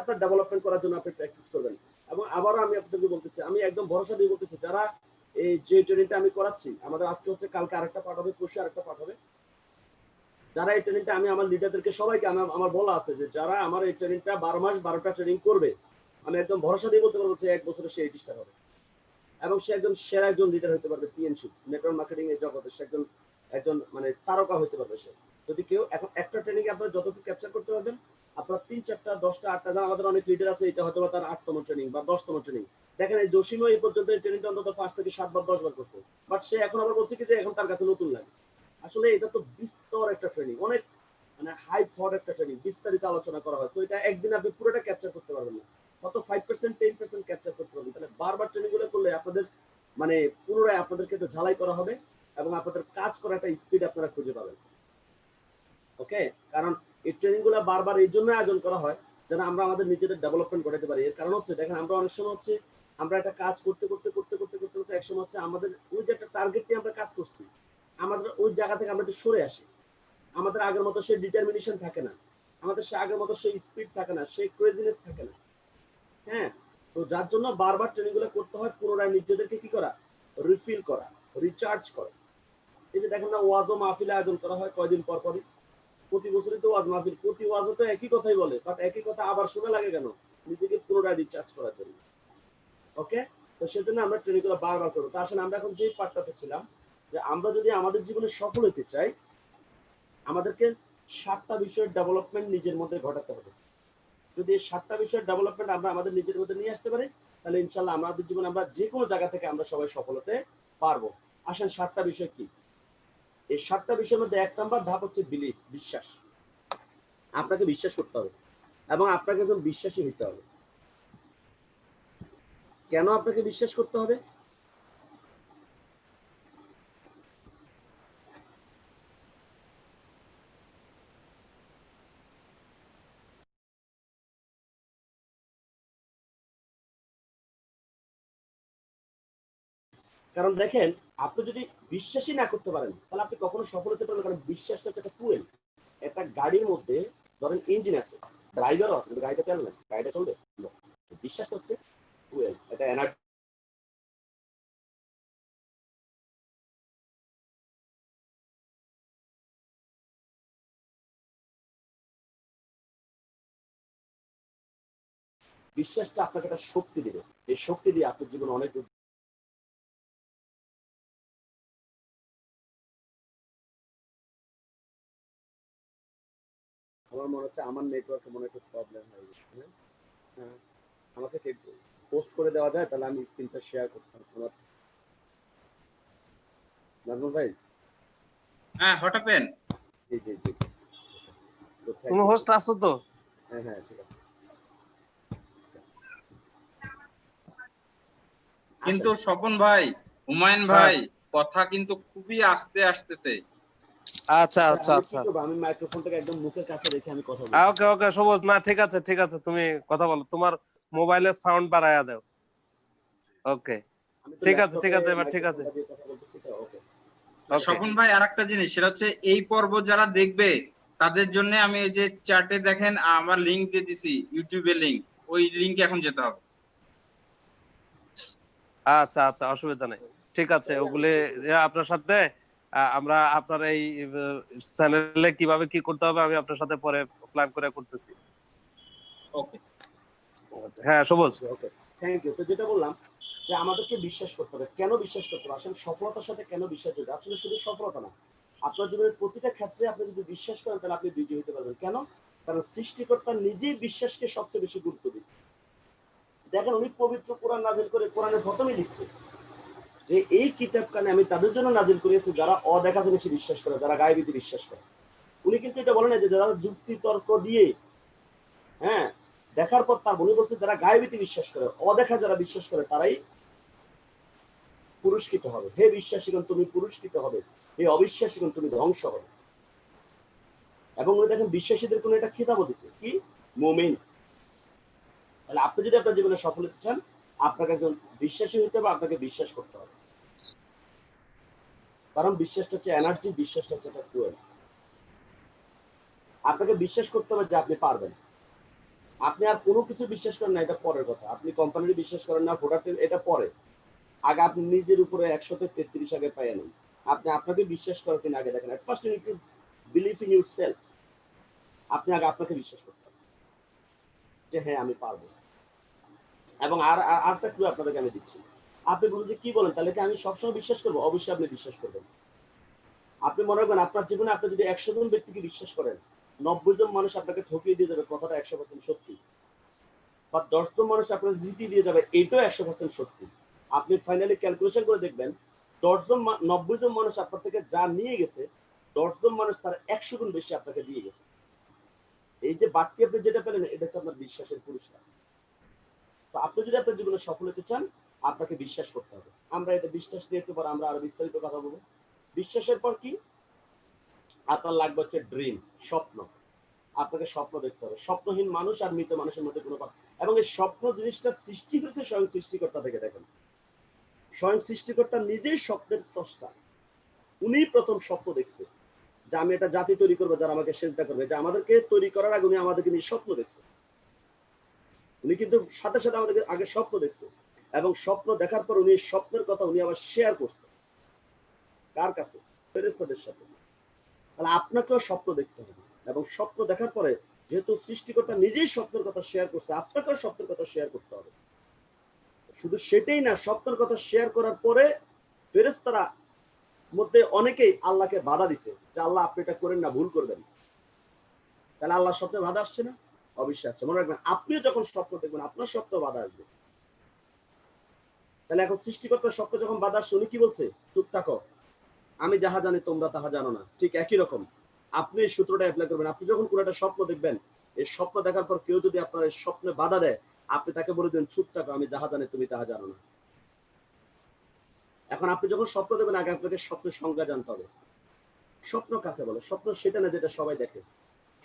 আপনার ডেভেলপমেন্ট করার জন্য আপনি প্র্যাকটিস করবেন। এবং আবারও আমি আপনাদেরকে বলতেছি, আমি একদম ভরসা দিয়ে বলতেছি, যারা এই যে ট্রেনিংটা আমি করাচ্ছি, আমাদের আজকে হচ্ছে, কালকে আরেকটা পাঠ হবে, পরশু আরেকটা পাঠ হবে। যারা এই ট্রেনিংটা, আমি আমার লিডারদেরকে সবাইকে আমার বলা আছে যে যারা আমার এই ট্রেনিংটা 12 মাস 12টা ট্রেনিং করবে, আমি একদম ভরসা দিয়ে বলতে পারবো যে 1 বছরে সে 80 স্টার হবে এবং সে একজন সেরা একজন লিডার হতে পারবে। পিএনসি নেটওয়ার্ক মার্কেটিং এর জগতে সে একজন মানে তারকা হতে পারবে সে। যদি কেউ এখন একটা ট্রেনিং আপনারা যতটুকু ক্যাপচার করতে পারবেন, আপনারা 3 4টা 10টা 8টা, আমাদের অনেক লিডার আছে, এটা হয়তো তার 8তম ট্রেনিং বা 10তম ট্রেনিং। দেখেন এই জসিমও এই পর্যন্ত এই ট্রেনিংটা অন্তত 5 থেকে 7 বার 10 বার করছে, বাট সে এখন আবার বলছে কি যে এখন তার কাছে নতুন লাগে। আসলে এটা তো বিস্তর একটা ট্রেনিং, অনেক মানে হাই থট একটা ট্রেনিং, বিস্তারিত আলোচনা করা হয়। তো এটা একদিন আপনি পুরোটা ক্যাপচার করতে পারবেন না, কত 5% 10% ক্যাপচার করতে পারবেন। তাহলে বারবার ট্রেনিং গুলো করলে আপনাদের মানে পুনরায় আপনাদেরকে তো ঝালাই করা হবে এবং আপনাদের কাজ করার একটা স্পিড আপনারা খুঁজে পাবেন। ওকে, কারণ এই ট্রেনিং গুলো বারবার এই জন্য আয়োজন করা হয় যেন আমরা আমাদের নিজেদের ডেভেলপমেন্ট করতে পারি। এর কারণ হচ্ছে দেখেন, আমরা অনেক সময় হচ্ছে আমরা একটা কাজ করতে করতে করতে করতে করতে করতে এক সময় হচ্ছে আমাদের ওই যে একটা টার্গেট নিয়ে আমরা কাজ করছি, আমাদের ওই জায়গা থেকে আমরা একটু সরে আসি। আমাদের আগের মতো সেই ডিটারমিনেশন থাকে না, আমাদের সে আগের মতো সেই স্পিড থাকে না, সেই ক্রেজিনেস থাকে না। হ্যাঁ, তো যার জন্য বারবার ট্রেনিং গুলো করতে হয়, পুনরায় নিজেদেরকে কি করা, রিফিল করা, রিচার্জ করা। এই যে দেখেন না, ওয়াজ ও মাহফিল আয়োজন করা হয় কয়দিন পর পরই, প্রতি বছরই তো ওয়াজ মাহফিল, প্রতি ওয়াজও তো একই কথাই বলে, বাট একই কথা আবার শোনা লাগে কেন, নিজেকে পুনরায় রিচার্জ করার জন্য। ওকে, তো সেজন্য আমরা ট্রেনিং গুলো বারবার করবো। তো আসলে আমরা এখন যে পার্টটাতে ছিলাম, যে আমরা যদি আমাদের জীবনে সফল হতে চাই, আমাদেরকে 7টা বিষয়ের ডেভেলপমেন্ট নিজের মধ্যে ঘটাতে হবে। যদি এই 7টা বিষয়ের ডেভেলপমেন্ট আমরা আমাদের নিজের মধ্যে নিয়ে আসতে পারি, তাহলে ইনশাল্লাহ আমাদের জীবনে আমরা যে কোনো জায়গা থেকে আমরা সবাই সফল হতে পারবো। আসেন 7টা বিষয় কি। এই 7টা বিষয়ের মধ্যে 1 নম্বর ধাপ হচ্ছে বিলিভ, বিশ্বাস। আপনাকে বিশ্বাস করতে হবে এবং আপনাকে একজন বিশ্বাসী হতে হবে। কেন আপনাকে বিশ্বাস করতে হবে? কারণ দেখেন, আপনি যদি বিশ্বাসই না করতে পারেন, তাহলে আপনি কখনো সফল হতে পারবেন। কারণ বিশ্বাসটা হচ্ছে একটা ফুয়েল। একটা গাড়ির মধ্যে ধরেন ইঞ্জিন আছে, ড্রাইভারও আছে, কিন্তু গাড়িটা চলবে, গাড়িটা চলবে। বিশ্বাসটা হচ্ছে ফুয়েল, এটা এনার্জি। বিশ্বাসটা আপনাকে একটা শক্তি দেবে, এই শক্তি দিয়ে আপনার জীবনে অনেক। আমার মনে হচ্ছে আমার নেটওয়ার্কে মনে একটু প্রবলেম হয়ে গেছে। হ্যাঁ, আমাকে পোস্ট করে দেওয়া যায়, তাহলে আমি স্ক্রিনটা শেয়ার করতাম আমার। নাজমুল ভাই, হ্যাঁ হঠাৎ জি জি জি, তুমি হোস্ট আছো তো? হ্যাঁ হ্যাঁ, ঠিক আছে। কিন্তু স্বপন ভাই, হুমায়ুন ভাই, কথা কিন্তু খুবই আস্তে আসতেছে। আচ্ছা আচ্ছা আচ্ছা, আমি মাইক্রোফোনটাকে একদম মুখের কাছে রেখে আমি কথা বলছি। ওকে ওকে সবুজ, না ঠিক আছে ঠিক আছে, তুমি কথা বলো, তোমার মোবাইলের সাউন্ড বাড়ায়া দাও। ওকে, ঠিক আছে ঠিক আছে, এবার ঠিক আছে। স্বপন ভাই, আরেকটা জিনিস, সেটা হচ্ছে এই পর্ব যারা দেখবে তাদের জন্য আমি এই যে চ্যাটে দেখেন আমার লিংক দিয়ে দিছি, ইউটিউবের লিংক, ওই লিংকে এখন যেতে হবে। আচ্ছা আচ্ছা, অসুবিধা নেই, ঠিক আছে। ওগুলি আপনার সাথে আমরা আপনার এই চ্যানেলে কিভাবে কি করতে হবে আমি আপনার সাথে পরে প্ল্যান করে করতেছি। ওকে, হ্যাঁ সবুজ, ওকে, থ্যাংক ইউ। তো যেটা বললাম যে আমাদেরকে বিশ্বাস করতে হবে। কেন বিশ্বাস করতে হবে? আসলে সফলতার সাথে কেন বিশ্বাস জড়িত? আসলে শুধু সফলতা না, আপনার জীবনের প্রতিটা ক্ষেত্রে আপনি যদি বিশ্বাস করেন, তাহলে আপনি বিজয়ী হতে পারবেন। কেন? কারণ সৃষ্টিকর্তা নিজেই বিশ্বাসকে সবচেয়ে বেশি গুরুত্ব দিচ্ছে। দেখেন, উনি পবিত্র কোরআন নাজিল করে কোরআনের প্রথমেই লিখছে যে এই কিতাব কানে আমি তাদের জন্য নাজিল করিয়েছি যারা অদেখা জিনিসে বিশ্বাস করে, যারা গায়েবীতে বিশ্বাস করে। উনি কিন্তু এটা বলেন যে যারা যুক্তি তর্ক দিয়ে, হ্যাঁ, দেখার পর তার উনি বলছে যারা গায়েবীতে বিশ্বাস করে, অদেখা যারা বিশ্বাস করে তারাই পুরস্কৃত হবে। হে বিশ্বাসীগণ তুমি পুরস্কৃত হবে, হে অবিশ্বাসীগণ তুমি ধ্বংস হবে। এবং উনি দেখেন বিশ্বাসীদের কোন একটা খিতাবও দিচ্ছে কি, মুমিন। তাহলে আপনি যদি আপনার জীবনে সফল হতে চান, আপনাকে একজন বিশ্বাসী হতে হবে, আপনাকে বিশ্বাস করতে হবে। কারণ বিশ্বাসটা হচ্ছে এনার্জি, বিশ্বাসটা হচ্ছে একটা ফুয়েল। আপনাকে বিশ্বাস করতে হবে যে আপনি পারবেন। আপনি আর কোনো কিছু বিশ্বাস করেন না, এটা পরের কথা। আপনি কোম্পানির বিশ্বাস করেন না, প্রোডাক্টের, এটা পরে। আগে আপনি নিজের উপরে 100-33 আগে পাইয়া নেন। আপনি আপনাকে বিশ্বাস করেন কিনা আগে দেখেন। At first you need to believe in yourself. আপনি আগে আপনাকে বিশ্বাস করতে হবে যে হ্যাঁ আমি পারবো। এবং আরেকটা ক্লু আপনাদেরকে আমি দিচ্ছি। আপনি বলুন যে কি বলেন, তাহলে কি আমি সবসময় বিশ্বাস করবো? অবশ্যই আপনি বিশ্বাস করবেন। আপনি মনে করেন আপনার জীবনে আপনি যদি 100 জন ব্যক্তিকে বিশ্বাস করেন, 90 জন মানুষ আপনাকে ঠকিয়ে দিয়ে যাবে, কথাটা 100% সত্যি। বা 10 জন মানুষ আপনাকে জিতিয়ে দিয়ে যাবে, এটাও 100% সত্যি। আপনি ফাইনালি ক্যালকুলেশন করে দেখবেন 90 জন মানুষ আপনার থেকে যা নিয়ে গেছে, 10 জন মানুষ তার 100 গুণ বেশি আপনাকে দিয়ে গেছে। এই যে বাড়তি আপনি যেটা পেলেন, এটা হচ্ছে আপনার বিশ্বাসের পুরস্কার। তো আপনি যদি আপনার জীবনে সফল হতে চান, আপনাকে বিশ্বাস করতে হবে। আমরা এটা বিশ্বাস নিয়ে একটু পর আমরা আরো বিস্তারিত কথা বলবো। বিশ্বাসের পর কি আপনার লাগবে হচ্ছে ড্রিম, স্বপ্ন। আপনাকে স্বপ্ন দেখতে হবে। স্বপ্নহীন মানুষ আর মৃত মানুষের মধ্যে কোনো এবং এই স্বপ্ন জিনিসটা সৃষ্টি করেছে স্বয়ং সৃষ্টিকর্তা থেকে। দেখেন, স্বয়ং সৃষ্টিকর্তা নিজেই স্বপ্নের স্রষ্টা। উনি প্রথম স্বপ্ন দেখছে যে আমি একটা জাতি তৈরি করবো যারা আমাকে সেজদা করবে। যে আমাদেরকে তৈরি করার আগে উনি আমাদেরকে নিয়ে স্বপ্ন দেখছে। উনি কিন্তু সাথে সাথে আমাদেরকে আগে স্বপ্ন দেখছে, এবং স্বপ্ন দেখার পর উনি স্বপ্নের কথা উনি আবার শেয়ার করছে কার কাছে? ফেরেশতাদের সাথে। তাহলে আপনাকেও স্বপ্ন দেখতে হবে, এবং স্বপ্ন দেখার পরে যেহেতু সৃষ্টিকর্তা নিজেই স্বপ্নের কথা শেয়ার করছে, আপনাকেও স্বপ্নের কথা শেয়ার করতে হবে। শুধু সেটাই না, স্বপ্নের কথা শেয়ার করার পরে ফেরেশতারা মধ্যে অনেকেই আল্লাহকে বাধা দিছে যে আল্লাহ আপনি এটা করেন না, ভুল করবেন। তাহলে আল্লাহর স্বপ্নে বাধা আসছে না? অবশ্যই আসছে। মনে রাখবেন, আপনিও যখন স্বপ্ন দেখবেন আপনার স্বপ্নে বাধা আসবে। তাহলে এখন সৃষ্টিকর্তার স্বপ্ন যখন বাধা আসছে, উনি কি বলছে? চুপ থাকো, আমি যাহা জানি তোমরা তাহা জানো না। ঠিক একই রকম আপনি এই সূত্রটা অ্যাপ্লাই করবেন। আপনি যখন কোনো একটা স্বপ্ন দেখবেন, এই স্বপ্ন দেখার পর কেউ যদি আপনার এই স্বপ্নে বাধা দেয়, আপনি তাকে বলে দেন চুপ থাকো, আমি যাহা জানি তুমি তাহা জানো না। এখন আপনি যখন স্বপ্ন দেবেন, আগে আপনাকে স্বপ্নের সংজ্ঞা জানতে হবে। স্বপ্ন কাকে বলে? স্বপ্ন সেটা না যেটা সবাই দেখে।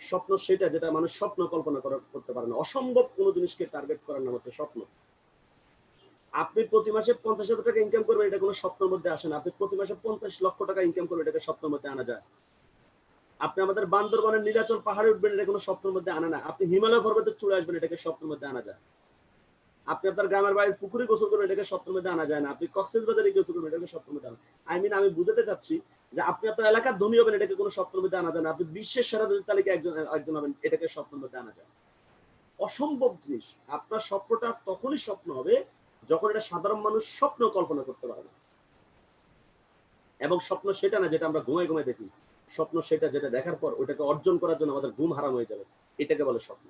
স্বপ্ন সেটা যেটা মানুষ স্বপ্ন কল্পনা করতে পারে না। অসম্ভব কোনো জিনিসকে টার্গেট করার নাম হচ্ছে স্বপ্ন। আপনি প্রতি মাসে 50,000 টাকা ইনকাম করবেন, এটা কোনো স্বপ্নের মধ্যে আসে না। আপনি প্রতি মাসে 50 লক্ষ টাকা ইনকাম করবেন, এটাকে স্বপ্নের মধ্যে আনা যায়। আপনি আমাদের বান্দরবনের নীলাচল পাহাড়ে উঠবেন, এটা কোনো স্বপ্নের মধ্যে আনা না। আপনি হিমালয় পর্বতে চলে আসবেন, এটাকে স্বপ্নের মধ্যে আনা যায়। আপনি আপনার গ্রামের বাড়ির পুকুরে গোসল করবেন, এটাকে স্বপ্নের মধ্যে আনা যায় না। আপনি কক্সবাজারে গোসল করবেন, এটাকে স্বপ্নের মধ্যে আনা। আমি বুঝাতে চাচ্ছি যে আপনি আপনার এলাকার ধনী হবেন, এটাকে কোনো স্বপ্নের মধ্যে আনা যায় না। আপনি বিশ্বের সেরা ধনী তালিকায় একজন হবেন, এটাকে স্বপ্নের মধ্যে আনা যায়। অসম্ভব জিনিস। আপনার স্বপ্নটা তখনই স্বপ্ন হবে যখন এটা সাধারণ মানুষ স্বপ্ন কল্পনা করতে পারবে। এবং স্বপ্ন সেটা না যেটা আমরা ঘুমায় ঘুমায় দেখি। স্বপ্ন সেটা যেটা দেখার পর ওটাকে অর্জন করার জন্য আমাদের ঘুম হারাম হয়ে যাবে, এটাকে বলে স্বপ্ন।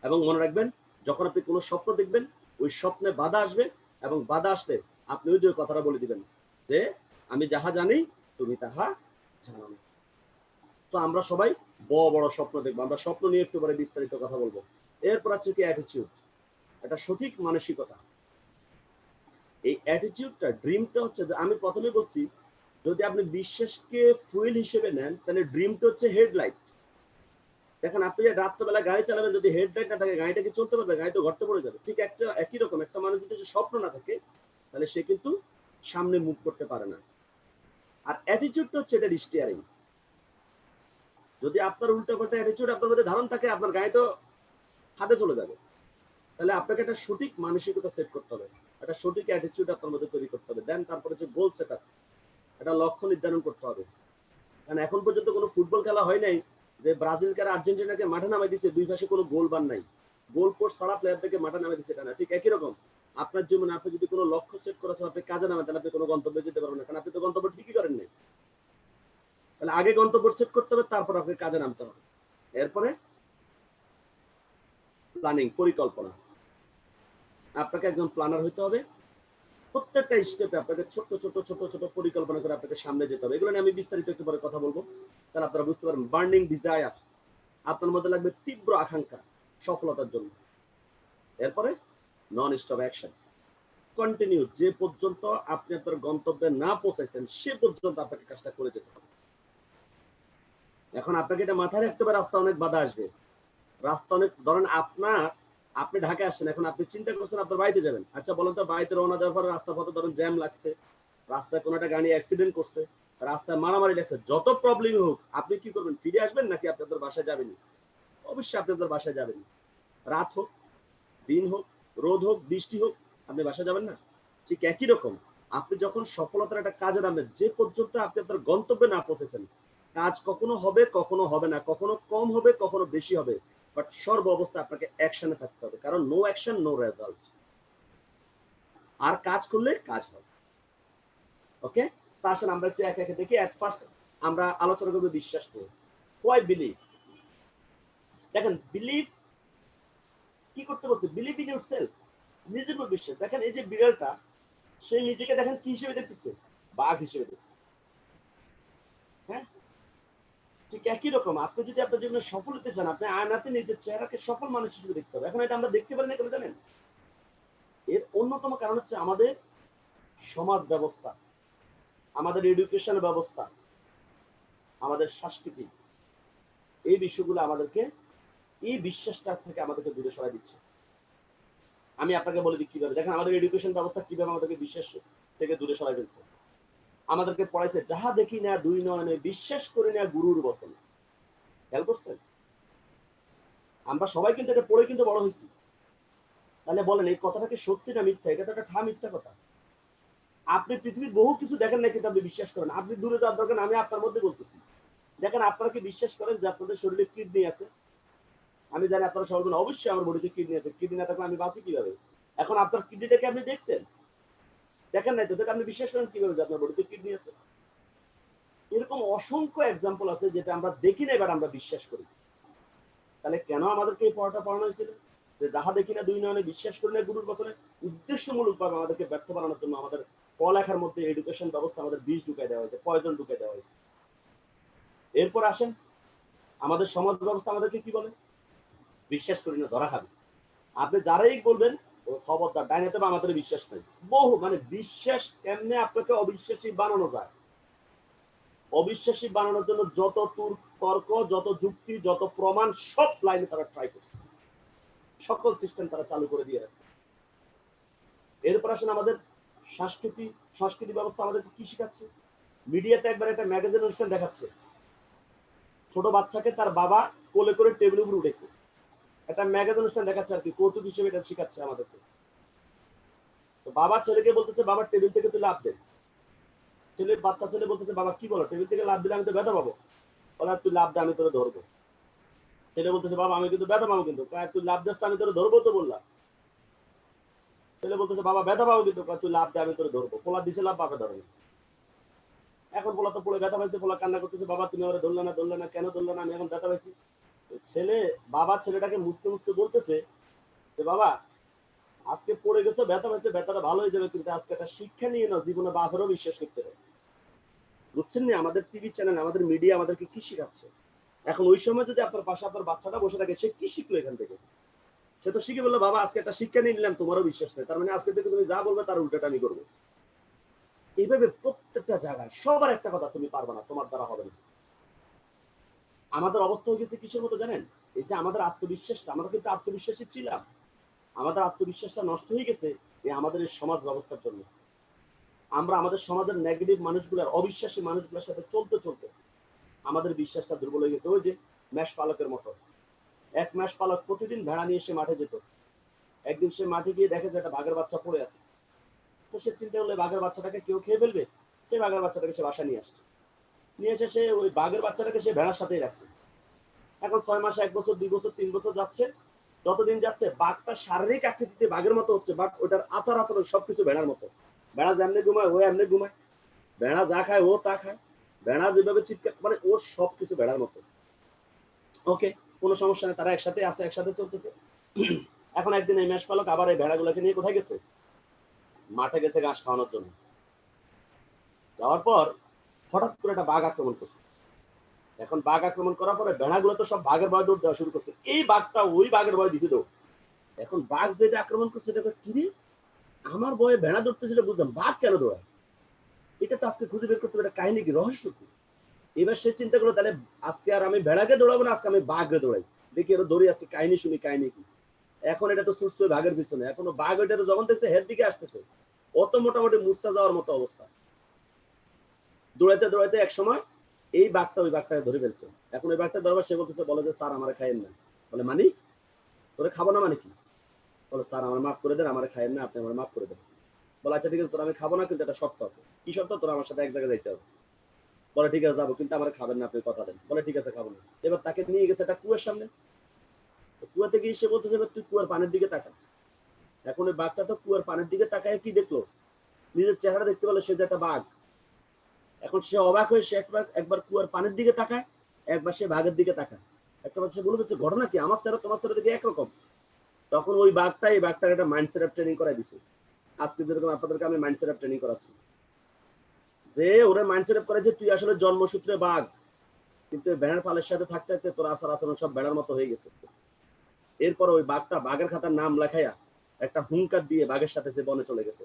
এবং মনে রাখবেন, যখন আপনি কোনো স্বপ্ন দেখবেন, ওই স্বপ্নে বাধা আসবে, এবং বাধা আসলে আপনি ওই যে কথাটা বলে দিবেন যে আমি যাহা জানি তুমি তাহা জানো না। তো আমরা সবাই বড় বড় স্বপ্ন দেখবো। আমরা স্বপ্ন নিয়ে একটু পরে বিস্তারিত কথা বলবো। এরপর হচ্ছে কি অ্যাটিটিউড, এটা সঠিক মানসিকতা। এই অ্যাটিটিউডটা, ড্রিমটা হচ্ছে, আমি প্রথমে বলছি, যদি আপনি বিশ্বাসকে ফুয়েল হিসেবে নেন, তাহলে ড্রিমটা হচ্ছে হেডলাইট। দেখেন, আপনি যে রাত্রবেলা গাড়ি চালাবেন, যদি হেডলাইট না থাকে, গাড়িটা কি চলতে পারবে? গাড়ি তো ঘরতে পড়ে যাবে। ঠিক একই রকম একটা মানুষ যদি স্বপ্ন না থাকে, তাহলে সে কিন্তু সামনে মুভ করতে পারে না। আর অ্যাটিটিউডটা হচ্ছে এটা স্টিয়ারিং। যদি আপনার উল্টাপাল্টা অ্যাটিটিউড আপনার মধ্যে ধারণ থাকে, আপনার গাড়ি তো হাতে চলে যাবে। তাহলে আপনাকে একটা সঠিক মানসিকতা সেট করতে হবে, একটা সঠিক অ্যাটিটিউড আপনার মধ্যে তৈরি করতে হবে। দেন তারপরে হচ্ছে গোল সেট আপ, একটা লক্ষ্য নির্ধারণ করতে হবে। কারণ এখন পর্যন্ত কোনো ফুটবল খেলা হয় নাই যে ব্রাজিলকে আর আর্জেন্টিনাকে মাঠে নামাই দিচ্ছে, দুই পাশে কোনো গোল বার নাই, গোল পোস্ট ছাড়া প্লেয়ারদেরকে মাঠে নামাই দিচ্ছে। এটা না। ঠিক একই রকম আপনার জীবনে আপনি যদি কোনো লক্ষ্য সেট করেছেন, আপনি কাজে নামেন, তাহলে আপনি কোনো গন্তব্যে যেতে পারবেন না, কারণ আপনি তো গন্তব্য ঠিকই করেন নাই। তাহলে আগে গন্তব্য সেট করতে হবে, তারপর আপনি কাজে নামতে হবে। এরপরে প্ল্যানিং, পরিকল্পনা। আপনাকে একজন প্ল্যানার হইতে হবে। প্রত্যেকটা স্টেপে আপনাকে ছোট ছোট ছোট ছোট পরিকল্পনা করে আপনাকে সামনে যেতে হবে। এগুলো নিয়ে আমি বিস্তারিত একটু পরে কথা বলবো, তাহলে আপনারা বুঝতে পারবেন। বার্নিং ডিজায়ার, আপনার মধ্যে লাগবে তীব্র আকাঙ্ক্ষা সফলতার জন্য। এরপরে নন স্টপ অ্যাকশন, কন্টিনিউ, যে পর্যন্ত আপনি আপনার গন্তব্যে না পৌঁছাইছেন সে পর্যন্ত আপনাকে কাজটা করে যেতে হবে। এখন আপনাকে এটা মাথায় রাখতে হবে, রাস্তা অনেক বাধা আসবে। রাস্তা অনেক, ধরেন আপনি ঢাকায় আসছেন, এখন আপনি চিন্তা করছেন আপনার বাড়িতে যাবেন। আচ্ছা বলেন তো, বাড়িতে রওনা দেওয়ার পর রাস্তা পথে ধরেন জ্যাম লাগছে, রাস্তায় কোনো একটা গাড়ি অ্যাক্সিডেন্ট করছে, রাস্তায় মারামারি লাগছে, যত প্রবলেম হোক, আপনি কি করবেন? ফিরে আসবেন নাকি আপনি আপনার বাসায় যাবেন? অবশ্যই আপনি আপনার বাসায় যাবেন। রাত হোক, দিন হোক, রোদ হোক, বৃষ্টি হোক, আপনি বাসায় যাবেন না? ঠিক একই রকম আপনি যখন সফলতার একটা কাজে নামবেন, যে পর্যন্ত আপনি আপনার গন্তব্যে না পৌঁছেছেন, কাজ কখনো হবে, কখনো হবে না, কখনো কম হবে, কখনো বেশি হবে, বাট সর্ব অবস্থা আপনাকে অ্যাকশনে থাকতে হবে, কারণ নো অ্যাকশন নো রেজাল্ট। আর কাজ করলে কাজ হবে। ওকে, তা আসেন আমরা একটু একে একে দেখি। এট ফার্স্ট আমরা আলোচনা করবো বিশ্বাস নিয়ে। Why believe. দেখেন বিলিভ কি করতে বলছে, বিলিভ ইন ইউর সেলফ, নিজের উপর বিশ্বাস। দেখেন এই যে বিড়ালটা, সে নিজেকে দেখেন কি হিসেবে দেখতেছে, বাঘ হিসেবে দেখতেছে। হ্যাঁ, ঠিক একই রকম আপনি যদি আপনার জীবনে সফল হতে চান, আপনি আয়নাতে নিজের চেহারাকে সফল মানুষ হিসেবে দেখতে হবে। এখন এটা আমরা দেখতে পারি না কেন জানেন? এর অন্যতম কারণ হচ্ছে আমাদের সমাজ ব্যবস্থা, আমাদের এডুকেশন ব্যবস্থা, আমাদের সংস্কৃতি, এই বিষয়গুলো আমাদেরকে এই বিশ্বাসটা থেকে আমাদেরকে দূরে সরাই দিচ্ছে। আমি আপনাকে বলে দিই কিভাবে। দেখেন আমাদের এডুকেশন ব্যবস্থা কিভাবে আমাদেরকে বিশ্বাস থেকে দূরে সরাই ফেলছে। আমাদেরকে পড়াইছে যাহা দেখি না দুই নয়নে, বিশ্বাস করি না গুরুর বচনে। খেয়াল করছেন? আমরা সবাই কিন্তু এটা পড়ে কিন্তু বড় হয়েছি। তাহলে বলেন এই কথাটা কি সত্যি না মিথ্যা? এটা তো একটা মিথ্যা কথা। আপনি পৃথিবীর বহু কিছু দেখেন না কিন্তু আপনি বিশ্বাস করেন। আপনি দূরে যাওয়ার দরকার, আমি আপনার মধ্যে বলতেছি। দেখেন আপনারা কি বিশ্বাস করেন যে আপনাদের শরীরে কিডনি আছে? আমি জানি আপনারা সবাই বলেন অবশ্যই আমার বডিতে কিডনি আছে, কিডনি না থাকলে আমি বাঁচি কিভাবে? এখন আপনার কিডনিটাকে আপনি দেখছেন? দেখেন নাই তো, দেখে আপনি বিশ্বাস করেন কিভাবে যে আপনার বডিতে কিডনি আছে? এরকম অসংখ্য এক্সাম্পল আছে যেটা আমরা দেখি না, এবার আমরা বিশ্বাস করি। তাহলে কেন আমাদেরকে এই পড়াটা পড়ানো হয়েছিল? যে যাহা দেখি না দুই নয়নে, বিশ্বাস করি না গুরুর বচনে, উদ্দেশ্যমূলকভাবে আমাদেরকে ব্যর্থ বানানোর জন্য আমাদের পড়ালেখার মধ্যে এডুকেশন ব্যবস্থা আমাদের বিষ ঢুকাই দেওয়া হয়েছে, পয়জন ঢুকাই দেওয়া হয়েছে। এরপর আসেন আমাদের সমাজ ব্যবস্থা আমাদেরকে কি বলে? বিশ্বাস করি না, ধরা খাবে। আপনি যারাই বলবেন ও খবরদার, ডাইনেতে বা আমাদের বিশ্বাস নেই। বহু মানে বিশ্বাস কেমনে আপনাকে অবিশ্বাসী বানানো যায়, অবিশ্বাসী বানানোর জন্য যত তর্ক, যত যুক্তি, যত প্রমাণ, সব লাইনে তারা ট্রাই করছে, সকল সিস্টেম তারা চালু করে দিয়ে রাখছে। এরপর আসেন আমাদের সংস্কৃতি ব্যবস্থা আমাদেরকে কি শিখাচ্ছে? মিডিয়াতে একবার একটা ম্যাগাজিন অনুষ্ঠান দেখাচ্ছে, ছোট বাচ্চাকে তার বাবা কোলে করে টেবিলের উপর উঠেছে। একটা ম্যাগাজিন অনুষ্ঠান দেখাচ্ছে আর কি, কৌতুক হিসেবে এটা শিখাচ্ছে আমাদেরকে। তো বাবা ছেলেকে বলতেছে বাবার টেবিল থেকে তুই লাভ দে। বাচ্চা ছেলে বলতেছে বাবা কি বলো, টেবিল থেকে লাভ দিলে আমি তো ব্যথা পাবো। বলে তুই লাভ দে, আমি তোরে ধরবো। ছেলে বলতেছে বাবা আমি কিন্তু ব্যথা পাবো, কিন্তু তুই লাভ দিস, আমি তোরে ধরবো তো বললাম। ছেলে বলতেছে বাবা ব্যথা পাবো, কিন্তু তুই লাভ দে, আমি তোরে ধরবো। পোলা দিছে লাভ, বাবা ধরে। এখন পোলা তো পড়ে ব্যথা পাইছে, পোলা কান্না করতেছে বাবা তুমি ওরা ধরলে না, কেন ধরলে না, আমি এখন ব্যথা পাইছি। বাবা ছেলেটাকে মুছতে মুছতে বলতেছে যে বাবা আজকে পড়ে গেছো, ব্যথা পাইছে, ব্যথাটা ভালো হয়ে যাবে, কিন্তু আজকে একটা শিক্ষা নিয়ে নাও, জীবনে বাবারও বিশ্বাস করতে হবে। বুঝছেন না? আমাদের টিভি চ্যানেল, আমাদের মিডিয়া আমাদেরকে কি শিখাচ্ছে? এখন ওই সময় যদি আপনার পাশে আপনার বাচ্চাটা বসে থাকে, সে কি শিখলো এখান থেকে? সে তো শিখে বললো বাবা আজকে একটা শিক্ষা নিয়ে নিলাম, তোমারও বিশ্বাস নেই, তার মানে আজকে থেকে তুমি যা বলবে তার উল্টাটা আমি করবো। এইভাবে প্রত্যেকটা জায়গায় সবার একটা কথা, তুমি পারবে না, তোমার দ্বারা হবে না। আমাদের অবস্থা হয়ে গেছে কিসের মতো জানেন? এই যে আমাদের আত্মবিশ্বাসটা, আমরা কিন্তু আত্মবিশ্বাসী ছিলাম, আমাদের আত্মবিশ্বাসটা নষ্ট হয়ে গেছে এই আমাদের এই সমাজ ব্যবস্থার জন্য। আমরা আমাদের সমাজের নেগেটিভ মানুষগুলোর, অবিশ্বাসী মানুষগুলোর সাথে চলতে চলতে আমাদের বিশ্বাসটা দুর্বল হয়ে গেছে। ওই যে মেষ পালকের মতো, এক মেষ পালক প্রতিদিন ভেড়া নিয়ে সে মাঠে যেত। একদিন সে মাঠে গিয়ে দেখে যে একটা বাঘের বাচ্চা পড়ে আছে। তো সে চিন্তা করলে বাঘের বাচ্চাটাকে কেউ খেয়ে ফেলবে, সেই বাঘের বাচ্চাটাকে সে বাসা নিয়ে আসছে। নিয়ে এসে সে ওই বাঘের বাচ্চাটাকে সে ভেড়ার সাথেই রাখছে। এখন 6 মাস, 1 বছর, 2 বছর, 3 বছর যাচ্ছে। যতদিন যাচ্ছে বাঘটা শারীরিক আকৃতিতে বাঘের মতো হচ্ছে, বাট ওটার আচার আচরণ সবকিছু ভেড়ার মতো। ভেড়া যেমনি ঘুমায় ও এমনি ঘুমায়, ভেড়া যা খায় ও তা খায়, ভেড়া যেভাবে চিৎকার, মানে ওর সবকিছু ভেড়ার মতো। ওকে, কোনো সমস্যা নেই, তারা একসাথে আছে, একসাথে চলতেছে। এখন একদিন এই মেষ পালক আবার এই ভেড়াগুলোকে নিয়ে কোথায় গেছে? মাঠে গেছে ঘাস খাওয়ানোর জন্য। যাওয়ার পর হঠাৎ করে একটা বাঘ আক্রমণ করছে। এখন বাঘ আক্রমণ করার পরে ভেড়াগুলো তো সব বাঘের ভয় দৌড় দেওয়া শুরু করছে। এই বাঘটা ওই বাঘের ভয় দিছে দৌড়। এখন বাঘ যেটা আক্রমণ করছে এটা কিরে, আমার ভয়ে ভেড়া দৌড়তেছিল বুঝলাম, বাঘ কেন দৌড়ায়? এটা তো আজকে খুঁজে বের করতে হবে, এটা কাহিনী কি, রহস্য কি? এবার সে চিন্তা করলো তাহলে আজকে আর আমি ভেড়াকে দৌড়াবো না, আজকে আমি বাঘরে দৌড়াই, দেখি এর দৌড়ি আজকে কাহিনী শুনি, কাহিনী কি। এখন এটা তো ছুটছে বাঘের পিছনে, এখনো বাঘ ওইটা তো যখন দেখছে হের দিকে আসতেছে, অত মোটামুটি মুচ্ছা যাওয়ার মতো অবস্থা। দৌড়াইতে দৌড়াইতে এক সময় এই বাঘটা ওই বাঘটাকে ধরে ফেলছে। এখন ওই বাঘটা ধরবার সে বলতেছে, বলে যে স্যার আমার খাইয়েন না, বলে মানি তোরে খাবো না মানে কি? বলে স্যার আমার মাফ করে দেন, আমার খাইয়েন না, আপনি আমার মাফ করে দেন। বলে আচ্ছা ঠিক আছে, তোর আমি খাবো না, কিন্তু একটা শর্ত আছে। কি শর্ত? তোর আমার সাথে এক জায়গায় যাইতে হবে। বলে ঠিক আছে যাবো, কিন্তু আমার খাবেন না, আপনি কথা দেন। বলে ঠিক আছে খাবো না। এবার তাকে নিয়ে গেছে একটা কুয়ার সামনে। কুয়াতে গিয়ে সে বলতেছে তুই কুয়ার পানির দিকে তাকা। এখন ওই বাঘটা তো কুয়ার পানির দিকে তাকায় কি দেখলো? নিজের চেহারা দেখতে পেলো সে যে একটা বাঘ। এখন সে অবাক হয়ে সে একবার কুয়ার পানির দিকে তাকায়, একবার সে বাঘের দিকে তাকায়। একটা সে বলে হচ্ছে ঘটনা কি, আমার চেহারা তোমার চেহারা দিকে একরকম। তখন ওই বাঘটা এই বাঘটার একটা মাইন্ড সেট আপ ট্রেনিং করাই দিছে। আজকে যেরকম আপনাদেরকে আমি মাইন্ড সেট আপ ট্রেনিং করাচ্ছি, যে ওরা মাইন্ড সেট আপ করে যে তুই আসলে জন্মসূত্রে বাঘ, কিন্তু ভেড়ার পালের সাথে থাকতে থাকতে তোর আচার আচরণ সব ভেড়ার মতো হয়ে গেছে। এরপর ওই বাঘটা বাঘের খাতার নাম লেখাইয়া একটা হুঙ্কার দিয়ে বাঘের সাথে সে বনে চলে গেছে।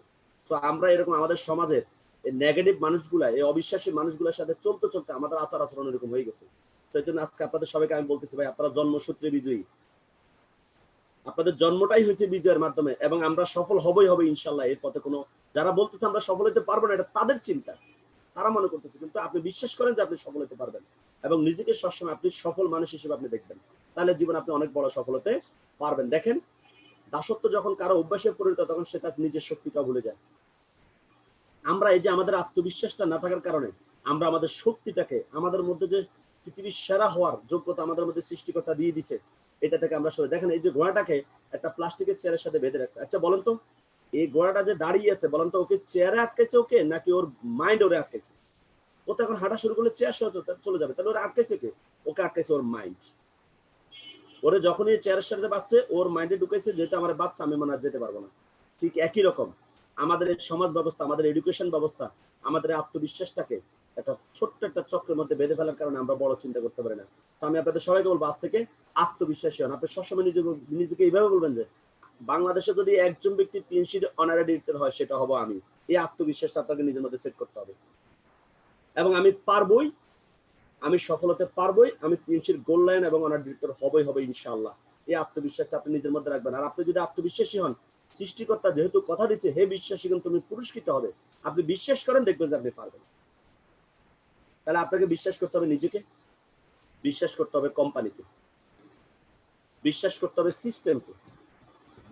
তো আমরা এরকম আমাদের সমাজের এই নেগেটিভ মানুষগুলা, এই অবিশ্বাসী মানুষগুলোর সাথে চলতে চলতে আমাদের আচার আচরণ এরকম হয়ে গেছে। তো এই জন্য আজকে আপনাদের সবাইকে আমি বলতেছি ভাই, আপনারা জন্মসূত্রে বিজয়ী, আপনাদের জন্মটাই হয়েছে বিজয়ের মাধ্যমে, এবং আমরা সফল হবই হবে ইনশাল্লাহ। এর পথে কোনো যারা বলতেছে আমরা সফল হতে পারবো না, এটা তাদের চিন্তা, তারা মনে করতেছে। কিন্তু আপনি বিশ্বাস করেন যে আপনি সফল হতে পারবেন, এবং নিজেকে সবসময় আপনি সফল মানুষ হিসেবে আপনি দেখবেন, তাহলে জীবনে আপনি অনেক বড় সফল হতে পারবেন। দেখেন, দাসত্ব যখন কারো অভ্যাসে পরিণত, তখন সে তার নিজের শক্তিটা ভুলে যায়। আমরা এই যে আমাদের আত্মবিশ্বাসটা না থাকার কারণে আমরা আমাদের শক্তিটাকে, আমাদের মধ্যে যে পৃথিবীর সেরা হওয়ার যোগ্যতা আমাদের মধ্যে সৃষ্টিকর্তা দিয়ে দিছে, এটা থেকে আমরা সরে। দেখেন এই যে ঘোড়াটাকে একটা প্লাস্টিকের চেয়ারের সাথে বেঁধে রাখছে। আচ্ছা বলেন তো, এই ঘোড়াটা যে দাঁড়িয়ে আছে, বলেন তো ওকে চেয়ারে আটকেছে ওকে, নাকি ওর মাইন্ড ওরে আটকেছে? ও তো এখন হাঁটা শুরু করলে চেয়ার সহ চলে যাবে, তাহলে ওরা আটকেছে কে? ওকে আটকেছে ওর মাইন্ড। ওরে যখনই চেয়ারের সাথে বাচ্চে, ওর মাইন্ডে ঢুকেছে যেহেতু আমার বাচ্চা, আমি মনে হয় যেতে পারবো না। ঠিক একই রকম আমাদের এই সমাজ ব্যবস্থা, আমাদের এডুকেশন ব্যবস্থা, আমাদের আত্মবিশ্বাসটাকে একটা ছোট্ট একটা চক্রের মধ্যে বেঁধে ফেলার কারণে আমরা বড় চিন্তা করতে পারি না। তো আমি আপনাদের সবাইকে বলবো, আজ থেকে আত্মবিশ্বাসী হন। আপনি সবসময় নিজেকে এইভাবে বলবেন যে বাংলাদেশে যদি একজন ব্যক্তি 3 অনারারি ডিরেক্টর হয়, সেটা হবো আমি। এই আত্মবিশ্বাসটা আপনাকে নিজের মধ্যে সেট করতে হবে, এবং আমি পারবই, আমি সফল হতে পারবোই, আমি 3 গোল লাইন এবং অনার ডিরেক্টর হবই হবে ইনশাআল্লাহ। এই আত্মবিশ্বাসটা আপনি নিজের মধ্যে রাখবেন। আর আপনি যদি আত্মবিশ্বাসী হন, সৃষ্টিকর্তা যেহেতু কথা দিচ্ছে, হে বিশ্বাসী কিন্তু তুমি পুরস্কৃত হবে, আপনি বিশ্বাস করেন, দেখবেন যে আপনি পারবেন। তাহলে আপনাকে বিশ্বাস করতে হবে নিজেকে, বিশ্বাস করতে হবে কোম্পানিকে, বিশ্বাস করতে হবে সিস্টেমকে,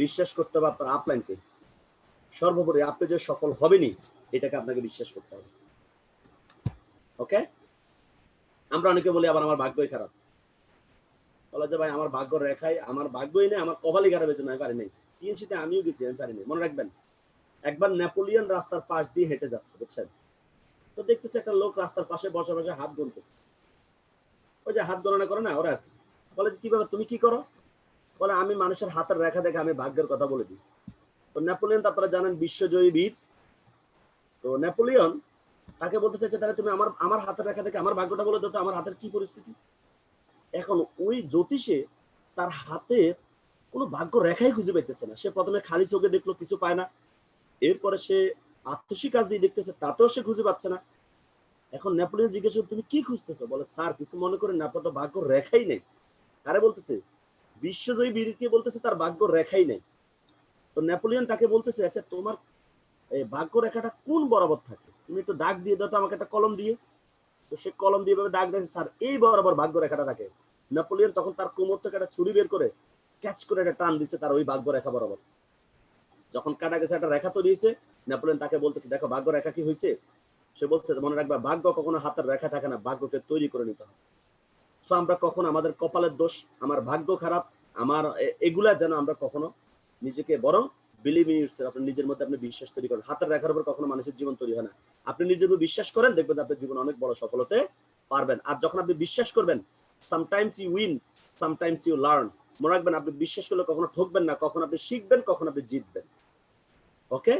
বিশ্বাস করতে হবে আপনার আপলাইনকে। সর্বোপরি আপনি যে সফল হবেনই, এটাকে আপনাকে বিশ্বাস করতে হবে। ওকে? আমরা অনেকে বলি আবার আমার ভাগ্যই খারাপ। বলা যে ভাই আমার ভাগ্য রেখায়, আমার ভাগ্যই নেই, আমার কপালই খারাপ হয়েছে, আমি পারি নাই। টিএনসিতে আমিও গেছি, আমি পারিনি। মনে রাখবেন, একবার নেপোলিয়ন রাস্তার পাশ দিয়ে হেঁটে যাচ্ছে, বুঝছেন? তো দেখতেছে একটা লোক রাস্তার পাশে বসে বসে হাত গুনতেছে। ওই যে হাত গণনা করে না ওরা, বলে যে কি ব্যাপার, তুমি কি করো? বলে আমি মানুষের হাতের রেখা দেখে আমি ভাগ্যের কথা বলে দিই। তো নেপোলিয়ন তো আপনারা জানেন বিশ্বজয়ী বীর। তো নেপোলিয়ন তাকে বলতে চাইছে, তাহলে তুমি আমার হাতের রেখা দেখে আমার ভাগ্যটা বলে দাও তো, আমার হাতের কি পরিস্থিতি। এখন ওই জ্যোতিষে তার হাতের কোনো ভাগ্য রেখাই খুঁজে পাইতেছে না। সে প্রথমে খালি চোখে দেখলো, কিছু পায় না। এরপরে সে আত্মসী কাজ দিয়ে দেখতেছে, তাতেও সে খুঁজে পাচ্ছে না। এখন নেপোলিয়ন জিজ্ঞেস করে, তুমি কি খুঁজতেছো? বলে স্যার কিছু মনে করেন না, আপনার তো ভাগ্য রেখাই নেই। আরে বলতেছে বিশ্বজয়ী বীরকে বলতেছে তার ভাগ্য রেখাই নেই। তো নেপোলিয়ন তাকে বলতেছে, আচ্ছা তোমার এই ভাগ্য রেখাটা কোন বরাবর থাকে, তুমি একটু দাগ দিয়ে দাও তো আমাকে একটা কলম দিয়ে। তো সে কলম দিয়ে দাগ দিয়েছে, স্যার এই বরাবর ভাগ্য রেখাটা থাকে। নেপোলিয়ন তখন তার কোমর থেকে একটা ছুরি বের করে ক্যাচ করে একটা টান দিচ্ছে তার ওই ভাগ্য রেখা বরাবর। যখন কাটা গেছে, একটা রেখা তৈরি হয়েছে। নেপোলিয়ন তাকে বলতেছে, দেখো ভাগ্য রেখা কি হয়েছে। সে বলছে, মনে রাখবা ভাগ্য কখনো হাতের রেখা থাকে না, ভাগ্যকে তৈরি করে নিতে হবে। সো আমরা কখনো আমাদের কপালের দোষ, আমার ভাগ্য খারাপ, আমার এগুলা যেন আমরা কখনো নিজেকে, বরং বিলিভ ইন ইয়োরসেলফ, আপনি নিজের মধ্যে আপনি বিশ্বাস তৈরি করেন। হাতের রেখার উপর কখনো মানুষের জীবন তৈরি হয় না। আপনি নিজের উপর বিশ্বাস করেন, দেখবেন আপনার জীবন অনেক বড় সফল হতে পারবেন। আর যখন আপনি বিশ্বাস করবেন, sometimes you win, sometimes you learn. মনে রাখবেন, আপনি বিশ্বাস করলে কখনো ঠকবেন না, কখন আপনি শিখবেন, কখন আপনি জিতবেন। ওকে?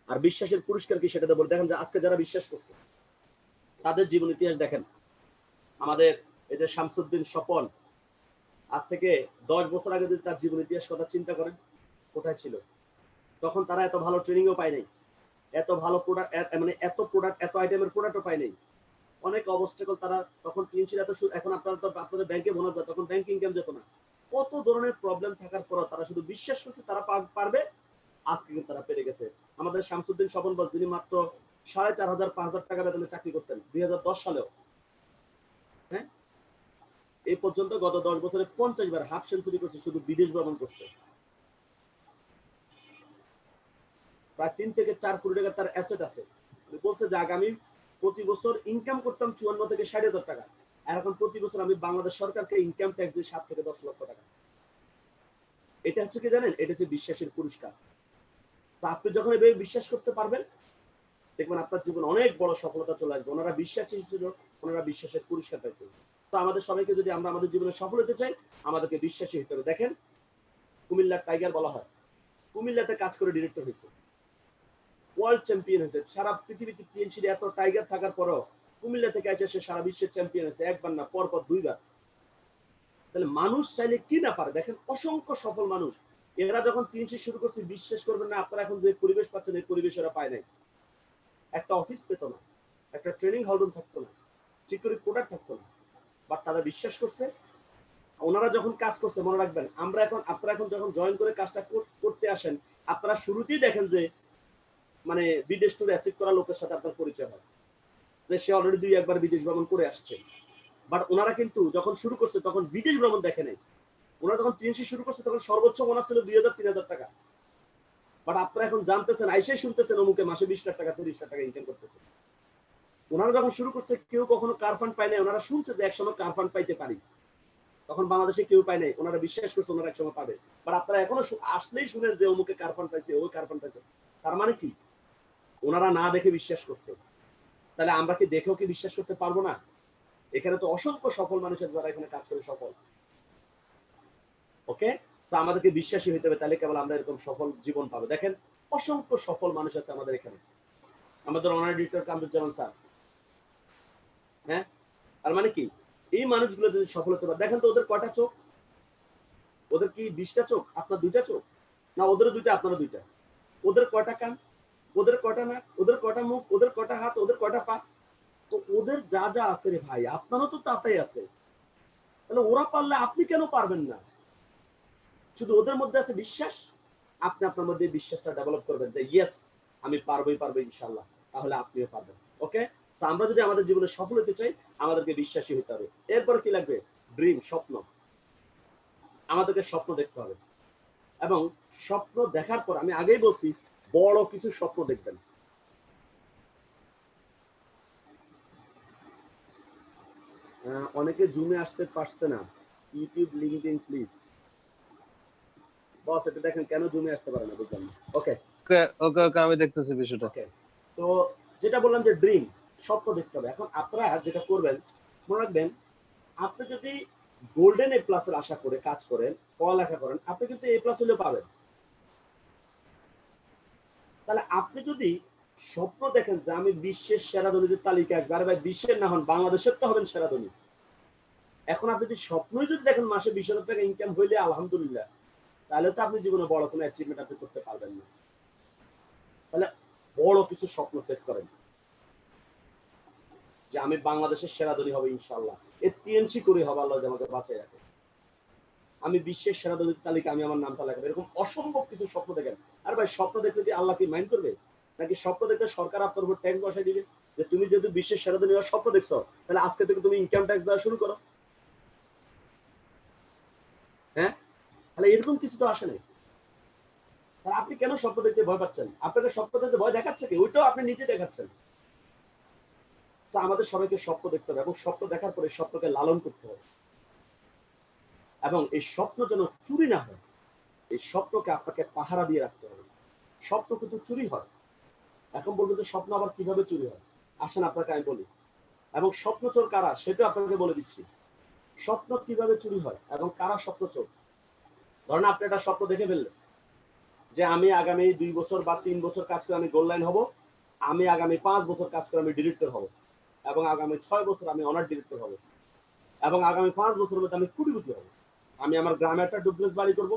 আর বিশ্বাসের পুরস্কার কি সেটাতে বলে দেখেন, যে আজকে যারা বিশ্বাস করছে তাদের জীবন ইতিহাস দেখেন। আমাদের এই যে শামসুদ্দিন স্বপন, আজ থেকে 10 বছর আগে যদি তার জীবন ইতিহাস কথা চিন্তা করেন, কোথায় ছিল তখন? তারা এত ভালো ট্রেনিংও পায় নাই, এত ভালো প্রোডাক্ট, মানে এত প্রোডাক্ট, এত আইটেমের প্রোডাক্টও পায় নাই। অনেক অবস্টাকল তারা তখন টিএনসির এত, এখন আপনারা তো আপনাদের ব্যাংকে বোনাস যায়, তখন ব্যাংকিং ইনকাম যেত না। কত ধরনের প্রবলেম থাকার পর তারা শুধু বিশ্বাস করছে তারা পারবে, আজকে কিন্তু তারা পেরে গেছে। আমাদের শামসুদ্দিন স্বপন বস, যিনি মাত্র 4,500 5,000 টাকা বেতনে চাকরি করতেন 2010 সালেও, হ্যাঁ, এই পর্যন্ত গত 10 বছরে 50 বার হাফ সেঞ্চুরি করছে, শুধু বিদেশ ভ্রমণ করছে। প্রায় 3 থেকে 4 কোটি টাকা তার অ্যাসেট আছে। বলছে যে আগামী প্রতি বছর ইনকাম করতাম 54 থেকে 60,000 টাকা, আর এখন প্রতি বছর আমি বাংলাদেশ সরকারকে ইনকাম ট্যাক্স দিই 7 থেকে 10 লক্ষ টাকা। এটা হচ্ছে কি জানেন, এটা হচ্ছে বিশ্বাসের পুরস্কার। তো আপনি যখন এভাবে বিশ্বাস করতে পারবেন, দেখবেন আপনার জীবন অনেক বড় সফলতা চলে আসবে। ওনারা বিশ্বাসী ছিল, ওনারা বিশ্বাসের পুরস্কার পাইছে। তো আমাদের সবাইকে যদি আমরা আমাদের জীবনে সফল হতে চাই, আমাদেরকে বিশ্বাসী হতে হবে। দেখেন, কুমিল্লার টাইগার বলা হয়, কুমিল্লাতে কাজ করে ডিরেক্টর হয়েছে, ওয়ার্ল্ড চ্যাম্পিয়ন হয়েছে। সারা পৃথিবীতে টিএনসির এত টাইগার থাকার পরও কুমিল্লা থেকে এসে সে সারা বিশ্বের চ্যাম্পিয়ন হয়েছে, একবার না, পরপর 2 বার। তাহলে মানুষ চাইলে কি না পারে। দেখেন অসংখ্য সফল মানুষ, এরা যখন টিএনসি শুরু করছে, বিশ্বাস করবেন না, আপনারা এখন যে পরিবেশ পাচ্ছেন এই পরিবেশ এরা পায় নাই। একটা অফিস পেত না, একটা ট্রেনিং হল রুম থাকতো না, সিকিউরিটি প্রোডাক্ট থাকতো না, বাট তারা বিশ্বাস করছে। ওনারা যখন কাজ করছে, মনে রাখবেন, আপনারা এখন যখন জয়েন করে কাজটা করতে আসেন, আপনারা শুরুতেই দেখেন যে মানে বিদেশ ট্যুর অ্যাচিভ করা লোকের সাথে আপনার পরিচয় হয়, যে সে অলরেডি 2-1 বার বিদেশ ভ্রমণ করে আসছে। বাট ওনারা কিন্তু যখন শুরু করছে তখন বিদেশ ভ্রমণ দেখে নাই। ওনারা যখন টিএনসি শুরু করছে তখন সর্বোচ্চ বোনাস ছিল 2,000-3,000 টাকা। বাট আপনারা এখন জানতেছেন, আইসাই শুনতেছেন অমুকে মাসে 20 লাখ টাকা 30 লাখ টাকা ইনকাম করতেছে। ওনারা যখন শুরু করছে কেউ কখনো কার ফান্ড পায় নাই, ওনারা শুনছে যে একসময় কার ফান্ড পাইতে পারি, তখন বাংলাদেশে কেউ পায় নাই, ওনারা বিশ্বাস করছে ওনারা একসময় পাবে। বাট আপনারা এখনো আসলেই শুনেন যে অমুকে কার ফান্ড পাইছে, ওই কার ফান্ড পাইছে। তার মানে কি, ওনারা না দেখে বিশ্বাস করছে। তাহলে আমরা কি দেখেও কি বিশ্বাস করতে পারবো না? এখানে তো অসংখ্য সফল মানুষের যারা এখানে কাজ করে সফল। ওকে, তো আমাদেরকে বিশ্বাসী হইতে হবে, তাহলে কেবল আমরা এরকম সফল জীবন পাবো। দেখেন অসংখ্য সফল মানুষ আছে আমাদের এখানে, আমাদের অনার এডিটর কামরুজ্জামান স্যার। হ্যাঁ, আর মানে কি, এই মানুষগুলো যদি সফল হতে পারে, দেখেন তো ওদের কয়টা চোখ? ওদের কি 20টা চোখ? আপনার 2টা চোখ? না ওদের 2টা আপনারা 2টা? ওদের কয়টা কান? ওদের কয়টা নাক? ওদের কয়টা মুখ? ওদের কয়টা হাত? ওদের কয়টা পা? তো ওদের যা যা আছে রে ভাই, আপনারও তো তাতেই আছে। তাহলে ওরা পারলে আপনি কেন পারবেন না? শুধু ওদের মধ্যে আছে বিশ্বাস, আপনি আপনার মধ্যে বিশ্বাসটা ডেভেলপ করবেন যে ইয়েস আমি পারবো ইনশাআল্লাহ, তাহলে আপনিও পারবেন। ওকে, তো আমরা যদি আমাদের জীবনে সফল হতে চাই, আমাদেরকে বিশ্বাসী হতে হবে। এরপর কি লাগবে? ড্রিম, স্বপ্ন। আমাদেরকে স্বপ্ন দেখতে হবে, এবং স্বপ্ন দেখার পর আমি আগেই বলছি বড় কিছু স্বপ্ন দেখবেন। অনেকে জুমে আসতে পারছে না, ইউটিউব লিংকডইন প্লিজ। বস এটা দেখেন কেন জুমে আসতে পারে না, বুঝলাম না। ওকে ওকে ওকে ওকে, আমি দেখতেছি বিষয়টা। ওকে, তো যেটা বললাম যে ড্রিম, স্বপ্ন দেখতে হবে। এখন আপনারা যেটা করবেন, মনে রাখবেন, আপনি যদি গোল্ডেন এ প্লাস এর আশা করে কাজ করেন, পড়ালেখা করেন, আপনি কিন্তু এ প্লাস হলেও পাবেন। তাহলে আপনি যদি স্বপ্ন দেখেন যে আমি বিশ্বের সেরা ধনীদের তালিকা আসবে, আরে ভাই বিশ্বের না হন বাংলাদেশের তো হবেন সেরা ধনী। এখন আপনি যদি স্বপ্নই যদি দেখেন মাসে 20,000 টাকা ইনকাম হইলে আলহামদুলিল্লাহ, তাহলে তো আপনি জীবনে বড় কোনো অ্যাচিভমেন্ট আপনি করতে পারবেন না। তাহলে বড় কিছু স্বপ্ন সেট করেন যে আমি বাংলাদেশের সেরা ধনী হবে ইনশাআল্লাহ, এর টিএনসি করে হবে, আল্লাহ আমাকে বাঁচাই রাখে, আমি বিশ্বের সেরা ধনীর তালিকা আমি আমার নামটা লাগাবো। এরকম অসম্ভব কিছু স্বপ্ন দেখেন। আর ভাই স্বপ্ন দেখলে কি আল্লাহ কি মাইন্ড করবে? নাকি স্বপ্ন দেখলে সরকার আপনার উপর ট্যাক্স বসাই দিবে যে তুমি যেহেতু বিশ্বের সেরা ধনী হওয়ার স্বপ্ন দেখছো, তাহলে আজকে থেকে তুমি ইনকাম ট্যাক্স দেওয়া শুরু করো? হ্যাঁ, তাহলে এরকম কিছু তো আসে নাই। তাহলে আপনি কেন স্বপ্ন দেখতে ভয় পাচ্ছেন? আপনাকে স্বপ্ন দেখতে ভয় দেখাচ্ছে কি? ওইটাও আপনি নিজে দেখাচ্ছেন। তো আমাদের সবাইকে স্বপ্ন দেখতে হবে, এবং স্বপ্ন দেখার পরে স্বপ্নকে লালন করতে হবে, এবং এই স্বপ্ন যেন চুরি না হয়, এই স্বপ্নকে আপনাকে পাহারা দিয়ে রাখতে হবে। স্বপ্ন কিন্তু চুরি হয়। এখন বলবো যে স্বপ্ন আবার কিভাবে চুরি হয়, আসেন আপনাকে আমি বলি। এবং স্বপ্ন চোর কারা সেটা আপনাকে বলে দিচ্ছি। স্বপ্ন কিভাবে চুরি হয় এবং কারা স্বপ্ন চোর। ধরেন আপনি একটা স্বপ্ন দেখে ফেললেন যে আমি আগামী 2 বছর বা 3 বছর কাজ করে আমি গোল্ড লাইন হব, আমি আগামী 5 বছর কাজ করে আমি ডিরেক্টর হব, এবং আগামী 6 বছর আমি অনার ডিরেক্টর হব, এবং আগামী 5 বছরের মধ্যে আমি কোটিপতি হব। আমি আমার গ্রামে একটা ডুপ্লেক্স বাড়ি করব,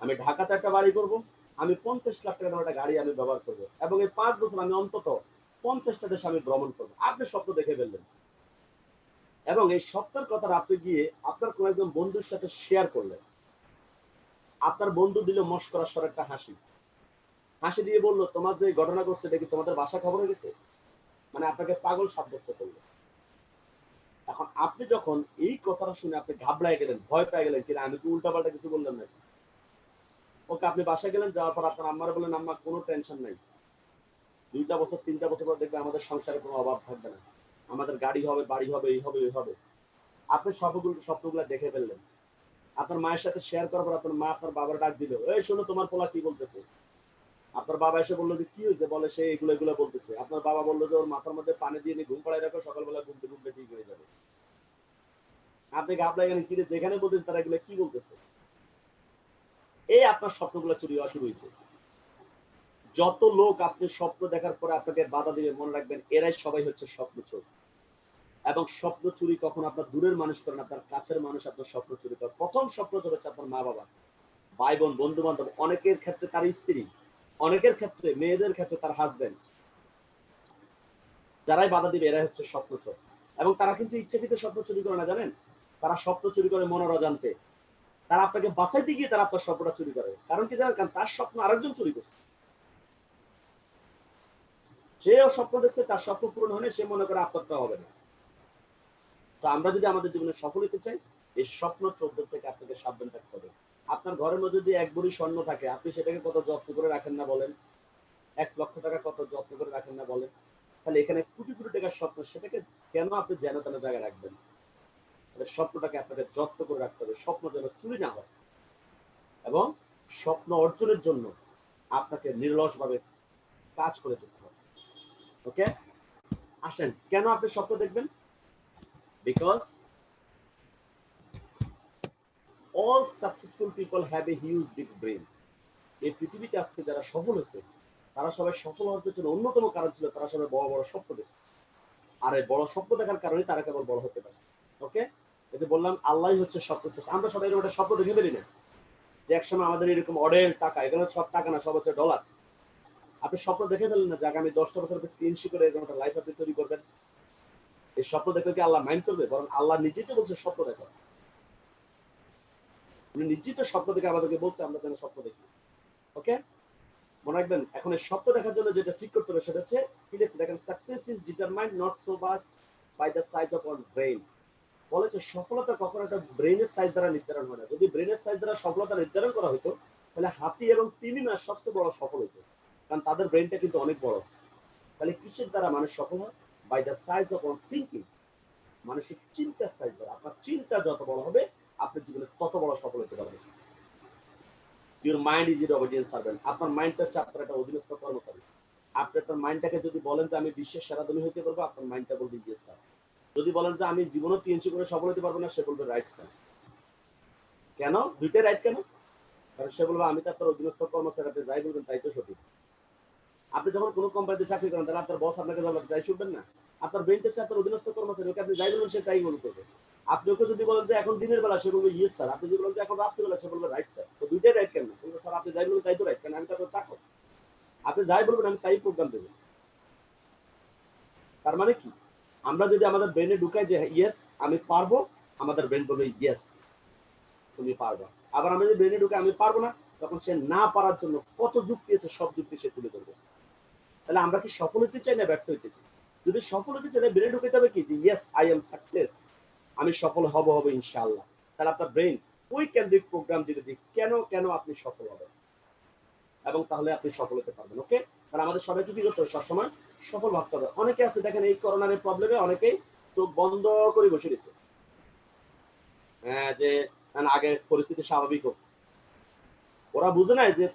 আমি ঢাকাতে একটা বাড়ি করব, আমি 50 লাখ টাকার একটা গাড়ি আমি ব্যবহার করব, এবং এই 5 বছর আমি অন্তত 50টা দেশ আমি ভ্রমণ করবো। আপনি স্বপ্ন দেখে ফেললেন, এবং এই স্বপ্নের কথা আপনি গিয়ে আপনার কোন একজন বন্ধুর সাথে শেয়ার করলেন। আপনার বন্ধু দিল মস্করা স্বর একটা হাসি, হাসি দিয়ে বললো তোমার যে ঘটনা ঘটছে এটা কি তোমাদের বাসা খবর হয়ে গেছে? মানে আপনাকে পাগল সাব্যস্ত করলো। এখন আপনি যখন এই কথাটা শুনে আপনি ঘাবড়ায় গেলেন, ভয় পেয়ে গেলেন, কিনা আমি তো উল্টাপাল্টা কিছু বললাম না, ওকে আপনি বাসায় গেলেন, যাওয়ার পর আপনার আম্মারা বললেন আম্মা কোনো টেনশন নাই, 2টা বছর 3টা বছর পর দেখবে আমাদের সংসারে কোনো অভাব থাকবে না, আমাদের গাড়ি হবে, বাড়ি হবে, এই হবে, এই হবে। আপনি স্বপ্নগুলো দেখে ফেললেন। আপনার মায়ের সাথে শেয়ার করার পর আপনার মা আপনার বাবার ডাক দিল, এই শোনো তোমার পোলা কি বলতেছে। আপনার বাবা এসে বললো যে কি হয়েছে, বলে সে এগুলো এগুলো বলতেছে। আপনার বাবা বললো যে ওর মাথার মধ্যে পানি দিয়ে নিয়ে ঘুম পাড়ায় রাখো, সকালবেলা ঘুমতে ঘুমতে ঠিক হয়ে যাবে। আপনি ঘাবড়ায় গেলেন, কি রে, যেখানে বলতেছে তারা এগুলো কি বলতেছে। এই আপনার স্বপ্নগুলো চুরি হওয়া শুরু হয়েছে। যত লোক আপনি স্বপ্ন দেখার পরে আপনাকে বাধা দিবে, মনে রাখবেন এরাই সবাই হচ্ছে স্বপ্ন চোর। এবং স্বপ্ন চুরি কখন আপনার দূরের মানুষ করেন, আপনার কাছের মানুষ আপনার স্বপ্ন চুরি করে। প্রথম স্বপ্ন চোর হচ্ছে আপনার মা বাবা, ভাই বোন, বন্ধু বান্ধব, অনেকের ক্ষেত্রে তার স্ত্রী, অনেকের ক্ষেত্রে মেয়েদের ক্ষেত্রে তার হাজবেন্ড। যারাই বাধা দিবে এরাই হচ্ছে স্বপ্ন চোর। এবং তারা কিন্তু ইচ্ছাকৃত স্বপ্ন চুরি করে না, জানেন, তারা স্বপ্ন চুরি করে মনের অজান্তে। তারা আপনাকে বাঁচাইতে গিয়ে তারা আপনার স্বপ্নটা চুরি করে। কারণ কি জানেন, কারণ তার স্বপ্ন আরেকজন চুরি করছে। সেও স্বপ্ন দেখছে, তার স্বপ্ন পূরণ হলে সে মনে করে আপনারটা হবে না। তো আমরা যদি আমাদের জীবনে সফল হতে চাই, এই স্বপ্ন চোরদের থেকে আপনাকে সাবধান থাকতে হবে। আপনার ঘরের মধ্যে যদি 1 ভরি স্বর্ণ থাকে, আপনি সেটাকে কত যত্ন করে রাখেন না বলেন? 1 লক্ষ টাকা কত যত্ন করে রাখেন না বলেন? তাহলে এখানে কোটি কোটি টাকার স্বপ্ন, সেটাকে কেন আপনি যেন তেন জায়গায় রাখবেন? স্বপ্নটাকে আপনাকে যত্ন করে রাখতে হবে, স্বপ্ন যেন চুরি না হয়। এবং স্বপ্ন অর্জনের জন্য আপনাকে নির্লস ভাবে কাজ করে যেতে হবে। ওকে, আসেন, কেন আপনি স্বপ্ন দেখবেন? Because all successful people have a huge big brain. এই পৃথিবীতে আজকে যারা সফল হয়েছে, তারা সবাই সফল হওয়ার পেছনে অন্যতম কারণ ছিল তারা সবাই বড় বড় স্বপ্ন দেখছে। আর এই বড় স্বপ্ন দেখার কারণে তারা কেবল বড় হতে পারছে। ওকে, এই যে বললাম আল্লাহই হচ্ছে স্বপ্ন সৃষ্টি। আমরা সবাই এরকম একটা স্বপ্ন দেখে ফেলি না যে একসময় আমাদের এরকম অডেল টাকা, এখানে সব টাকা না, সব হচ্ছে ডলার। আপনি স্বপ্ন দেখে ফেলেন না যে আগামী 10টা বছর তিনশি করে এরকম একটা লাইফ আপনি তৈরি করবেন। এই স্বপ্ন দেখলে কি আল্লাহ মাইন্ড করবে? বরং আল্লাহ নিজেই তো বলছে স্বপ্ন দেখো। উনি নিজেই তো স্বপ্ন দেখে আমাদেরকে বলছে আমরা যেন স্বপ্ন দেখি। ওকে, মনে রাখবেন, এখন এই স্বপ্ন দেখার জন্য যেটা ঠিক করতে হবে সেটা হচ্ছে কি দেখছি দেখেন, success is determined not so much by the size of hour brain. বলেছে সফলতা কখনো একটা ব্রেনের সাইজ দ্বারা নির্ধারণ হয় না। যদি ব্রেনের সাইজ দ্বারা সফলতা নির্ধারণ করা হতো, তাহলে হাতি এবং তিমি মাছ সবচেয়ে বড় সফল হতো, কারণ তাদের ব্রেনটা কিন্তু অনেক বড়। তাহলে কিসের দ্বারা মানুষ সফল হয়? By the size of our thinking, মানসিক চিন্তার সাইজ দ্বারা। আপনার চিন্তা যত বড় হবে, আপনার জীবনে তত বড় সফল হতে পারবে। Your mind is your obedient servant. আপনার মাইন্ডটা হচ্ছে আপনার একটা অধীনস্থ কর্মচারী। আপনি আপনার মাইন্ডটাকে যদি বলেন যে আমি বিশ্বের সেরা ধনী হতে পারবো, আপনার মাইন্ডটা বলবে ইয়েস স্যার। যদি বলেন যে আমি জীবনে 300 করে সফল হতে পারবো না, সে বলবে রাইট স্যার। কেন? দুইটাই রাইট কেন? কারণ সে বলবে আমি তো আপনার অধীনস্থ কর্মচারী, আপনি যাই বলবেন তাই তো সঠিক। আপনি যখন কোনো কোম্পানিতে চাকরি করেন, তাহলে আপনার বস আপনাকে যাই শুনবেন না। আপনার ব্রেনটা হচ্ছে আপনার অধীনস্থ কর্মচারী, ওকে আপনি যাই বলবেন সে তাই মনে করবে। আপনি ওকে যদি বলেন যে এখন দিনের বেলা, সে বলবে ইয়েস স্যার। আপনি যদি বলেন যে এখন রাত্রিবেলা, সে বলবে রাইট স্যার। তো দুইটাই রাইট কেন? বলবে স্যার আপনি যাই বলবেন তাই তো রাইট, কারণ আমি তো আপনার চাকর। আপনি যাই বলবেন আমি তাই প্রোগ্রাম দেবো। তার মানে কি, আমরা যদি আমাদের ব্রেনে ঢুকাই যে ইয়েস আমি পারবো, আমাদের ব্রেন বলবে ইয়েস তুমি পারবা। আবার আমরা যদি ব্রেনে ঢুকে আমি পারবো না, তখন সে না পারার জন্য কত যুক্তি আছে সব যুক্তি সে তুলে ধরবে। তাহলে আমরা কি সফল হতে চাই না ব্যর্থ হতে চাই? যদি সফল হতে চাই, ব্রেনে ঢুকাতে হবে কি যে ইয়েস আই এম সাকসেস, আমি সফল হব ইনশাআল্লাহ। তাহলে আপনার ব্রেন ওই কেন্দ্রিক প্রোগ্রাম দিলে যে কেন কেন আপনি সফল হবেন, এবং তাহলে আপনি সফল হতে পারবেন। ওকে, কারণ আমাদের সবাইকে কি করতে হবে? সবসময় সফল ভাবতে হবে। অনেকে আছে দেখেন এই করোনার প্রবলেমে অনেকেই চোখ বন্ধ করে বসে গেছে, হ্যাঁ, যে আগে পরিস্থিতি স্বাভাবিক হোক। ওরা বুঝে না যে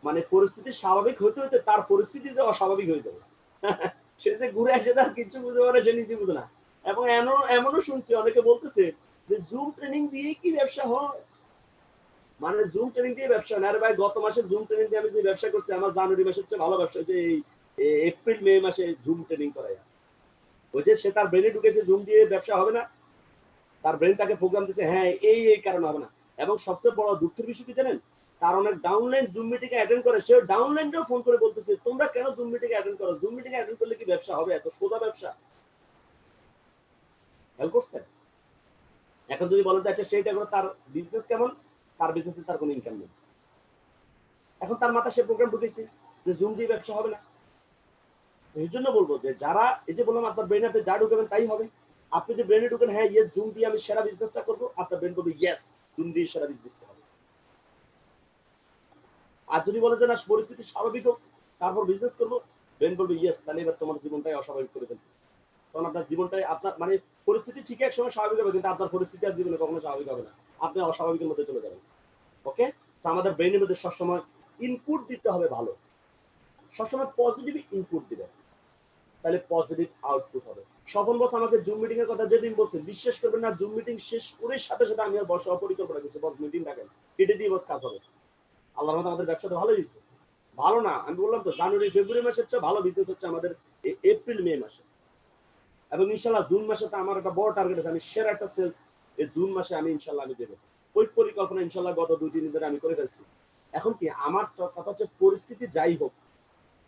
মানে পরিস্থিতি স্বাভাবিক হইতে হইতে তার পরিস্থিতি যে অস্বাভাবিক হয়ে যাবে। সে যে ঘুরে আসে তার কিছু বুঝতে পারে, সে নিজে বুঝে না। এবং এমনও শুনছি অনেকে বলতেছে যে জুম ট্রেনিং দিয়ে কি ব্যবসা হয়? মানে জুম ট্রেনিং দিয়ে ব্যবসা হয় না। আরে ভাই, গত মাসে জুম ট্রেনিং দিয়ে আমি যে ব্যবসা করছি, আমার জানুয়ারি মাসের চেয়ে ভালো ব্যবসা হচ্ছে এই এপ্রিল মে মাসে জুম ট্রেনিং করায়। ওই যে সে তার ব্রেনে ঢুকেছে জুম দিয়ে ব্যবসা হবে না, তার ব্রেন তাকে প্রোগ্রাম দিচ্ছে হ্যাঁ এই কারণে হবে না। এবং সবচেয়ে বড় দুঃখের বিষয় কি জানেন, তার অনেক ডাউনলাইন জুম মিটিং অ্যাটেন্ড করে, সে ডাউনলাইনটাও ফোন করে বলতেছে তোমরা কেন জুম মিটিং অ্যাটেন্ড করো? জুম মিটিং অ্যাটেন্ড করলে কি ব্যবসা হবে? এত সোজা ব্যবসা? হেল্প করছে। এখন যদি বলেন আচ্ছা সেইটা করে তার বিজনেস কেমন, তার বিজনেসে তার কোনো ইনকাম নেই। এখন তার মাথা সে প্রোগ্রাম ঢুকেছে যে জুম দিয়ে ব্যবসা হবে না। এই জন্য বলবো যে যারা, এই যে বললাম আপনার ব্রেন আপনি যা ঢুকাবেন তাই হবে। আপনি যে ব্রেনে ঢুকেন হ্যাঁ ইয়েস জুম দিয়ে আমি সেরা বিজনেসটা করবো, আপনার ব্রেন করবে ইয়েস জুম দিয়ে সেরা বিজনেসটা হবে। আর যদি বলে যে না পরিস্থিতি স্বাভাবিক হোক তারপর বিজনেস করবো, ব্রেন করবে ইয়েস তাহলে এবার তোমার জীবনটাই অস্বাভাবিক করে ফেলবে। তখন আপনার জীবনটাই আপনার মানে পরিস্থিতি ঠিকই এক সময় স্বাভাবিক হবে, কিন্তু আপনার পরিস্থিতি আর জীবনে কখনো স্বাভাবিক হবে না, আপনি অস্বাভাবিকের মধ্যে চলে যাবেন। ওকে, তো আমাদের ব্রেনের মধ্যে সবসময় ইনপুট দিতে হবে ভালো, সবসময় পজিটিভ ইনপুট দিবেন, তাহলে পজিটিভ আউটপুট হবে। স্বপন বস আমাকে জুম মিটিং এর কথা যেদিন বলছেন বিশ্বাস করবেন না, জুম মিটিং শেষ করার সাথে সাথে আমি আর বসা পরিকল্পনা করছি বস মিটিং ডাকেন, কেটে দিয়ে বস কাজ হবে। আল্লাহর রহমতে আমাদের ব্যবসা তো ভালোই হয়েছে। ভালো না আমি বললাম তো জানুয়ারি ফেব্রুয়ারি মাসের চেয়ে ভালো বিজনেস হচ্ছে আমাদের এপ্রিল মে মাসে, এবং ইনশাল্লাহ জুন মাসে তো আমার একটা বড় টার্গেট আছে, আমি সেরা একটা সেলস এই জুন মাসে আমি ইনশাল্লাহ আমি দেবো। ওই পরিকল্পনা ইনশাল্লাহ গত 2-3 দিন ধরে আমি করে ফেলছি। এখন কি আমার কথা হচ্ছে পরিস্থিতি যাই হোক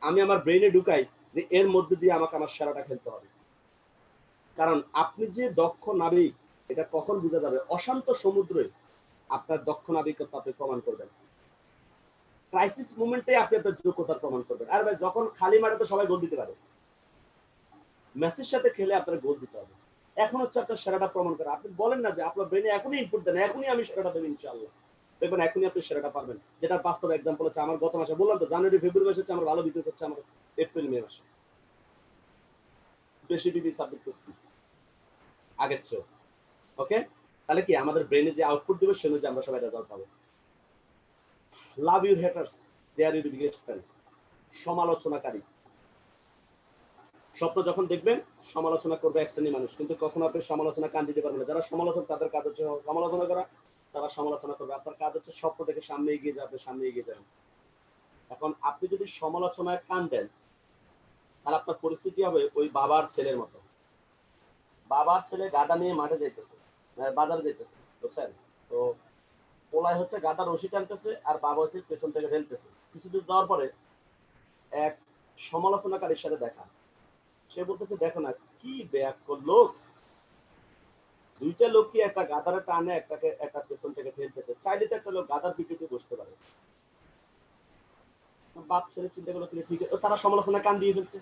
আমি আমার ব্রেনে ঢুকাই যে এর মধ্যে দিয়ে আমাকে আমার সেরাটা খেলতে হবে। কারণ আপনি যে দক্ষ নাবিক এটা কখন বোঝা যাবে, অশান্ত সমুদ্রে আপনার দক্ষ নাবিকত্ব আপনি প্রমাণ করবেন, ক্রাইসিস মোমেন্টে আপনি আপনার যোগ্যতার প্রমাণ করবেন। আর ভাই যখন খালি মাঠে তো সবাই গোল দিতে পারে, মেসির সাথে খেলে আপনার গোল দিতে হবে। এখন হচ্ছে আপনার সেরাটা প্রমাণ করা, আপনি বলেন না যে আপনার ব্রেনে এখনই ইনপুট দেন এখনই আমি সেরাটা দেবো ইনশাআল্লাহ, দেখবেন এখনই আপনি সেরাটা পারবেন। যেটা বাস্তব এক্সাম্পল হচ্ছে আমার গত মাসে বললাম তো জানুয়ারি ফেব্রুয়ারি মাসে হচ্ছে আমার ভালো বিজনেস হচ্ছে আমার এপ্রিল মে মাসে বেশি ডিবি সাবমিট করছি আগের চেয়েও। ওকে, তাহলে কি আমাদের ব্রেনে যে আউটপুট দেবে সে অনুযায়ী আমরা সবাই রেজাল্ট পাবো। Love your haters they are your biggest friend. সমালোচনাকারী স্বপ্ন যখন দেখবেন সমালোচনা করবে এক শ্রেণীর মানুষ, কিন্তু কখনো আপনি সমালোচনা কান দিতে পারবেন না। যারা সমালোচক তাদের কাজ হচ্ছে সমালোচনা করা, তারা সমালোচনা করবে, আপনার কাজ হচ্ছে স্বপ্ন থেকে সামনে এগিয়ে যাবে, সামনে এগিয়ে যাবেন। এখন আপনি যদি সমালোচনায় কান দেন তাহলে আপনার পরিস্থিতি হবে ওই বাবার ছেলের মতো। বাবার ছেলে গাদা নিয়ে মাঠে যাইতেছে, বাজারে যাইতেছে, বুঝছেন তো, পোলায় হচ্ছে গাদা রশি টানতেছে আর বাবা হচ্ছে পেছন থেকে ঢেলতেছে। কিছুদূর যাওয়ার পরে এক সমালোচনাকারীর সাথে দেখা, সে বলতেছে দেখো না কি ব্যাক করলো, দুইটা লোক কি একটা গাদারে টানে একটাকে একটা পেছন থেকে ঠেলতেছে, চাইলে তো একটা লোক গাদার পিঠে বসতে পারে। বাপ ছেলে চিন্তা করলো ঠিক, তারা সমালোচনা কান দিয়ে ফেলছে।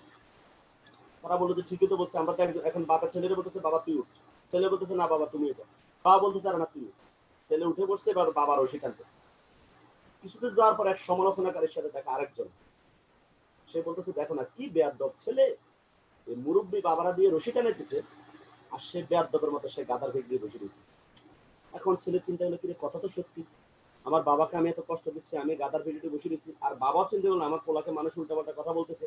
তারা বললো যে ঠিকই তো বলছে, আমরা তো এখন বাবার ছেলেরা বলতেছে বাবা তুই উঠ, ছেলে বলতেছে না বাবা তুমি উঠো, বাবা বলতেছে আর না তুই উঠ, ছেলে উঠে বসছে, এবার বাবার রশি টানতেছে। কিছুদিন যাওয়ার পর এক সমালোচনাকারীর সাথে দেখা আরেকজন, সে বলতেছে দেখো না কি বেয়াদব ছেলে, এই মুরব্বী বাবারা দিয়ে রশি টানাইতেছে আর সে বেয়াদবের মতো সে গাদার ভেগ দিয়ে বসে দিয়েছে। এখন ছেলে চিন্তা হলো কিরে কথা তো সত্যি, আমার বাবাকে আমি এত কষ্ট দিচ্ছি, আমি গাদার ভিডিওতে বসে দিচ্ছি, আর বাবা চিন্তা করলো আমার পোলাকে মানুষ উল্টাপাল্টা কথা বলতেছে।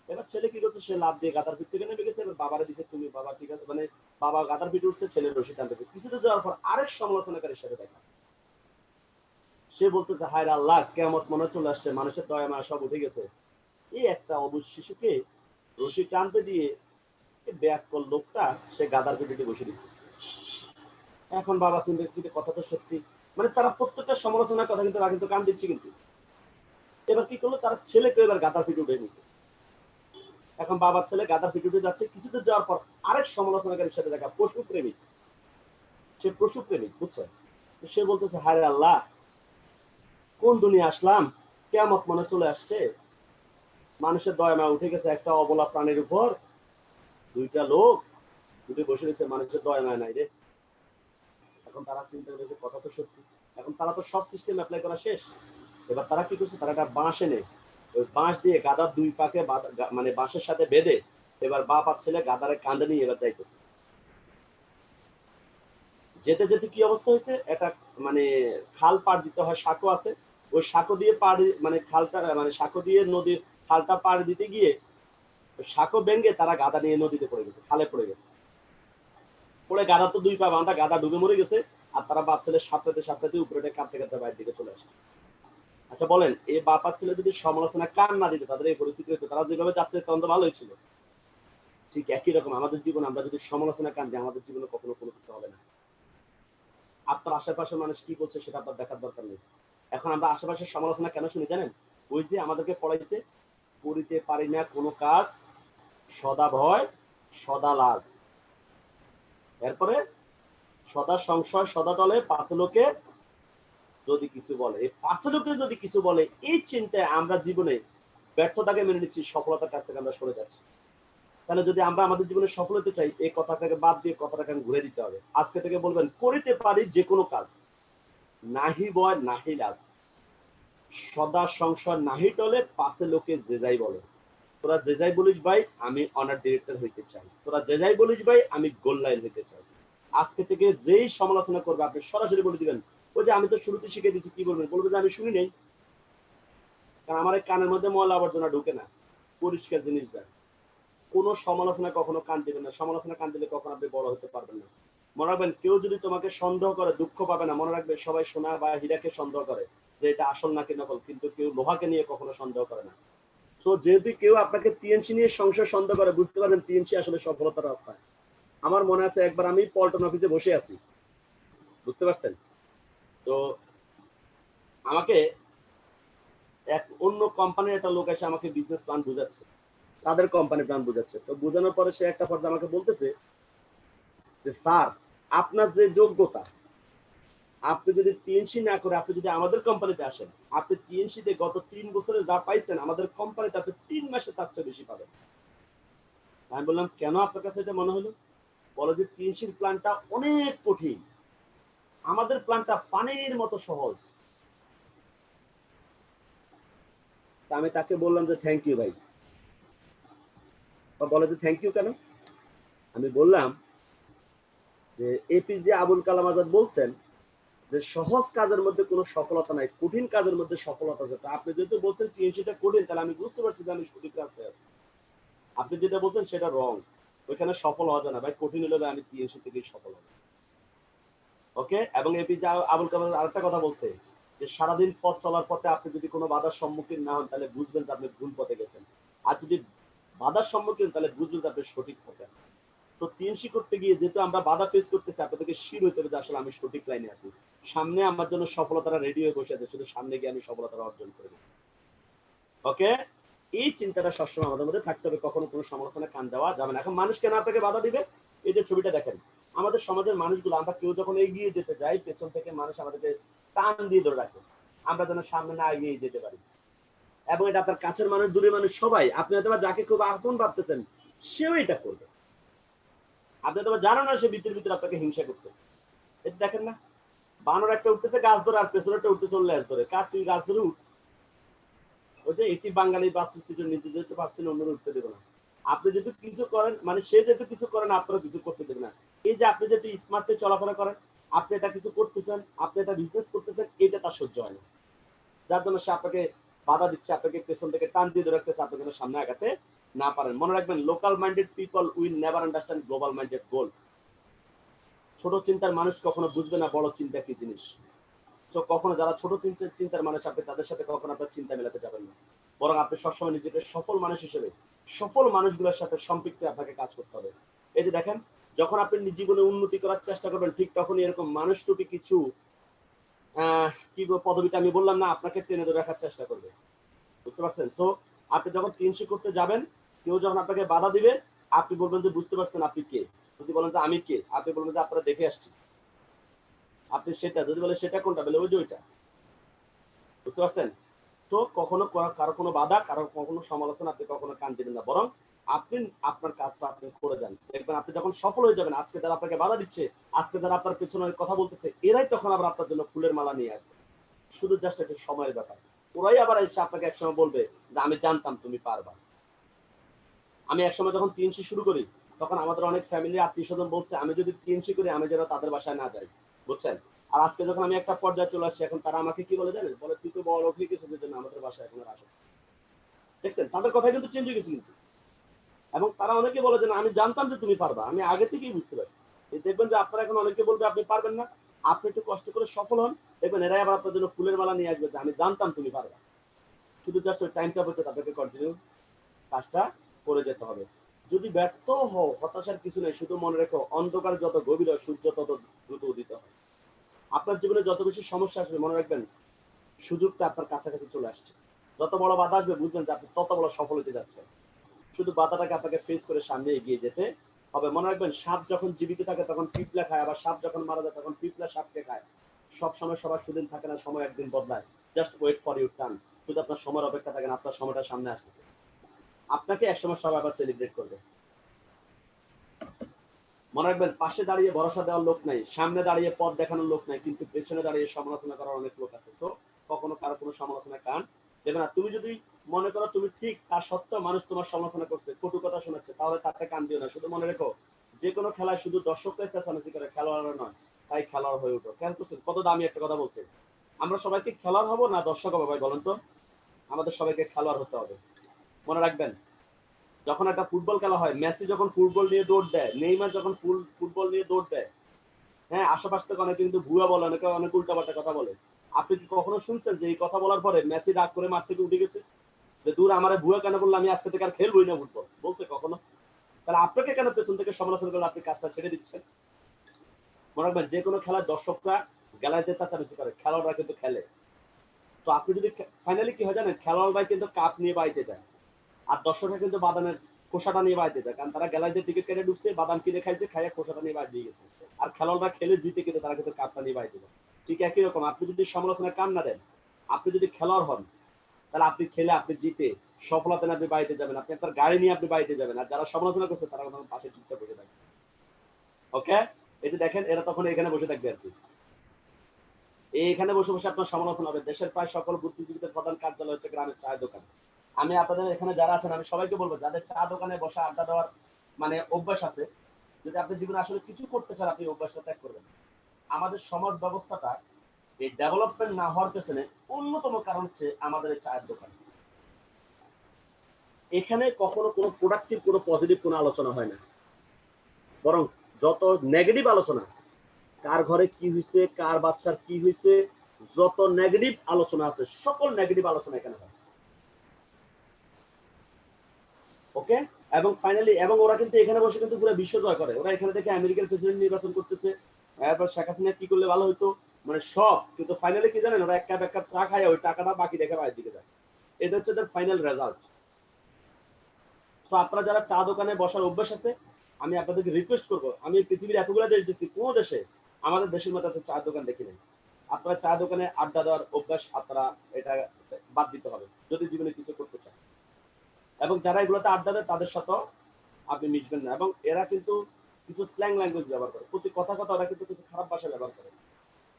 এবার ছেলে কি করছে, সে লাভ দিয়ে গাদার ভিড় থেকে নেমে গেছে, এবার বাবারে দিচ্ছে তুমি বাবা ঠিক আছে, মানে বাবা গাদার ভিড় উঠছে, ছেলের রশি টানতেছে। কিছুটা যাওয়ার পর আরেক সমালোচনাকারীর সাথে দেখা, সে বলতেছে হায় আল্লাহ কেমত মনে চলে আসছে, মানুষের দয়া মায়া সব উঠে গেছে, এই একটা অবুঝ শিশুকে রশি টানতে দিয়ে ব্যাক কর লোকটা সে গাদার ভিডিওতে বসে দিচ্ছে। এখন বাবা চিন্তা কিন্তু কথা তো সত্যি, মানে তারা প্রত্যেকটা সমালোচনার কথা কিন্তু কিন্তু কান দিচ্ছে। কিন্তু এবার কি করলো, তারা ছেলেকে এবার গাদার ভিডিও উঠে নিচ্ছে। এখন বাবার ছেলে গাদার ভিডিওতে যাচ্ছে, কিছুদূর যাওয়ার পর আরেক সমালোচনাকারীর সাথে দেখা, পশু প্রেমিক, সে পশু প্রেমিক বুঝছেন, সে বলতেছে হায় আল্লাহ কোন দুনিয়া আসলাম, কিয়ামত মনে চলে আসছে, মানুষের দয়া মায়া উঠে গেছে একটা অবলা প্রাণীর উপর, দুইটা লোক উঠে বসে রয়েছে, মানুষের দয়া মায়া নাই রে। এখন তারা চিন্তা করে যে কথা তো সত্যি, এখন তারা তো সব সিস্টেম অ্যাপ্লাই করা শেষ। এবার তারা কি করছে, তারা একটা বাঁশ এনে ওই বাঁশ দিয়ে গাদার দুই পাকে মানে বাঁশের সাথে বেঁধে এবার বাপ আর ছেলে গাদারে কাঁধে নিয়ে এবার যাইতেছে। যেতে যেতে কি অবস্থা হয়েছে, একটা মানে খাল পাড় দিতে হয়, সাঁকো আছে, ওই সাঁকো দিয়ে পাড় মানে খালটা মানে সাঁকো দিয়ে নদীর খালটা পাড় দিতে গিয়ে সাঁকো ভেঙে তারা গাদা নিয়ে নদীতে পড়ে গেছে, খালে পড়ে গেছে। পড়ে গাদা তো দুই পা বাঁধা, গাদা ডুবে মরে গেছে, আর তারা বাপ ছেলে সাথে উপরে কাঁদতে কাঁদতে বাইরের দিকে চলে আসে। আচ্ছা বলেন এই বাপ আর ছেলে যদি সমালোচনা কান না দিত, তাদের এই পরিস্থিতি হতো, তারা যেভাবে যাচ্ছে তখন তো ভালোই ছিল। ঠিক একই রকম আমাদের জীবন, আমরা যদি সমালোচনা কান দিই আমাদের জীবনে কখনো কোনো কিছু হবে না। আপনার আশেপাশের মানুষ কি বলছে সেটা আপনার দেখার দরকার নেই। এখন আমরা আশেপাশের সমালোচনা কেন শুনি জানেন, ওই যে আমাদেরকে পড়াইছে করিতে পারি না কোনো কাজ, সদা ভয় সদা লাজ, এরপরে সদা সংশয় সদা টলে, পাঁচে লোকে যদি কিছু বলে, এই পাঁচে লোকে যদি কিছু বলে, এই চিন্তায় আমরা জীবনে ব্যর্থতাকে মেনে নিচ্ছি, সফলতার কাছ থেকে আমরা সরে যাচ্ছি। তাহলে যদি আমরা আমাদের জীবনে সফল হতে চাই, এই কথাটাকে বাদ দিয়ে কথাটাকে আমি ঘুরে দিতে হবে। আজকে থেকে বলবেন করিতে পারি যে কোনো কাজ, নাহি বয় নাহি লাজ, সদা সংসার নাহি টলে, পাশে লোকে যে যাই বলে। তোরা যে যাই বলিস ভাই, আমি অনার ডিরেক্টর হইতে চাই। তোরা যে যাই বলিস ভাই, আমি গোল লাইন হইতে চাই। আজকে থেকে যেই সমালোচনা করবে আপনি সরাসরি বলে দিবেন, ওই যে আমি তো শুরুতে শিখে দিচ্ছি, কি বলবেন? বলবে যে আমি শুনি নেই, কারণ আমার এই কানের মধ্যে ময়লা আবর্জনা ঢুকে না, পরিষ্কার জিনিস যায়। কোনো সমালোচনা কখনো কান দিবেন না, সমালোচনা কান দিলে কখনো আপনি বড় হতে পারবেন না। মনে রাখবেন, কেউ যদি তোমাকে সন্দেহ করে দুঃখ পাবে না। মনে রাখবে, সবাই সোনা বা হীরাকে সন্দেহ করে যে এটা আসল নাকি নকল, কিন্তু কেউ লোহাকে নিয়ে কখনো সন্দেহ করে না। তো যেহেতু কেউ আপনাকে টিএনসি নিয়ে সংশয় সন্দেহ করে, বুঝতে পারবেন টিএনসি আসলে সফলতার রাস্তায়। আমার মনে আছে একবার আমি পল্টন অফিসে বসে আছি, বুঝতে পারছেন? তো আমাকে এক অন্য কোম্পানির একটা লোক এসে আমাকে বিজনেস প্ল্যান বুঝাচ্ছে, তাদের কোম্পানি প্ল্যান বুঝাচ্ছে। তো বোঝানোর পরে সে একটা পর্যায়ে আমাকে বলতেছে যে স্যার, আপনার যে যোগ্যতা, আপনি যদি টিএনসি না করে আপনি যদি আমাদের কোম্পানিতে আসেন, আপনি টিএনসি তে গত 3 বছরে যা পাইছেন আমাদের কোম্পানিতে আপনি 3 মাসে তার চেয়ে বেশি পাবেন। আমি বললাম, কেন আপনার কাছে এটা মনে হলো? বলো যে টিএনসির প্ল্যানটা অনেক কঠিন, আমাদের প্ল্যানটা পানির মতো সহজ। তা আমি তাকে বললাম যে থ্যাংক ইউ ভাই। বলে যে থ্যাংক ইউ কেন? আমি বললাম যে এপিজে আবুল কালাম আজাদ বলছেন যে সহজ কাজের মধ্যে কোনো সফলতা নাই, কঠিন কাজের মধ্যে সফলতা আছে। তো আপনি যেহেতু বলছেন টিএনসিটা কঠিন, তাহলে আমি বুঝতে পারছি যে আমি সঠিক রাস্তায় আছি। আপনি যেটা বলছেন সেটা রং, ওইখানে সফল হওয়া যায় না ভাই, কঠিন হলে আমি টিএনসি থেকেই সফল হব। ওকে। এবং এপিজে আবুল কালাম আরেকটা কথা বলছে যে সারাদিন পথ চলার পথে আপনি যদি কোনো বাধার সম্মুখীন না হন, তাহলে বুঝবেন যে আপনি ভুল পথে গেছেন। আর যদি বাধার সম্মুখীন, তাহলে বুঝবেন যে আপনি সঠিক পথে আছেন। তো টিএনসি করতে গিয়ে যেহেতু আমরা বাধা ফেস করতেছি, আপনাদেরকে শির হইতে হবে যে আসলে আমি সঠিক লাইনে আছি, সামনে আমার জন্য সফলতাটা রেডি হয়ে বসে আছে, শুধু সামনে গিয়ে আমি সফলতা অর্জন করব। ওকে। এই চিন্তাটা সবসময় আমাদের মধ্যে থাকতে হবে, কখনো কোনো সমালোচনা কান দেওয়া যাবে না। এখন মানুষ কেন আপনাকে বাধা দিবে? এই যে ছবিটা দেখেন, আমাদের সমাজের মানুষগুলো, আমরা কেউ যখন এগিয়ে যেতে যাই, পেছন থেকে মানুষ আমাদেরকে টান দিয়ে ধরে রাখে, আমরা যেন সামনে না এগিয়ে যেতে পারি। এবং এটা আপনার কাছের মানুষ, দূরের মানুষ, সবাই। আপনি হয়তো যাকে খুব আপন ভাবতেছেন, সেও এটা করবে। আপনি তো জানো না সে ভিতরে ভিতরে আপনাকে হিংসা করতেছে। এটা দেখেন না, বানর একটা উঠতেছে গাছ ধরে, আর পেছনে একটা উঠতেছে লেজ ধরে। কার তুই গাছ ধরে উঠ? ওই যে এটি বাঙালি বাস্তুর নিজে যেতে পারছেন, অন্য উঠতে দেবে না। আপনি যেহেতু কিছু করেন, মানে সে যেহেতু কিছু করেন, আপনারা কিছু করতে দেবে না। এই যে আপনি যেহেতু স্মার্টে চলাফেরা করেন, আপনি এটা কিছু করতেছেন, আপনি এটা বিজনেস করতেছেন, এটা তার সহ্য হয় না। যার জন্য সে আপনাকে বাধা দিচ্ছে, আপনাকে পেছন থেকে টান দিয়ে ধরে রাখতেছে, আপনি যেন সামনে আগাতে না পারেন। মনে রাখবেন, local minded people will never understand global minded goal. ছোট চিন্তার মানুষ কখনো বুঝবে না বড় চিন্তা কি জিনিস। তো কখনো যারা ছোট চিন্তার মানুষ, আপনি তাদের সাথে কখনো আপনার চিন্তা মেলাতে যাবেন না। বরং আপনি সবসময় নিজেকে সফল মানুষ হিসেবে সফল মানুষগুলোর সাথে সম্পৃক্ত আপনাকে কাজ করতে হবে। এই যে দেখেন, যখন আপনি নিজ জীবনে উন্নতি করার চেষ্টা করবেন, ঠিক তখনই এরকম মানুষ রূপী কিছু কি পদবিটা আমি বললাম না, আপনাকে টেনে ধরে রাখার চেষ্টা করবে। বুঝতে পারছেন? তো আপনি যখন টিএনসি করতে যাবেন, কেউ যখন আপনাকে বাধা দিবে, আপনি বলবেন যে বুঝতে পারছেন আপনি কে। যদি বলেন যে আমি কে, আপনি বলবেন যে আপনারা দেখে আসছি। আপনি সেটা যদি বলে সেটা কোনটা, বলে ওই যে ওইটা। বুঝতে পারছেন? তো কখনো কারো কোনো বাধা, কারো কখনো সমালোচনা আপনি কখনো কান দিবেন না, বরং আপনি আপনার কাজটা আপনি করে যান। দেখবেন আপনি যখন সফল হয়ে যাবেন, আজকে যারা আপনাকে বাধা দিচ্ছে, আজকে যারা আপনার পেছনে কথা বলতেছে, এরাই তখন আবার আপনার জন্য ফুলের মালা নিয়ে আসবে। শুধু জাস্ট একটা সময়ের ব্যাপার। ওরাই আবার এসে আপনাকে একসময় বলবে যে আমি জানতাম তুমি পারবা। আমি একসময় যখন টিএনসি শুরু করি, তখন আমাদের অনেক ফ্যামিলির আত্মীয় স্বজন বলছে আমি যদি টিএনসি করি, আমি যেন তাদের বাসায় না যাই। বুঝছেন? আর আজকে যখন আমি একটা পর্যায়ে চলে আসছি, এখন তারা আমাকে কি বলে জানেন? বলে তুই তো বড় লোক হয়ে গেছিস, জন্য আমাদের বাসায় এখন আর আসো। দেখছেন, তাদের কথা কিন্তু চেঞ্জ হয়ে গেছে কিন্তু। এবং তারা অনেকে বলে যে না, আমি জানতাম যে তুমি পারবা, আমি আগে থেকেই বুঝতে পারছি। দেখবেন যে আপনারা এখন অনেকে বলবে আপনি পারবেন না, আপনি একটু কষ্ট করে সফল হন, দেখবেন এরাই আবার আপনার জন্য ফুলের মালা নিয়ে আসবে যে আমি জানতাম তুমি পারবা। শুধু জাস্ট ওই টাইমটা হচ্ছে, তাদেরকে কন্টিনিউ কাজটা করে যেতে হবে। যদি ব্যর্থ হও, হতাশার কিছু নেই, শুধু মনে রেখো অন্ধকার যত গভীর হয়, সূর্য তত দ্রুত উদিত হয়। আপনার জীবনে যত বেশি সমস্যা আসবে, মনে রাখবেন সুযোগটা আপনার কাছাকাছি চলে আসছে। যত বড় বাধা আসবে, বুঝবেন যে আপনি তত বড় সফল হতে যাচ্ছেন। শুধু বাধাটাকে আপনাকে ফেস করে সামনে এগিয়ে যেতে হবে। মনে রাখবেন, সাপ যখন জীবিত থাকে তখন পিঁপড়া খায়, আবার সাপ যখন মারা যায় তখন পিঁপড়া সাপকে খায়। সব সময় সবার সুদিন থাকে না, সময় একদিন বদলায়। Just wait for your turn. শুধু আপনার সময়ের অপেক্ষা থাকে না, আপনার সময়টা সামনে আসতেছে। আপনাকে একসময় সবাই আবার সেলিব্রেট করবে। মনে রাখবেন, পাশে দাঁড়িয়ে ভরসা দেওয়ার লোক নাই, সামনে দাঁড়িয়ে পথ দেখানোর লোক নাই, কিন্তু পেছনে দাঁড়িয়ে সমালোচনা করার অনেক লোক আছে। তো কখনো কারো কোনো সমালোচনা কান দেবে না। তুমি যদি মনে করো তুমি ঠিক, তার সত্ত্বেও মানুষ তোমার সমালোচনা করছে, কটু কথা শোনাচ্ছে, তাহলে তাতে কান দিও না। শুধু মনে রেখো, যে কোনো খেলায় শুধু দর্শকরাই চেঁচামেচি করে, খেলোয়াড়রা নয়। তাই খেলোয়াড় হয়ে উঠো। খেয়াল করছেন কত দামি একটা কথা বলছে? আমরা সবাইকে খেলোয়াড় হবো না দর্শক হবো ভাই বলেন তো? আমাদের সবাইকে খেলোয়াড় হতে হবে। মনে রাখবেন, যখন একটা ফুটবল খেলা হয়, মেসি যখন ফুটবল নিয়ে দৌড় দেয়, নেইমার যখন ফুটবল নিয়ে দৌড় দেয়, হ্যাঁ, আশেপাশ থেকে অনেকে কিন্তু ভুয়া বলে, অনেকে অনেক উল্টাপাল্টা কথা বলে। আপনি কি কখনো শুনছেন যে এই কথা বলার পরে মেসি রাগ করে মাঠ থেকে উঠে গেছে, যে দূর আমারে ভুয়া কেন বললে, আমি আজকে থেকে আর খেলবই না ফুটবল? বলছে কখনো? তাহলে আপনাকে কেন পেছন থেকে সমালোচনা করলে আপনি কাজটা ছেড়ে দিচ্ছেন? মনে রাখবেন, যে কোনো খেলার দর্শকরা গ্যালারিতে চাচামেচি করে, খেলোয়াড়রা কিন্তু খেলে। তো আপনি যদি ফাইনালি কি হয় জানেন, খেলোয়াড়রা কিন্তু কাপ নিয়ে বাড়িতে যায়, আর দর্শকরা কিন্তু বাদামের খোসাটা নিয়ে বাড়িতে যায়, কারণ তারা গ্যালারিতে টিকিট কেটে ঢুকছে, বাদাম কিনে খাইছে, খাইয়া খোসাটা নিয়ে বাড়ি দিয়ে গেছে। আর খেলোয়াড়রা খেলে জিতে কিন্তু তারা কিন্তু কাপটা নিয়ে বাড়িতে যায়। ঠিক একই রকম, আপনি যদি সমালোচনার কান না দেন, আপনি যদি খেলোয়াড় হন, তাহলে আপনি খেলে আপনি জিতে সফলতা নিয়ে আপনি বাড়িতে যাবেন, আপনি আপনার গাড়ি নিয়ে আপনি বাড়িতে যাবেন। আর যারা সমালোচনা করছে তারা তখন পাশে চুপচাপ বসে থাকবে। ওকে, এই যে দেখেন, এরা তখন এখানে বসে থাকবে আর কি, এইখানে বসে বসে আপনার সমালোচনা হবে। দেশের প্রায় সকল বুদ্ধিজীবীদের প্রধান কার্যালয় হচ্ছে গ্রামের চায়ের দোকান। আমি আপনাদের এখানে যারা আছেন, আমি সবাইকে বলবো, যাদের চা দোকানে বসে আড্ডা দেওয়ার মানে অভ্যাস আছে, যদি আপনি জীবনে আসলে কিছু করতে চান, আপনি অভ্যাসটা ত্যাগ করবেন। আমাদের সমাজ ব্যবস্থাটা এই ডেভেলপমেন্ট না হওয়ার পেছনে অন্যতম কারণ হচ্ছে আমাদের এই চায়ের দোকান। এখানে কখনো কোনো প্রোডাক্টিভ, কোনো পজিটিভ কোনো আলোচনা হয় না, বরং যত নেগেটিভ আলোচনা, কার ঘরে কি হয়েছে, কার বাচ্চার কি হয়েছে, যত নেগেটিভ আলোচনা আছে, সকল নেগেটিভ আলোচনা এখানে হয়। ওকে, এবং ফাইনালি, এবং ওরা কিন্তু এখানে বসে কিন্তু পুরো বিশ্ব জয় করে। ওরা এখানে থেকে আমেরিকার প্রেসিডেন্ট নির্বাচন করতেছে, এরপর শেখ হাসিনা কি করলে ভালো হতো, মানে সব। কিন্তু ফাইনালি কি জানেন, ওরা এক কাপ চা খায়, ওই টাকাটা বাকি রেখে বাইরের দিকে যায়। এটা হচ্ছে তার ফাইনাল রেজাল্ট। তো আপনারা যারা চা দোকানে বসার অভ্যাস আছে, আমি আপনাদেরকে রিকোয়েস্ট করবো, আমি পৃথিবীর এতগুলো দেশ দেখছি, কোনো দেশে আমাদের দেশের মধ্যে এত চা দোকান দেখি নাই। আপনারা চা দোকানে আড্ডা দেওয়ার অভ্যাস আপনারা এটা বাদ দিতে হবে যদি জীবনে কিছু করতে চান। এবং যারা এগুলোতে আড্ডা দেয় তাদের সাথেও আপনি মিশবেন না। এবং এরা কিন্তু কিছু স্ল্যাং ল্যাঙ্গুয়েজ ব্যবহার করে, প্রতি কথা ওরা কিন্তু কিছু খারাপ ভাষা ব্যবহার করে।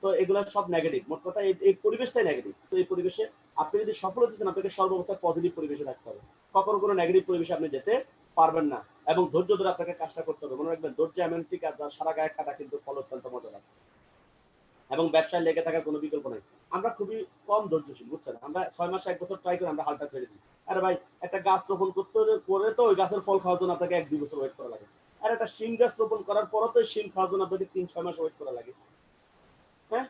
তো এগুলো সব নেগেটিভ, মোট কথা এই পরিবেশটাই নেগেটিভ। তো এই পরিবেশে আপনি যদি সফল হতে চান, আপনাকে সর্বাবস্থায় পজিটিভ পরিবেশে থাকতে হবে। কখনো কোনো নেগেটিভ পরিবেশে আপনি যেতে পারবেন না। এবং ধৈর্য ধরে আপনাকে কাজটা করতে হবে। মনে রাখবেন, ধৈর্য এমন ঠিক আছে, সারা গায়ে কাটা কিন্তু ফল অত্যন্ত মজা লাগে। এবং ব্যবসায় লেগে থাকার কোনো বিকল্প নাই। আমরা খুবই কম ধৈর্যশীল, বুঝছেন? আমরা 6 মাস 1 বছর ট্রাই করে আমরা হালটা ছেড়ে দিই। আরে ভাই, একটা গাছ রোপণ করতে করে তো ওই গাছের ফল খাওয়ার জন্য আপনাকে 1-2 বছর ওয়েট করা লাগে। আর একটা শিম গাছ রোপণ করার পরও তো শিম খাওয়ার জন্য আপনাকে 3-6 মাস ওয়েট করা লাগে। হ্যাঁ,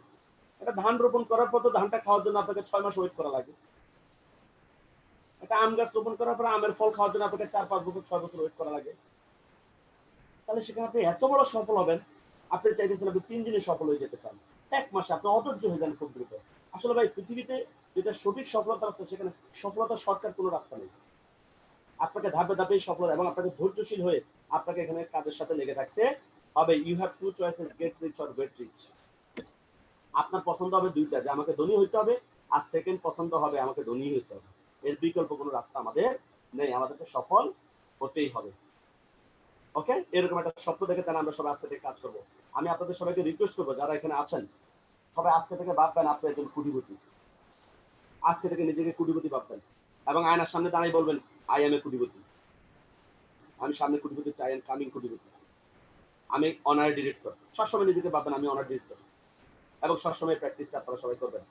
একটা ধান রোপণ করার পর তো ধানটা খাওয়ার জন্য আপনাকে 6 মাস ওয়েট করা লাগে। একটা আম গাছ রোপণ করার পর আমের ফল খাওয়ার জন্য আপনাকে 4-5 বছর 6 বছর ওয়েট করা লাগে। তাহলে সেখানে আপনি এত বড় সফল হবেন, আপনি চাইতেছেন আপনি 3 দিনে সফল হয়ে যেতে চান, 1 মাসে আপনি অধৈর্য হয়ে যান খুব দ্রুত। আসলে ভাই, পৃথিবীতে যেটা সঠিক সফলতা আছে, সেখানে সফলতার শর্টকাট কোনো রাস্তা নেই। আপনাকে ধাপে ধাপে সফল, এবং আপনাকে ধৈর্যশীল হয়ে আপনাকে এখানে কাজের সাথে লেগে থাকতে হবে। You have two choices, get rich or get rich. আপনার পছন্দ হবে দুইটা, যে আমাকে ধনী হইতে হবে, আর সেকেন্ড পছন্দ হবে আমাকে ধনী হইতে হবে। এর বিকল্প কোনো রাস্তা আমাদের নেই, আমাদেরকে সফল হতেই হবে। ওকে, এরকম একটা স্বপ্ন দেখে তাহলে আমরা সবাই আজকে থেকে কাজ করবো। আমি আপনাদের সবাইকে রিকোয়েস্ট করবো, যারা এখানে আছেন, সবাই আজকে থেকে ভাববেন আপনি একজন কোটিপতি। আজকে থেকে নিজেকে কোটিপতি ভাববেন, এবং আয়নার সামনে দাঁড়িয়ে বলবেন, আই এম এ কোটিপতি। আমি সামনে কোটিপতি চাই, এম কামিং কোটিপতি। আমি অনার ডিরেক্টর। সবসময় নিজেকে ভাববেন আমি অনার ডিরেক্টর, এবং সবসময় প্র্যাকটিসটা আপনারা সবাই করবেন।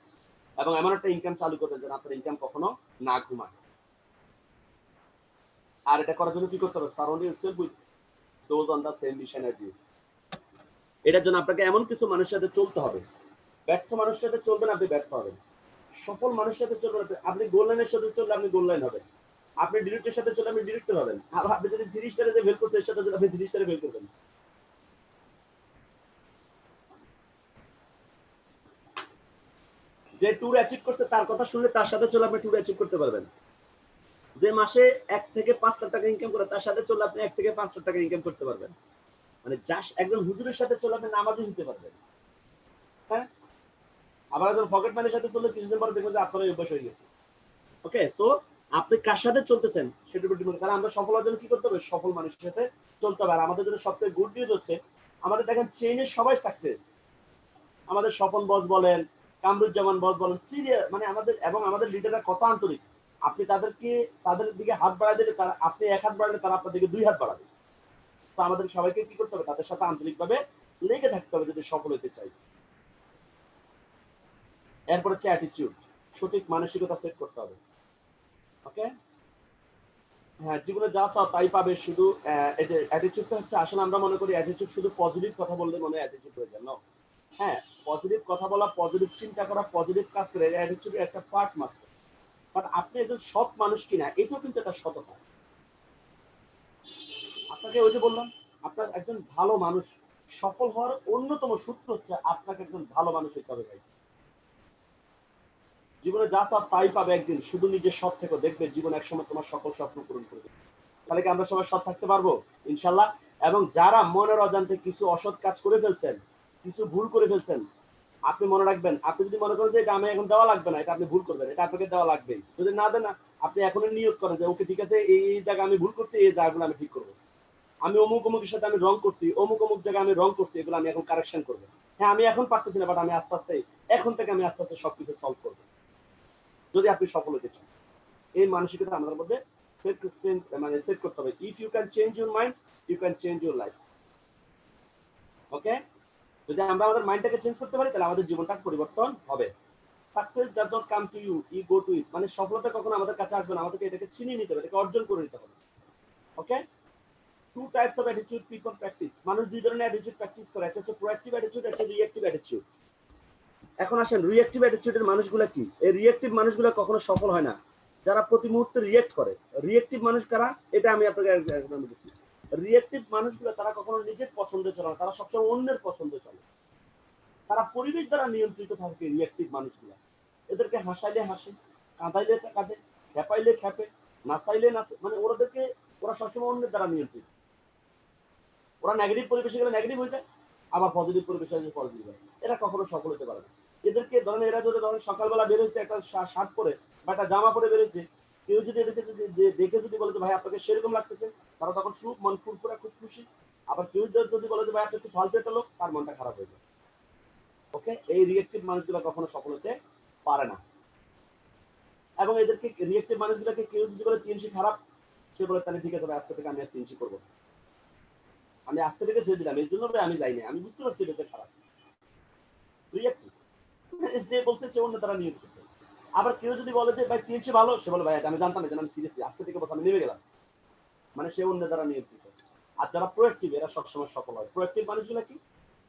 এবং এমন একটা ইনকাম চালু করবেন যেন আপনার ইনকাম কখনো না ঘুমায়। আর এটা করার জন্য কি করতে হবে? Surround yourself with those on the same mission as you. এটার জন্য আপনাকে এমন কিছু মানুষের সাথে চলতে হবে। ব্যর্থ মানুষের সাথে চলবেন, আপনি ব্যর্থ হবেন। সফল মানুষের সাথে চলবেন, আপনি গোল লাইনের সাথে চললে আপনি গোল লাইন হবেন। আপনি ডিরেক্টরের সাথে চললে আপনি ডিরেক্টর হবেন। আর আপনি যদি 30 স্টারে যে ফেল করছেন, এর সাথে যদি আপনি 30 স্টারে ফেল করবেন। যে ট্যুর অ্যাচিভ করছে তার কথা শুনলে তার সাথে চলে আপনি ট্যুর অ্যাচিভ করতে পারবেন। যে মাসে 1 থেকে 5 লাখ টাকা ইনকাম করে, তার সাথে চলে আপনি 1 থেকে 5 লাখ টাকা ইনকাম করতে পারবেন। মানে একজন হুজুরের সাথে চলে আপনি নামাজি হতে পারবেন। হ্যাঁ, আবার একজন পকেট ম্যানের সাথে চললে কিছুদিন পরে দেখবেন যে আপনার অভ্যাস হয়ে গেছে। ওকে, সো আপনি কার সাথে চলতেছেন সেটার উপর ডিপেন্ড করে। আমরা সফল হওয়ার জন্য কি করতে হবে? সফল মানুষের সাথে চলতে হবে। আর আমাদের জন্য সবচেয়ে গুড নিউজ হচ্ছে আমাদের দেখেন চেইনের সবাই সাকসেস। আমাদের স্বপন বস বলেন, কামরুজ্জামান বস বলেন, সিরিয়াস মানে আমাদের এবং আমাদের লিডাররা কত আন্তরিক। আপনি তাদের দিকে হাত বাড়ায় দিলে তারা, আপনি এক হাত বাড়ালে তারা আপনার দিকে 2 হাত বাড়াবে। তো আমাদের সবাইকে কি করতে হবে, তাদের সাথে আন্তরিকভাবে লেগে থাকতে হবে যদি সফল হতে চাই। এরপর হচ্ছে অ্যাটিটিউড, সঠিক মানসিকতা সেট করতে হবে। ওকে, হ্যাঁ, জীবনে যা চাও তাই পাবে, শুধু এই যে অ্যাটিটিউডটা হচ্ছে, আসলে আমরা মনে করি অ্যাটিটিউড শুধু পজিটিভ কথা বললে মনে অ্যাটিটিউড হয়ে যায়। না, হ্যাঁ, পজিটিভ কথা বলা, পজিটিভ চিন্তা করা, পজিটিভ কাজ করে অ্যাটিটিউডের একটা পার্ট মাত্র। বাট আপনি একজন সৎ মানুষ কিনা এটাও কিন্তু একটা সততা। আপনাকে ওই যে বললাম, আপনার একজন ভালো মানুষ সফল হওয়ার অন্যতম সূত্র হচ্ছে আপনাকে একজন ভালো মানুষ হতে হবে ভাই। জীবনে যা চাও তাই পাবে একদিন, শুধু নিজের সৎ থেকে, দেখবে জীবন একসময় তোমার সকল স্বপ্ন পূরণ করবে। তাহলে কি আমরা সবাই সৎ থাকতে পারবো ইনশাল্লাহ? এবং যারা মনের অজান্তে কিছু অসৎ কাজ করে ফেলছেন, কিছু ভুল করে ফেলছেন, আপনি মনে রাখবেন, আপনি যদি মনে করেন যে এটা আমি এখন দেওয়া লাগবে না, এটা আপনি ভুল করবেন, এটা আপনাকে দেওয়া লাগবেই। যদি না দেন, আপনি এখনই নিয়োগ করেন যে ওকে ঠিক আছে, এই জায়গা আমি ভুল করছি, এই জায়গাগুলো আমি ঠিক করবো। আমি অমুক অমুকের সাথে আমি রং করছি, অমুক অমুক জায়গায় আমি রং করছি, এগুলো আমি এখন কারেকশন করবো। হ্যাঁ, আমি এখন পারতেছি না, বাট আমি আস্তে আস্তে, এখন থেকে আমি আস্তে আস্তে সবকিছু সলভ করবো যদি আপনি সফল হতে চান। এই মানসিকতা আমাদের মধ্যে সেট করতে হবে। If you can change your mind, you can change your life. Okay, যদি আমরা আমাদের মাইন্ডটাকে চেঞ্জ করতে পারি তাহলে আমাদের জীবনটা পরিবর্তন হবে। Success does not come to you, you go to it. মানে সফলতা কখনো আমাদের কাছে আসবে না, আমাদেরকে এটাকে চিনিয়ে নিতে হবে, এটাকে অর্জন করে নিতে হবে। Okay, two types of attitude people practice. মানুষ দুই ধরনের অ্যাটিটিউড প্র্যাকটিস করে, একটা হচ্ছে প্রোঅ্যাক্টিভ অ্যাটিটিউড, একটা রিঅ্যাক্টিভ অ্যাটিটিউড। এখন আসেন রিঅ্যাক্টিভ অ্যাটিটিউডের মানুষগুলো কি? এই রিঅ্যাক্টিভ মানুষগুলো কখনো সফল হয় না, যারা প্রতি মুহূর্তে রিঅ্যাক্ট করে। রিঅ্যাক্টিভ মানুষ কারা, এটা আমি আপনাকে বলছি। রিঅ্যাক্টিভ মানুষগুলো তারা কখনো নিজের পছন্দে চলে না, তারা সবসময় অন্যের পছন্দে চলে। তারা পরিবেশ দ্বারা নিয়ন্ত্রিত থাকে রিঅ্যাক্টিভ মানুষগুলো। এদেরকে হাসাইলে হাসে, কাঁদাইলে কাঁদে, খেপাইলে খেপে, নাচাইলে নাচে, মানে ওরা সবসময় অন্যের দ্বারা নিয়ন্ত্রিত। ওরা নেগেটিভ পরিবেশে গেলে নেগেটিভ হয়ে যায়, আবার পজিটিভ পরিবেশে গেলে পজিটিভ হয়। এরা কখনো সফল হতে পারে না। এদেরকে ধরেন, এরা যদি ধরেন সকালবেলা বেরোচ্ছে একটা শার্ট পরে বা একটা জামা পরে বেরোচ্ছে, কেউ যদি এদেরকে দেখে যদি বলে যে ভাই আপনাকে সেরকম লাগতেছে, তারা তখন মন ফুরফুরা, খুব খুশি। আবার কেউ যদি বলে যে ভাই আপনি একটু ফালতু একটা লোক, তার মনটা খারাপ হয়ে যায়। ওকে, এই রিঅ্যাক্টিভ মানুষগুলো কখনো সফল হতে পারে না। এবং এদেরকে রিঅ্যাক্টিভ মানুষগুলোকে কেউ যদি বলে তিনশি খারাপ, সে বলে তাহলে ঠিক আছে ভাই, আজকে থেকে আমি আর তিনশি করবো, আমি আজকে থেকে ছেড়ে দিলাম, এই জন্য আমি যাইনি, আমি বুঝতে পারছি এটা খারাপ। রিঅ্যাক্টিভ, যে বলছে সে অন্য তারা নিয়োগ করতে। আবার কেউ যদি বলে যে ভাই তিনশি ভালো, সে বলে ভাই আমি জানতাম না, আমি সিরিয়াসলি আজকে থেকে বলছি, আমি নেমে গেলাম, মানে সে অন্য দ্বারা নিয়ন্ত্রিত। আর যারা প্রোঅ্যাক্টিভ, এরা সবসময় সফল হয়। প্রোঅ্যাক্টিভ মানুষগুলো কি,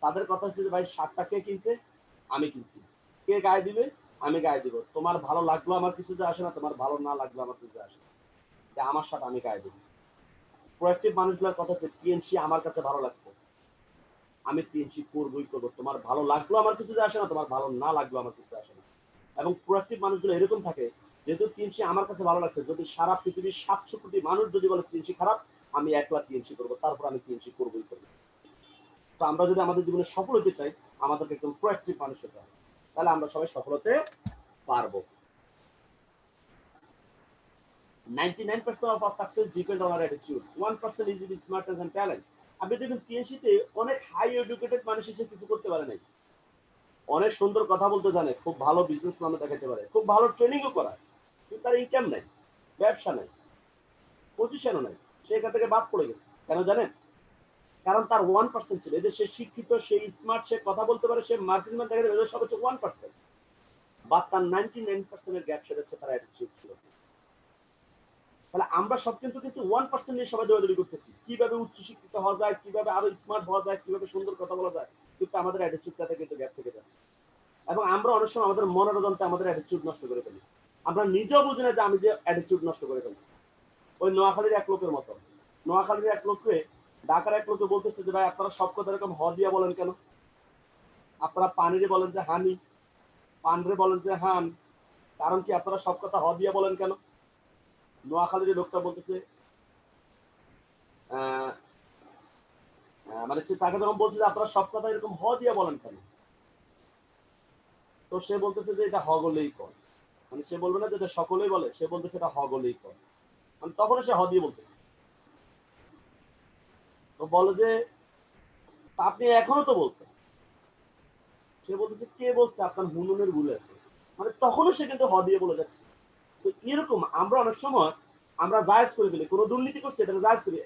তাদের কথা হচ্ছে যে ভাই শার্টটা কে কিনছে, আমি কিনছি, কে গায়ে দিবে, আমি গায়ে দিব, তোমার ভালো লাগলো আমার কিছু যে আসে না, তোমার ভালো না লাগলো আমার কিছু আসে না, আমার সাথে আমি গায়ে দিব। প্রোঅ্যাক্টিভ মানুষগুলোর কথা হচ্ছে টিএনসি আমার কাছে ভালো লাগছে, আমি টিএনসি করবই করবো, তোমার ভালো লাগলো আমার কিছু যে আসে না, তোমার ভালো না লাগলো আমার কিছু আসে না। এবং প্রোঅ্যাক্টিভ মানুষগুলো এরকম থাকে, যেহেতু টিএনসি আমার কাছে ভালো লাগছে, যদি সারা পৃথিবীর 700 কোটি মানুষ যদি বলে টিএনসি খারাপ, আমি একলা টিএনসি করবো, তারপর আমি টিএনসি করবোই করবো। তো আমরা যদি আমাদের জীবনে সফল হতে চাই, আমাদেরকে একদম প্রোঅ্যাক্টিভ মানুষ হতে হবে, তাহলে আমরা সবাই সফল হতে পারবো। 99% of our success depend on our attitude. 1% is smartness and talent. আপনি দেখুন টিএনসিতে অনেক হাই এডুকেটেড মানুষ এসে কিছু করতে পারে নাই, অনেক সুন্দর কথা বলতে জানে, খুব ভালো বিজনেস প্ল্যানও দেখাতে পারে, খুব ভালো ট্রেনিংও করায়, কিন্তু তার ইনকাম নাই, ব্যবসা নাই, পজিশনও নাই, সে এখান থেকে বাদ পড়ে গেছে। কেন জানেন? কারণ তার 1% ছিল। এই যে সে শিক্ষিত, সে স্মার্ট, সে কথা বলতে পারে, সে মার্কেটিং দেখাতে পারে, সব হচ্ছে 1%, বা তার 99% গ্যাপ, সেটা হচ্ছে তার অ্যাটিটিউড ছিল। তাহলে আমরা সব কিন্তু 1% নিয়ে সবাই দৌড়াদৌড়ি করতেছি, কিভাবে উচ্চশিক্ষিত হওয়া যায়, কিভাবে আরো স্মার্ট হওয়া যায়, কিভাবে সুন্দর কথা বলা যায়, কিন্তু আমাদের অ্যাটিটিউডটাতে কিন্তু গ্যাপ থেকে যাচ্ছে। এবং আমরা অনেক সময় আমাদের মনের অজান্তে আমাদের অ্যাটিটিউড নষ্ট করে ফেলি, আমরা নিজেও বুঝি না যে আমি যে অ্যাটিটিউড নষ্ট করে ফেলছি। ওই নোয়াখালীর এক লোকের মতো, নোয়াখালীর এক লোককে ঢাকার এক লোকে বলতেছে যে ভাই আপনারা সব কথা এরকম হ দিয়া বলেন কেন, আপনারা পানিরে বলেন যে হানি, পানরে বলেন যে হান, কারণ কি আপনারা সব কথা হ দিয়া বলেন কেন? নোয়াখালীর লোকটা বলতেছে মানে তাকে যখন বলছে যে আপনারা সব কথা এরকম হ দিয়া বলেন কেন, তো সে বলতেছে যে এটা হ গলেই কর, মানে সে বলবে না যে এটা সকলেই বলে, সে বলতেছে এটা হ গলেই কর, মানে তখন সে হ দিয়ে বলতেছে। তো বলে যে তা আপনি এখনো তো বলছেন। সে বলতেছে কে বলছে আপনার হুনুনের ভুল আছে, মানে তখনও সে কিন্তু হ দিয়ে বলে যাচ্ছে। তো এরকম আমরা অনেক সময় আমরা জায়েজ করে ফেলি, কোনো দুর্নীতি করছে এটা জায়েজ করি,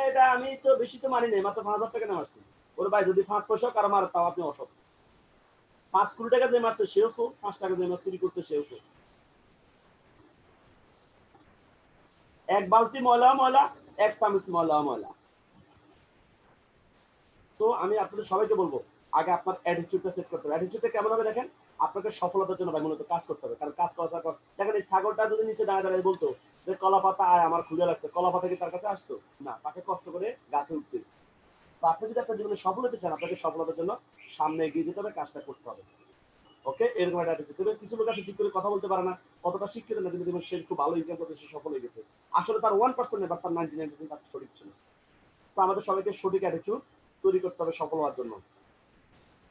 এটা আমি তো বেশি তো মানি নাই, মাত্র 5,000 টাকা না মারছি। ওরে ভাই যদি 5 পয়সা কারো মারে তাও আপনি অসৎ। 5 কোটি টাকা যে মারছে সেও চোর, 5 টাকা যে চুরি করছে সেও চোর। এক বালতি ময়লা ময়লা, এক চামচ ময়লা ময়লা। তো আমি আপনাদের সবাইকে বলবো আগে আপনার অ্যাটিটিউডটা সেট করতে হবে। অ্যাটিটিউডটা কেমন হবে দেখেন, আপনাকে সফলতার জন্য ভাই মূলত কাজ করতে হবে। কারণ কাজ করা ছাড়া দেখেন এই ছাগলটা যদি নিচে দাঁড়ায় দাঁড়ায় বলতো যে কলা পাতা আয় আমার ক্ষুধা লাগছে, কলা পাতা কি তার কাছে আসতো না, তাকে কষ্ট করে গাছে উঠতে। তো আপনি যদি আপনার জীবনে সফল হতে চান, আপনাকে সফলতার জন্য সামনে এগিয়ে যেতে হবে, কাজটা করতে হবে। ওকে, এরকম একটা অ্যাটিটিউড। তবে কিছু লোক আছে ঠিক করে কথা বলতে পারে না, কতটা শিক্ষিত না, কিন্তু সে খুব ভালো ইনকাম করতে সে সফল হয়ে গেছে। আসলে তার 1% নেই, বাট তার 99% তার সঠিক ছিল। তো আমাদের সবাইকে সঠিক অ্যাটিটিউড তৈরি করতে হবে সফল হওয়ার জন্য।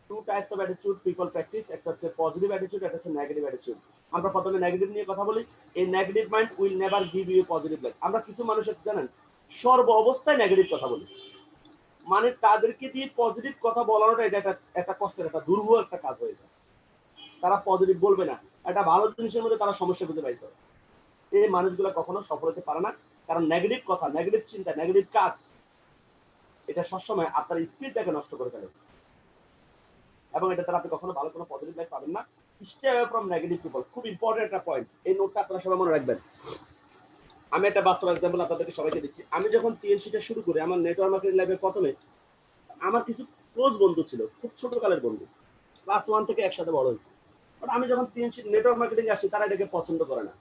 Two types of attitude people practice, একটা হচ্ছে পজিটিভ অ্যাটিটিউড, একটা হচ্ছে নেগেটিভ অ্যাটিটিউড। আমরা প্রথমে নেগেটিভ নিয়ে কথা বলি। এই negative mind will never give you positive life. আমরা কিছু মানুষ আছে জানেন, সর্ব অবস্থায় নেগেটিভ কথা বলি, মানে তাদেরকে দিয়ে পজিটিভ কথা বলানোটা এটা একটা কষ্টের, একটা দুর্বল একটা কাজ হয়ে যায়। তারা পজিটিভ বলবে না, একটা ভালো জিনিসের মধ্যে তারা সমস্যা খুঁজে পাইতে হবে। এই মানুষগুলো কখনো সফল হতে পারে না, কারণ নেগেটিভ কথা, নেগেটিভ চিন্তা, নেগেটিভ কাজ এটা সবসময় আপনার স্পিডটাকে নষ্ট করে ফেলে, এবং এটা দ্বারা আপনি কখনো ভালো কোনো পজিটিভ লাইফ পাবেন না। Stay away from negative people, খুব ইম্পর্টেন্ট একটা পয়েন্ট, এই নোটটা আপনারা সবাই মনে রাখবেন। আমি একটা বাস্তব এক্সাম্পল আপনাদেরকে সবাইকে দিচ্ছি। আমি যখন টিএনসিটা শুরু করি, আমার নেটওয়ার্ক মার্কেটিং লাইফে প্রথমে আমার কিছু ক্লোজ বন্ধু ছিল, খুব ছোট কালের বন্ধু, ক্লাস 1 থেকে একসাথে বড় হয়েছে। বাট আমি যখন টিএনসি নেটওয়ার্ক মার্কেটিং আসি, তারা এটাকে পছন্দ করে না।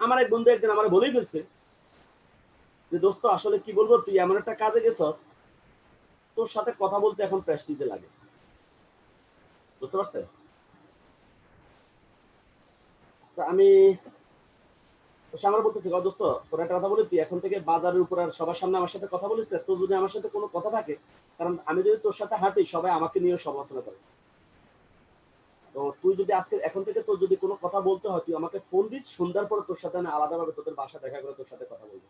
আমার এক বন্ধু একদিন আমার বলেই ফেলছে যে দোস্ত আসলে কি বলবো, তুই এমন একটা কাজে গেছস, তোর সাথে কথা বলতে এখন প্রেস্টিজে লাগে। বুঝতে পারছেন? আমি সে আমার বলতেছে দোস্ত তোর একটা কথা বলি, তুই এখন থেকে বাজারের উপর আর সবার সামনে আমার সাথে কথা বলিস না। তোর যদি আমার সাথে কোনো কথা থাকে, কারণ আমি যদি তোর সাথে হাঁটি সবাই আমাকে নিয়ে সমালোচনা করে, তো তুই যদি আজকে এখন থেকে তোর যদি কোনো কথা বলতে হয়, তুই আমাকে ফোন দিস, সন্ধ্যার পরে তোর সাথে আমি আলাদাভাবে তোদের বাসা দেখা করে তোর সাথে কথা বলবো।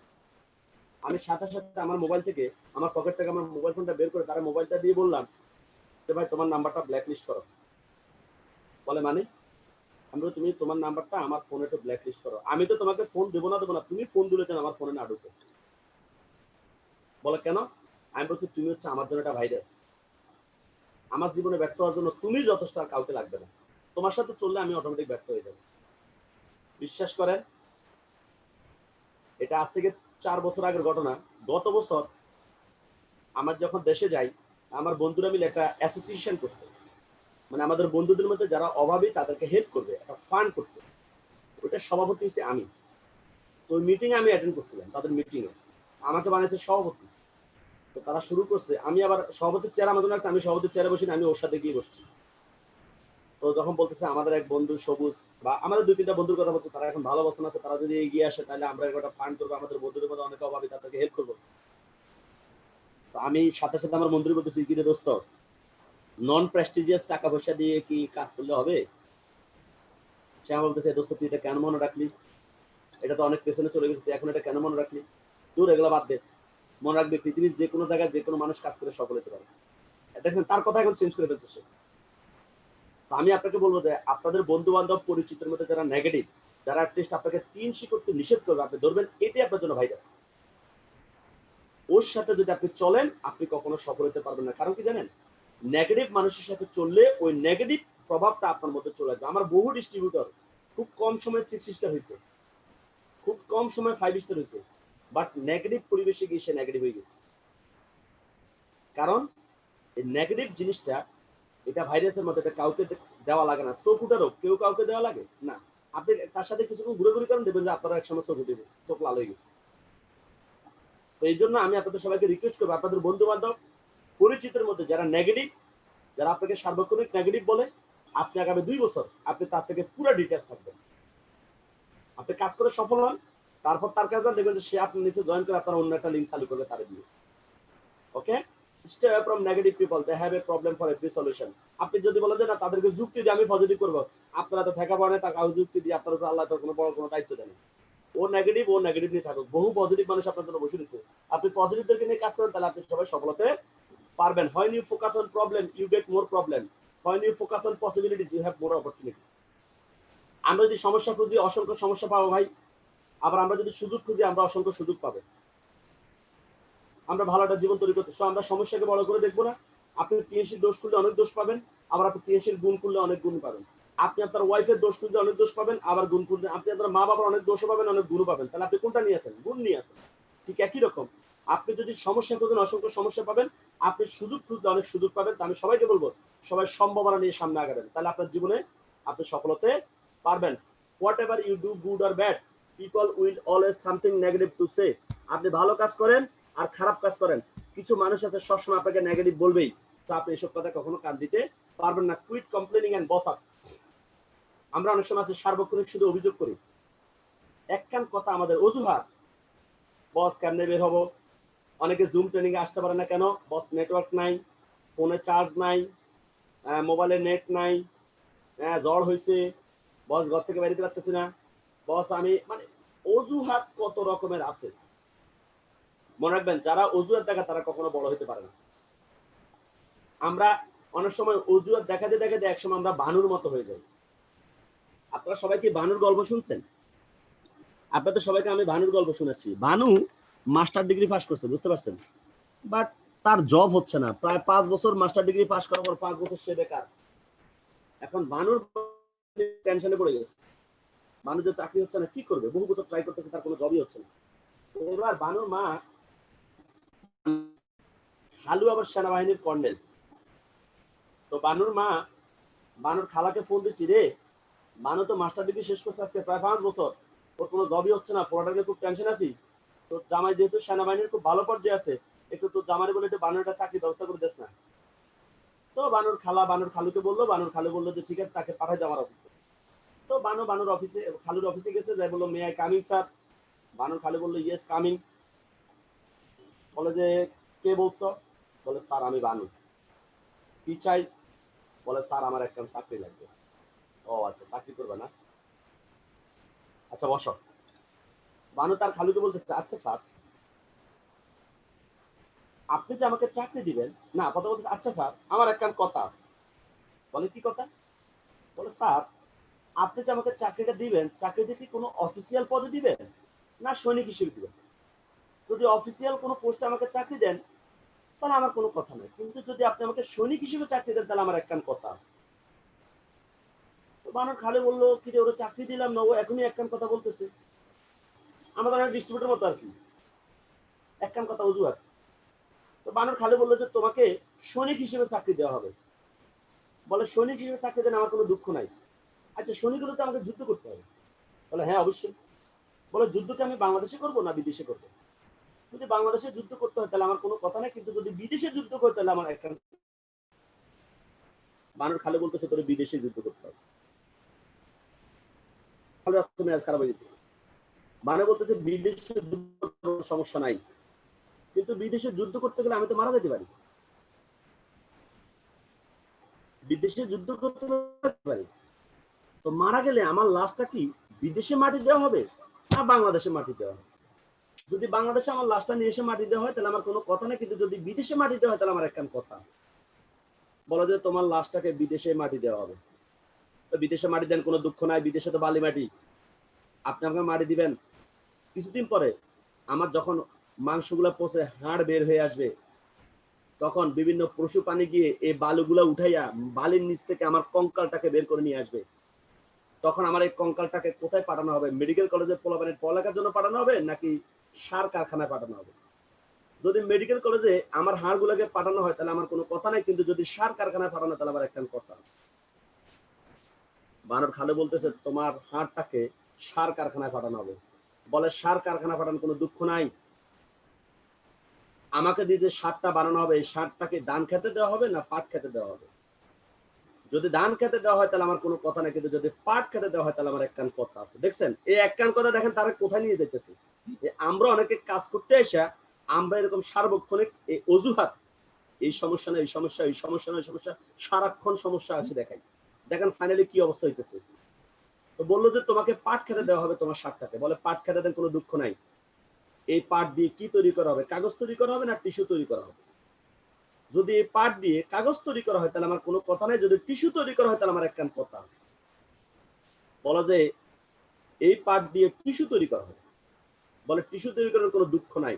আমি সাথে সাথে আমার মোবাইল থেকে, আমার পকেট থেকে আমার মোবাইল ফোনটা বের করে তারা মোবাইলটা দিয়ে বললাম যে ভাই তোমার নাম্বারটা ব্ল্যাক লিস্ট করো। বলে মানে? আমি বলি, তুমি তোমার নাম্বারটা আমার ফোনে একটু ব্ল্যাক লিস্ট করো। আমি তো তোমাকে ফোন দেবো না, তুমি ফোন দিলে যেন আমার ফোনে না ঢুকে। বলে কেন? আমি বলছি তুমি হচ্ছে আমার জন্য একটা ভাইরাস, আমার জীবনে ব্যর্থ হওয়ার জন্য তুমি যথেষ্ট, আর কাউকে লাগবে না। তোমার সাথে চললে আমি অটোমেটিক ব্যর্থ হয়ে যাবো। বিশ্বাস করেন, এটা আজ থেকে 4 বছর আগের ঘটনা। গত বছর আমার যখন দেশে যাই, আমার বন্ধুরা মিলে একটা অ্যাসোসিয়েশন করছে, মানে আমাদের বন্ধুদের মধ্যে যারা অভাবী তাদেরকে হেল্প করবে, একটা ফান্ড করতে। ওইটা সভাপতি হচ্ছে আমি। তো ওই মিটিং আমি অ্যাটেন্ড করছিলাম, তাদের মিটিং এ আমাকে বানিয়েছে সভাপতি। তো তারা শুরু করছে, আমি আবার সভাপতির চেয়ার আমাদের আছে, আমি সভাপতির চেয়ারে বসি, আমি ওর সাথে গিয়ে বসছি। তো যখন বলতেছে আমাদের এক বন্ধু সবুজ, বা আমাদের 2-3টা বন্ধুর কথা বলছে, তারা এখন ভালো অবস্থান আছে, তারা যদি এগিয়ে আসে তাহলে আমরা একটা ফান্ড করবো, আমাদের বন্ধুদের মধ্যে অনেক অভাবী তাদেরকে হেল্প করবো। তো আমি সাথে সাথে আমার বন্ধুর বলতেছি, কি রে দোস্ত, নন প্রেস্টিজিয়াস টাকা পয়সা দিয়ে কি কাজ করলে হবে? সে আমার বলতেছে, দোস্ত তুই এটা কেন মনে রাখলি, এটা তো অনেক পেছনে চলে গেছে, তুই এখন এটা কেন মনে রাখলি? তোর এগুলো বাদ দে, মনে রাখবে পৃথিবীর যে কোনো জায়গায় যে কোনো মানুষ কাজ করে সফল হতে পারে। দেখছেন তার কথা এখন চেঞ্জ করে ফেলছে সে। আমি আপনাকে বলবো যে আপনাদের বন্ধু বান্ধব পরিচিতের মধ্যে যারা নেগেটিভ, যারা অ্যাটলিস্ট আপনাকে টিএনসি করতে নিষেধ করবে, আপনি ধরবেন এটাই আপনার জন্য ভাইরাস। ওর সাথে যদি আপনি চলেন, আপনি কখনো সফল হতে পারবেন না। কারণ কি জানেন, নেগেটিভ মানুষের সাথে চললে ওই নেগেটিভ প্রভাবটা আপনার মধ্যে চলে আসবে। আমার বহু ডিস্ট্রিবিউটর খুব কম সময় 6 স্টার হয়েছে, খুব কম সময় 5 স্টার হয়েছে, বাট নেগেটিভ পরিবেশে গিয়ে সে নেগেটিভ হয়ে গেছে। কারণ এই নেগেটিভ জিনিসটা, এটা ভাইরাসের মতো, এটা কাউকে দেওয়া লাগে না। চোখ উঠারও কেউ কাউকে দেওয়া লাগে না। আপনি তার সাথে কিছুক্ষণ ঘুরে করেন, দেখবেন যে আপনারা একসময় চোখ উঠে চোখ লাল হয়ে গেছে। তো এই জন্য আমি আপনাদের সবাইকে রিকোয়েস্ট করবো, আপনাদের বন্ধু বান্ধব পরিচিতের মধ্যে যারা নেগেটিভ, যারা আপনাকে সার্বক্ষণিক নেগেটিভ বলে, আপনি আগামী 2 বছর আপনি তার থেকে পুরো ডিটেলস থাকবেন। আপনি কাজ করে সফল হন, তারপর তার কাছে দেখবেন যে সে আপনার নিচে জয়েন করে আপনার অন্য একটা লিঙ্ক চালু করবে তার দিয়ে। Okay, stay away from negative people, they have a problem for every solution. আপনি যদি বলেন যে না তাদেরকে যুক্তি দিয়ে আমি পজিটিভ করবো, আপনারা তো ঠেকা পড়ে, তা কাউ যুক্তি দিয়ে আপনার উপর আল্লাহ তো কোনো বড় কোনো দায়িত্ব দেন। ও নেগেটিভ নিয়ে থাকুক, বহু পজিটিভ মানুষ আপনার জন্য বসে দিচ্ছে, আপনি পজিটিভদেরকে নিয়ে কাজ করেন, তাহলে আপনি সবাই সফলতে পারবেন। When you focus on problem you get more problem, when you focus on possibilities you have more opportunities। আমরা যদি সমস্যা খুঁজি অসংখ্য সমস্যা পাবো ভাই, আবার আমরা যদি সুযোগ খুঁজি আমরা অসংখ্য সুযোগ পাবো। আমরা ভালো একটা জীবন তৈরি করতে, আমরা সমস্যাকে বড় করে দেখবো না। আপনি টিএনসির দোষ করলে অনেক দোষ পাবেন, আবার আপনি টিএনসির গুণ করলে অনেক গুণ পাবেন। আপনি আপনার ওয়াইফের দোষ করলে অনেক দোষ পাবেন, আবার গুণ করলে আপনি আপনার মা বাবার অনেক দোষও পাবেন, অনেক গুণও পাবেন। তাহলে আপনি কোনটা নিয়ে আছেন? গুণ নিয়ে আছেন। ঠিক একই রকম আপনি যদি সমস্যা খুঁজেন অসংখ্য সমস্যা পাবেন, আপনি সুযোগ খুঁজলে অনেক সুযোগ পাবেন। আমি সবাইকে বলবো সবাই সম্ভাবনা নিয়ে সামনে আগাবেন, তাহলে আপনার জীবনে আপনি সফল হতে পারবেন। Whatever you do good or bad, people will always something negative to say. আপনি ভালো কাজ করেন আর খারাপ কাজ করেন, কিছু মানুষ আছে সবসময় আপনাকে নেগেটিভ বলবেই, তো আপনি এসব কথা কখনো কান দিতে পারবেন না। Quit complaining and boss up. আমরা অনেক সময় আছে সার্বক্ষণিক শুধু অভিযোগ করি, একখান কথা আমাদের অজুহাত, বস কেমনে বের হবো, অনেকে জুম ট্রেনিং এ আসতে পারে না কেন, বস নেটওয়ার্ক নাই, ফোনে চার্জ নাই, মোবাইলে নেট নাই, জ্বর হয়েছে, বস ঘর থেকে বেরোতে পারতেছি না, বস আমি, মানে অজুহাত কত রকমের আছে। মনে রাখবেন যারা অজুহাত দেখা তারা কখনো বড় হতে পারে না। আমরা অনেক সময় অজুহাত দেখাতে দেখাতে একসময় আমরা বানুর মতো হয়ে যাই। আপনারা সবাই কি বানুর গল্প শুনছেন? আপনাদের সবাইকে আমি বানুর গল্প শোনাচ্ছি। বানু মাস্টার ডিগ্রি পাস করছে, বুঝতে পারছেন, বাট তার জব হচ্ছে না। প্রায় 5 বছর মাস্টার ডিগ্রি পাস করার পর 5 বছর সে বেকার। এখন বানুর টেনশনে পড়ে গেছে, বানু যে চাকরি হচ্ছে না, কি করবে, বহু বছর ট্রাই করতেছে, তার কোনো জবই হচ্ছে না। এবার বানুর মা, খালু আবার সেনাবাহিনীর কর্নেল, তো বানুর মা বানুর খালাকে ফোন দিছি, রে বানু তো মাস্টার ডিগ্রি শেষ করছে আজকে প্রায় 5 বছর, ওর কোনো জবই হচ্ছে না, পড়াটাকে খুব টেনশন আছি, তো জামাই যেহেতু সেনাবাহিনীর খুব ভালো পর্যায়ে আছে, একটু তো জামাই বলে একটু বানুর একটা চাকরি ব্যবস্থা করে দিস না। তো বানুর খালুকে বললো, বানুর খালু বললো যে ঠিক আছে, তাকে পাঠাই দাও আমার অফিসে। তো বানুর অফিসে, খালুর অফিসে গেছে, যাই বললো মে আই কামিং স্যার। বানুর খালু বললো ইয়েস কামিং। বলে যে কে বলছো? বলে স্যার আমি বানু। কি চাই? বলে স্যার আমার একটা চাকরি লাগবে। ও আচ্ছা, চাকরি করবে না, আচ্ছা বসো। বানু তার খালুকে বলতেছে, আচ্ছা স্যার আপনি যে আমাকে চাকরি দিবেন না, কথা বলতেছে, আচ্ছা স্যার আমার একটা কথা আছে। বলে কি কথা? বলে স্যার আপনি যে আমাকে চাকরিটা দিবেন, চাকরিটা কি কোনো অফিসিয়াল পদে দিবেন না সৈনিক হিসেবে দিবেন? যদি অফিসিয়াল কোনো পোস্টে আমাকে চাকরি দেন তাহলে আমার কোনো কথা নেই, কিন্তু যদি আপনি আমাকে সৈনিক হিসেবে চাকরি দেন তাহলে আমার একখান কথা আছে। তো বানর খালে বললো, কি রে ওরা চাকরি দিলাম না, ও এখনই একখান কথা বলতেছে, আমাদের ডিস্ট্রিবিউটর মতো আর কি, একখান কথা অজুহাত। তো বানর খালে বললো যে তোমাকে সৈনিক হিসেবে চাকরি দেওয়া হবে। বলে সৈনিক হিসেবে চাকরি দেন আমার কোনো দুঃখ নাই, আচ্ছা সৈনিক হলে তো আমাকে যুদ্ধ করতে হবে। বলে হ্যাঁ অবশ্যই। বলে যুদ্ধকে আমি বাংলাদেশে করবো না বিদেশে করবো? যদি বাংলাদেশে যুদ্ধ করতে হয় তাহলে আমার কোনো কথা নেই, কিন্তু যদি বিদেশে যুদ্ধ করতে হলে আমার একটা। বানর খালে বলতেছে তোর বিদেশে যুদ্ধ করতে হবে। খারাপ হয়ে যেত। বানর বলতেছে বিদেশে যুদ্ধ সমস্যা নাই, কিন্তু বিদেশে যুদ্ধ করতে গেলে আমি তো মারা যেতে পারি, বিদেশে যুদ্ধ করতে পারি, তো মারা গেলে আমার লাশটা কি বিদেশে মাটি দেওয়া হবে না বাংলাদেশে মাটি দেওয়া হবে? যদি বাংলাদেশে আমার লাশটা নিয়ে এসে মাটি দেওয়া হয় তাহলে আমার কোনো কথা নেই, কিন্তু যদি বিদেশে মাটি দেওয়া হয় তাহলে আমার একখান কথা। বলা যায় তোমার লাশটাকে বিদেশে মাটি দেওয়া হবে। তো বিদেশে মাটি দেন, কোনো দুঃখ নাই, বিদেশে তো বালি মাটি, আপনি আমাকে মাটি দিবেন। কিছুদিন পরে আমার যখন মাংসগুলা পচে হাড় বের হয়ে আসবে, তখন বিভিন্ন পশু প্রাণী গিয়ে এই বালুগুলা উঠাইয়া বালির নিচ থেকে আমার কঙ্কালটাকে বের করে নিয়ে আসবে। তখন আমার এই কঙ্কালটাকে কোথায় পাঠানো হবে? মেডিকেল কলেজে পোলাপানের পড়ালেখার জন্য পাঠানো হবে নাকি সার কারখানায় পাঠানো হবে? যদি মেডিকেল কলেজে আমার হাড়গুলোকে পাঠানো হয় তাহলে আমার কোনো কথা নাই, কিন্তু যদি সার কারখানায় পাঠানো তাহলে আমার একটা কথা আছে। বানর খালে বলতেছে তোমার হাড়টাকে সার কারখানায় পাঠানো হবে। বলে সার কারখানা পাঠানো কোনো দুঃখ নাই, আমাকে দিয়ে যে সারটা বানানো হবে এই সারটাকে ধান খেতে দেওয়া হবে না পাট খেতে দেওয়া হবে? যদি ধান খেতে দেওয়া হয় তাহলে আমার কোনো কথা নাই, কিন্তু যদি পাট খেতে দেওয়া হয় তাহলে আমার একখান কথা আছে। দেখছেন এই একখান কথা, দেখেন তারা কোথায় নিয়ে যেতেছে। আমরা অনেকে কাজ করতে এসে আমরা এরকম সার্বক্ষণিক এই অজুহাত, এই সমস্যা না এই সমস্যা, এই সমস্যা না এই সমস্যা, সারাক্ষণ সমস্যা আছে দেখাই। দেখেন ফাইনালি কি অবস্থা হইতেছে। তো বললো যে তোমাকে পাট খেতে দেওয়া হবে তোমার সাতটাতে, বলে পাট খেতে দেন, কোনো দুঃখ নাই। এই পাট দিয়ে কি তৈরি করা হবে? কাগজ তৈরি করা হবে না টিস্যু তৈরি করা হবে? যদি এই পাট দিয়ে কাগজ তৈরি করা হয় তাহলে আমার কোনো কথা নাই, যদি টিস্যু তৈরি করা হয় তাহলে আমার একখান কথা আছে। বলা যে এই পাট দিয়ে টিস্যু তৈরি করা হবে, বলে টিস্যু তৈরি করার কোনো দুঃখ নাই।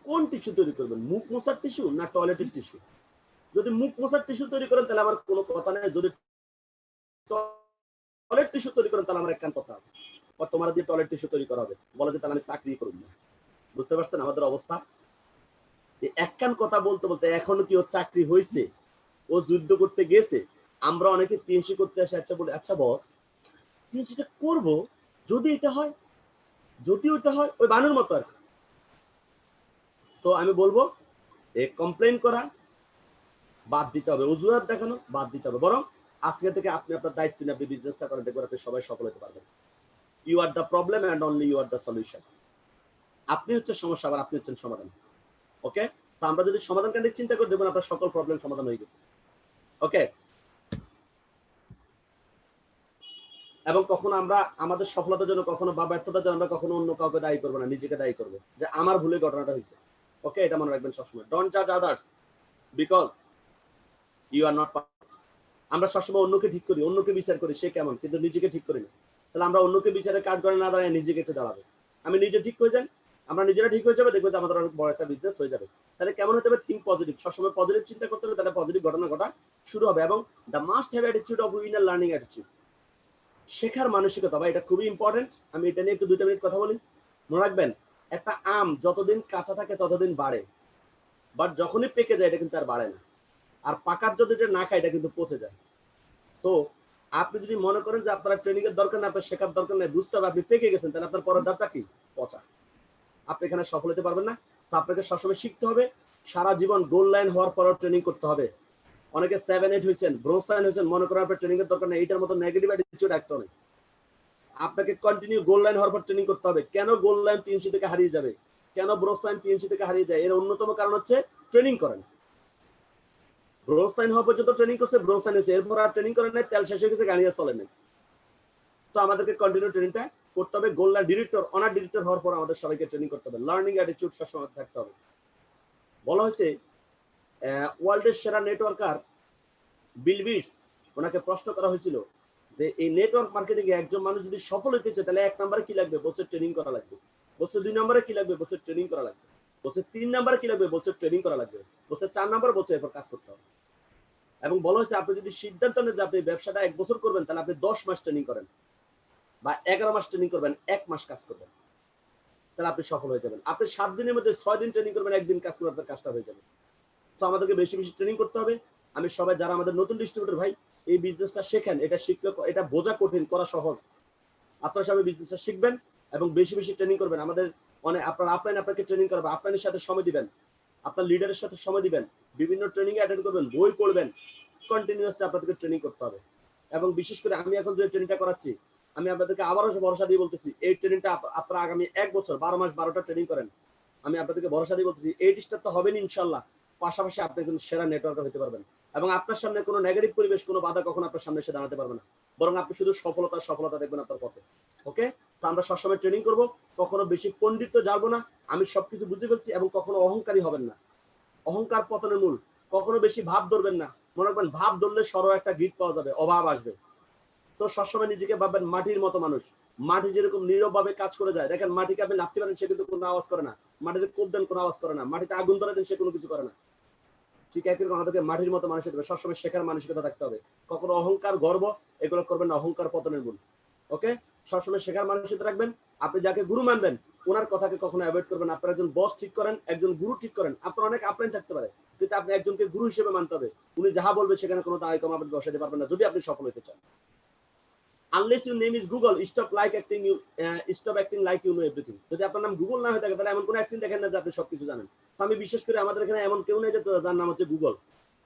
কোন টিস্যু তৈরি করবেন? মুখ মোছার টিস্যু না টয়লেটের টিস্যু? যদি মুখ মোছার টিস্যু তৈরি করেন তাহলে আমার কোনো কথা নাই, যদি টয়লেট টিস্যু তৈরি করেন তাহলে আমার একখান কথা আছে, তোমার দিয়ে টয়লেট টিস্যু তৈরি করা হবে, বলে যে তাহলে আমি চাকরি করব না। বুঝতে পারছেন আমাদের অবস্থা? একখান কথা বলতে বলতে এখনো কি ওর চাকরি হয়েছে? ও যুদ্ধ করতে গেছে। আমরা অনেকে তিনশি করতে আসে, আচ্ছা বলে আচ্ছা বস তিনশিটা করবো, যদি এটা হয়, যদি ওইটা হয়, ওই বানুর মতো আর কি। তো আমি বলবো কমপ্লেন করা বাদ দিতে হবে, অজুহাত দেখানো বাদ দিতে হবে, বরং আজকে থেকে আপনি আপনার দায়িত্ব নিয়ে আপনি বিজনেসটা করেন, দেখবেন আপনি সবাই সফল হতে পারবেন। You are the problem and only you are the solution. আপনি হচ্ছে সমস্যা, আবার আপনি হচ্ছেন সমাধান। ওকে, তো আমরা যদি সমাধান কেন্দ্রিক চিন্তা করি দেখবেন আপনার সকল প্রবলেম সমাধান হয়ে গেছে। ওকে, এবং কখনো আমরা আমাদের সফলতার জন্য কখনো বা ব্যর্থতার জন্য আমরা কখনো অন্য কাউকে দায়ী করবো না, নিজেকে দায়ী করবো যে আমার ভুলে ঘটনাটা হয়েছে। ওকে, এটা মনে রাখবেন সবসময়। ডোন্ট জাজ others because you are not perfect. আমরা সবসময় অন্যকে ঠিক করি, অন্যকে বিচার করি সে কেমন, কিন্তু নিজেকে ঠিক করি না। তাহলে আমরা অন্যকে বিচারে কাজ করে না দাঁড়ায় নিজেকে একটু দাঁড়াবে। আমি নিজে ঠিক হয়ে যান, আমরা নিজেরা ঠিক হয়ে যাবে, দেখবো যে আমাদের অনেক বড় একটা বিজনেস হয়ে যাবে। তাহলে কেমন হতে হবে? থিঙ্ক পজিটিভ, সবসময় পজিটিভ চিন্তা করতে হবে, তাহলে পজিটিভ ঘটনা ঘটা শুরু হবে। এবং the must have attitude of winner, learning attitude, শেখার মানসিকতা। ভাই এটা খুবই ইম্পর্টেন্ট, আমি এটা নিয়ে একটু 2 মিনিট কথা বলি। মনে রাখবেন একটা আম যতদিন কাঁচা থাকে ততদিন বাড়ে, বাট যখনই পেকে যায় এটা কিন্তু আর বাড়ে না। আর পাকার যদি এটা না খায় এটা কিন্তু পচে যায়। তো আপনি যদি মনে করেন যে আপনার ট্রেনিং এর দরকার নেই, আপনার শেখার দরকার নেই, বুঝতে হবে আপনি পেকে গেছেন, তাহলে আপনার পরের ধাপটা কি? পচা। আপনি এখানে সফল হতে পারবেন না। তো আপনাকে সবসময় শিখতে হবে, সারা জীবন গোল লাইন হওয়ার পরও ট্রেনিং করতে হবে। অনেকে 7-8 হয়েছেন, ব্রোঞ্জ লাইন হয়েছেন, মনে করেন আপনার ট্রেনিং এর দরকার নেই, এইটার মতো নেগেটিভ অ্যাটিটিউড একটা নেই। আপনাকে কন্টিনিউ গোল লাইন হওয়ার পর ট্রেনিং করতে হবে। কেন গোল লাইন 300 থেকে হারিয়ে যাবে, কেন ব্রোঞ্জ লাইন 300 থেকে হারিয়ে যায়? এর অন্যতম কারণ হচ্ছে ট্রেনিং করেন। ব্রোঞ্জ লাইন হওয়া পর্যন্ত ট্রেনিং করছে, ব্রোঞ্জ লাইন হয়েছে, এরপর আর ট্রেনিং করেন নাই, তেল শেষ হয়ে গেছে, গাড়ি আর চলে নাই। তো আমাদেরকে কন্টিনিউ ট্রেনিংটা করতে হবে। Goal line director, honour director হওয়ার পর আমাদের সবাইকে ট্রেনিং করতে হবে। লার্নিং অ্যাটিটিউড সবসময় থাকতে হবে। বলা হয়েছে ওয়ার্ল্ডের সেরা নেটওয়ার্কার বিল গেটস, ওনাকে প্রশ্ন করা হয়েছিল যে এই নেটওয়ার্ক মার্কেটিং এ একজন মানুষ যদি সফল হতে চায় তাহলে 1 নম্বরে কি লাগবে? বছর ট্রেনিং করা লাগবে। বছর 2 নম্বরে কি লাগবে? বছর ট্রেনিং করা লাগবে। বছর 3 নম্বরে কি লাগবে? বছর ট্রেনিং করা লাগবে। বছর 4 নম্বরে বছর এরপর কাজ করতে হবে। এবং বলা হয়েছে আপনি যদি সিদ্ধান্ত নেন যে আপনি ব্যবসাটা 1 বছর করবেন তাহলে আপনি 10 মাস ট্রেনিং করেন বা 11 মাস ট্রেনিং করবেন, 1 মাস কাজ করবেন, তাহলে আপনি সফল হয়ে যাবেন। আপনি 7 দিনের মধ্যে 6 দিন ট্রেনিং করবেন, 1 দিন কাজ করবেন, আপনার কাজটা হয়ে যাবে। তো আমাদেরকে বেশি বেশি ট্রেনিং করতে হবে। আমি সবাই যারা আমাদের নতুন ডিস্ট্রিবিউটর ভাই এই বিজনেসটা শেখেন, এটা শিখলে এটা বোঝা কঠিন, করা সহজ। আপনারা সবাই বিজনেসটা শিখবেন এবং বেশি বেশি ট্রেনিং করবেন। আমাদের অনেক আপনার আপলাইন আপনাকে ট্রেনিং করবে, আপলাইনের সাথে সময় দিবেন, আপনার লিডারের সাথে সময় দিবেন, বিভিন্ন ট্রেনিং অ্যাটেন্ড করবেন, বই পড়বেন, কন্টিনিউয়াসলি আপনাদেরকে ট্রেনিং করতে হবে। এবং বিশেষ করে আমি এখন যে ট্রেনিংটা করাচ্ছি, আমি আপনাদেরকে আবারও ভরসা দিয়ে বলতেছি, এই ট্রেনিংটা আপনারা আগামী 1 বছর 12 মাস 12টা ট্রেনিং করেন। আমি আপনাদেরকে ভরসা দিয়ে বলতেছি এই ডিস্টার্ব তো হবেন ইনশাল্লাহ। পাশাপাশি আপনি একজন সেরা নেটওয়ার্কার হতে পারবেন এবং আপনার সামনে কোনো নেগেটিভ পরিবেশ, কোনো বাধা কখনো আপনার সামনে এসে দাঁড়াতে পারবে না, বরং আপনি শুধু সফলতা দেখবেন আপনার পথে। ওকে, তো আমরা সবসময় ট্রেনিং করব, কখনো বেশি পণ্ডিত যাবো না, আমি সবকিছু বুঝে ফেলছি, এবং কখনো অহংকারী হবেন না। অহংকার পতনের মূল। কখনো বেশি ভাব ধরবেন না, মনে রাখবেন ভাব ধরলে সরো একটা গিট পাওয়া যাবে, অভাব আসবে। তো সবসময় নিজেকে ভাববেন মাটির মতো মানুষ। মাটি যেরকম নীরব ভাবে কাজ করে যায়, দেখেন মাটিকে আপনি নাপতে পারেন, সে কিন্তু কোনো আওয়াজ করে না। মাটিতে কোপ দেন, কোনো আওয়াজ করে না। মাটিতে আগুন ধরে দেন, সে কোনো কিছু করে না। ঠিক একই রকম আমাদেরকে মাটির মতো মানুষ হতে হবে, সবসময় শেখার মানসিকতা থাকতে হবে। কখনো অহংকার, গর্ব এগুলো করবেন না, অহংকার পতনের মূল। ওকে, সবসময় শেখার মানসিকতা রাখবেন। আপনি যাকে গুরু মানবেন ওনার কথাকে কখনো অ্যাভয়েড করবেন। আপনার একজন বস ঠিক করেন, একজন গুরু ঠিক করেন। আপনার অনেক আপলাইন থাকতে পারে, কিন্তু আপনি একজনকে গুরু হিসেবে মানতে হবে। উনি যাহা বলবে সেখানে কোনো দায় কম আপনি বসাতে পারবেন না, যদি আপনি সফল হতে চান। Unless your name is Google, stop acting like you know everything. যদি আপনার নাম গুগল না হয়ে থাকে তাহলে এমন কোনো অ্যাক্টিং দেখেন না যে আপনি সবকিছু জানেন। তো আমি বিশেষ করে আমাদের এখানে এমন কেউ নেই যে যার নাম হচ্ছে গুগল।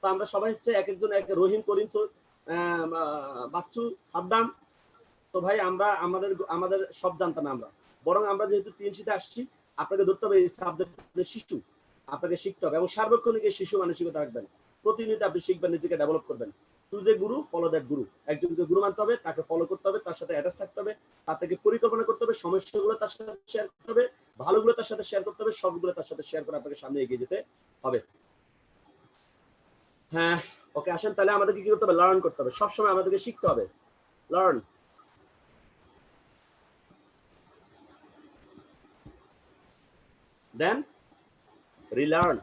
তো আমরা সবাই হচ্ছে এক একজন, এক রহিম, করিম, বাচ্চু, সাদ্দাম। তো ভাই আমরা আমাদের সব জানতাম না আমরা, বরং আমরা যেহেতু টিএনসিতে আসছি, আপনাকে ধরতে হবে এই সাবজেক্টের শিশু, আপনাকে শিখতে হবে এবং সার্বক্ষণিক শিশু মানসিকতা রাখবেন। প্রতিনিয়ত আপনি শিখবেন, নিজেকে ডেভেলপ করবেন। Choose a Guru, follow that গুরু। একজনকে গুরু মানতে হবে, তাকে ফলো করতে হবে, তার সাথে অ্যাটাচ থাকতে হবে, তার থেকে পরিকল্পনা করতে হবে, সমস্যাগুলো তার সাথে শেয়ার করতে হবে, ভালোগুলো তার সাথে শেয়ার করতে হবে, সবগুলো তার সাথে শেয়ার করে আপনাকে সামনে এগিয়ে যেতে হবে। হ্যাঁ, ওকে, আসেন তাহলে আমাদেরকে কি করতে হবে? লার্ন করতে হবে, সবসময় আমাদেরকে শিখতে হবে। লার্ন, দেন রিলার্ন,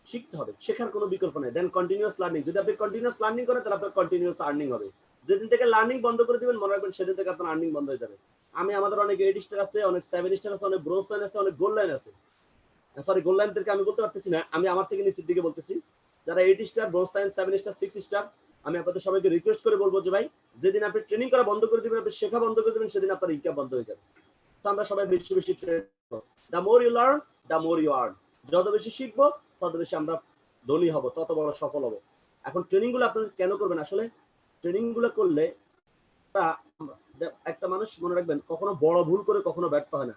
শিখতে হবে, শেখার কোনো বিকল্প নেই। দেন কন্টিনিউয়াস লার্নিং, যদি আপনি কন্টিনিউয়াস লার্নিং করেন তাহলে আপনার কন্টিনিউয়াস আর্নিং হবে। যেদিন থেকে লার্নিং বন্ধ করে দিবেন, মনে রাখবেন সেদিন থেকে আপনার আর্নিং বন্ধ হয়ে যাবে। আমাদের অনেক 8 স্টার আছে, অনেক 7 স্টার আছে, অনেক ব্রোঞ্জ লাইন আছে, অনেক গোল্ড লাইন আছে। সরি, গোল্ড লাইনদেরকে আমি বলতে পারতেছি না, আমি আমার থেকে নিচের দিকে বলতেছি। যারা 8 star, bronze line, 7 star, 6 star, আমি আপনাদের সবাইকে রিকোয়েস্ট করে বলবো যে ভাই, যেদিন আপনি ট্রেনিং করা বন্ধ করে দিবেন, আপনি শেখা বন্ধ করে দিবেন, সেদিন আপনার ইনকাম বন্ধ হয়ে যাবে। তো আমরা সবাই বেশি বেশি train, the more you learn the more you earn. যত বেশি শিখবো তত বেশি আমরা ধনী হব, তত বড় সফল হব। এখন ট্রেনিং গুলো আপনারা কেন করবেন? আসলে ট্রেনিং গুলো করলে একটা মানুষ, মনে রাখবেন, কখনো বড় ভুল করে কখনো ব্যর্থ হয় না,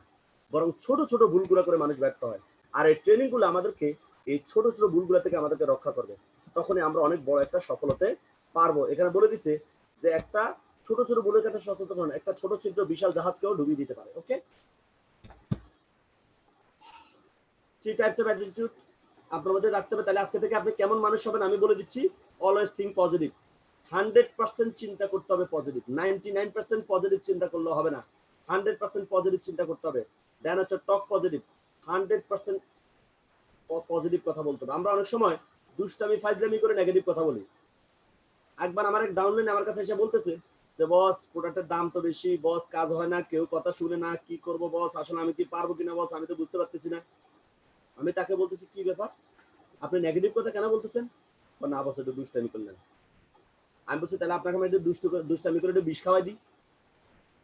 বরং ছোট ছোট ভুলগুলো করে মানুষ ব্যর্থ হয়। আর এই ট্রেনিং গুলো আমাদেরকে এই ছোট ছোট ভুলগুলো থেকে আমাদেরকে রক্ষা করবে, তখনই আমরা অনেক বড় একটা সফল হতে পারবো। এখানে বলে দিছে যে একটা ছোট ছোট ভুলের কাছে সচেতন হন, একটা ছোট ছিদ্র বিশাল জাহাজকেও ডুবিয়ে দিতে পারে। ওকে, 3 টাইপস অফ অ্যাটিটিউড আপনার মধ্যে রাখতে হবে। তাহলে আজকে থেকে আপনি কেমন মানুষ হবেন আমি বলে দিচ্ছি। অলওয়েজ থিঙ্ক পজিটিভ, 100% চিন্তা করতে হবে পজিটিভ, 99% পজিটিভ চিন্তা করলে হবে না, 100% পজিটিভ চিন্তা করতে হবে। দেন হচ্ছে টক পজিটিভ, 100% পজিটিভ কথা বলতে হবে। আমরা অনেক সময় দুষ্টামি ফাইজলামি করে নেগেটিভ কথা বলি। একবার আমার এক ডাউনলাইন আমার কাছে এসে বলতেছে যে বস, প্রোডাক্টের দাম তো বেশি, বস কাজ হয় না, কেউ কথা শুনে না, কি করব বস, আসলে আমি কি পারবো কিনা বস, আমি তো বুঝতে পারতেছি না। আমি তাকে বলতেছি কি ব্যাপার, আপনি নেগেটিভ কথা কেন বলতেছেন? না বস, একটু দুষ্টামি করলেন। আমি বলছি তাহলে আপনাকে আমি একটু দুষ্টামি করে একটু বিষ খাওয়াই দিই।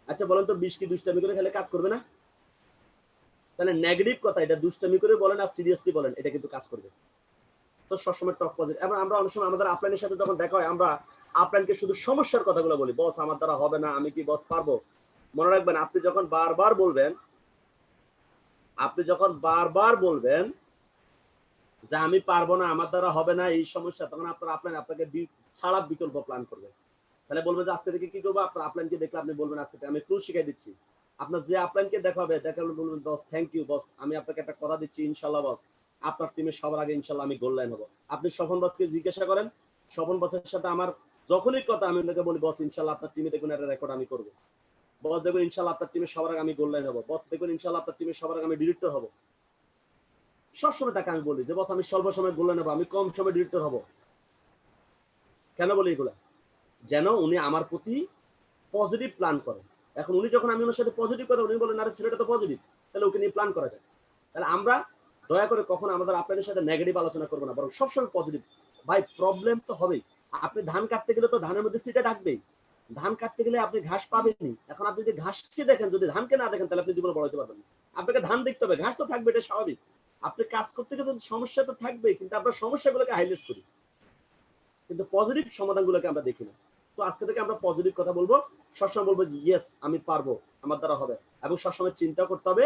আচ্ছা বলেন তো, বিষ কি দুষ্টামি করে খেলে কাজ করবে না? তাহলে নেগেটিভ কথা, এটা দুষ্টামি করে বলেন আর সিরিয়াসলি বলেন, এটা কিন্তু কাজ করবে। তো সবসময় টক পজিটিভ। এবং আমরা অনেক সময় আমাদের আপলাইনের সাথে যখন দেখা হয়, আমরা আপলাইনকে শুধু সমস্যার কথাগুলো বলি, বস আমার দ্বারা হবে না, আমি কি বস পারবো? মনে রাখবেন, আপনি যখন বারবার বলবেন যে আমি পারবো না, আমার দ্বারা হবে না, এই সমস্যা, তখন আপনার আপলাইন আপনাকে ছাড়া বিকল্প প্ল্যান করবে। তাহলে বলবে যে আজকে থেকে কি করবো? আপনার আপলাইনকে দেখলে আপনি বলবেন আজকে আমি ক্লু শিখাই দিচ্ছি। আপনার যে আপলাইনকে দেখাবে বলবেন বস থ্যাংক ইউ বস, আমি আপনাকে একটা কথা দিচ্ছি, ইনশাল্লাহ বস আপনার টিমে সবার আগে ইনশাল্লাহ আমি গোল লাইন হবো। আপনি স্বপন বসকে জিজ্ঞাসা করেন, স্বপন বসের সাথে আমার যখনই কথা, আমি ওনাকে বলি বস ইনশাল্লাহ আপনার টিমে দেখুন একটা রেকর্ড আমি করবো, বস দেখুন ইনশাল্লাহ আপনার টিমে সবার আগে আমি গোল লাইন হবো, বস দেখুন ইনশাল্লাহ আপনার টিমে সবার আগে আমি ডিরেক্টর হবো। সবসময় তাকে আমি বলি যে বস আমি স্বল্প সময় গোল লাইন হবো, আমি কম সময় ডিরেক্টর হবো। কেন বলি এগুলা? যেন উনি আমার প্রতি পজিটিভ প্ল্যান করে। এখন উনি যখন আমি ওনার সাথে পজিটিভ কথা, উনি বলেন আরে ছেলেটা তো পজিটিভ, তাহলে ওকে নিয়ে প্ল্যান করা যায়। তাহলে আমরা দয়া করে কখন আমাদের আপনাদের সাথে নেগেটিভ আলোচনা করবো না, বরং সবসময় পজিটিভ। ভাই প্রবলেম তো হবেই, আপনি ধান কাটতে গেলে তো ধানের মধ্যে সিটা ডাকবেই, ধান কাটতে গেলে আপনি ঘাস পাবেনই। এখন আপনি যদি ঘাসকে দেখেন, যদি ধানকে না দেখেন, তাহলে আপনি জীবনে বড় হতে পারবেন না। আপনাকে ধান দেখতে হবে, ঘাস তো থাকবে, এটা স্বাভাবিক। আপনি কাজ করতে গেলে সমস্যা তো থাকবেই, কিন্তু আমরা সমস্যাগুলোকে হাইলাইট করি, কিন্তু পজিটিভ সমাধানগুলোকে আমরা দেখি না। তো আজকে থেকে আমরা পজিটিভ কথা বলবো, সবসময় বলবো যে ইয়েস আমি পারবো, আমার দ্বারা হবে, এবং সবসময় চিন্তা করতে হবে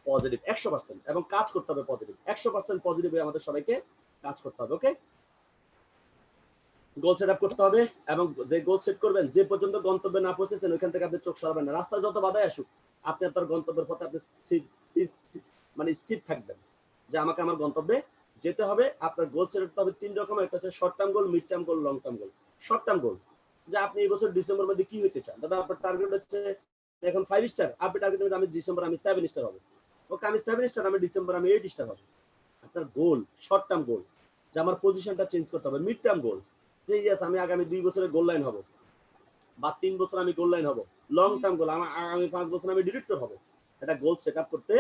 পজিটিভ 100%, এবং কাজ করতে হবে পজিটিভ 100%। পজিটিভ হয়ে আমাদের সবাইকে কাজ করতে হবে। ওকে, গোল সেট আপ করতে হবে, এবং যে গোল সেট করবেন, যে পর্যন্ত গন্তব্যে না পৌঁছেছেন ওইখান থেকে আপনি চোখ সরাবেন না। রাস্তায় যত বাধাই আসুক, আপনি আপনার গন্তব্যের পথে আপনি স্থির থাকবেন যে আমাকে আমার গন্তব্যে যেতে হবে। আপনার গোল সেট করতে হবে 3 রকমের, একটা হচ্ছে short term goal, mid term goal, long term goal. Short term goal, যে আপনি এই বছর ডিসেম্বর মধ্যে কি হতে চান, দাদা আপনার টার্গেট হচ্ছে এখন 5 স্টার, আপনি টার্গেট আমি ডিসেম্বর আমি 7 স্টার হবো। ওকে, আমি 7 স্টার, আমি ডিসেম্বর আমি 8 স্টার হবো। আপনার গোল শর্ট টার্ম গোল, যে আমার পজিশনটা চেঞ্জ করতে হবে। মিড টার্ম গোল, যে ইয়েস আমি আগামী 2 বছরে গোল লাইন হবো, বা 3 বছর আমি গোল লাইন হবো। লং টার্ম গোল, আমার আগামী 5 বছর আমি ডিরেক্টর হবো। এটা গোল সেট আপ করতে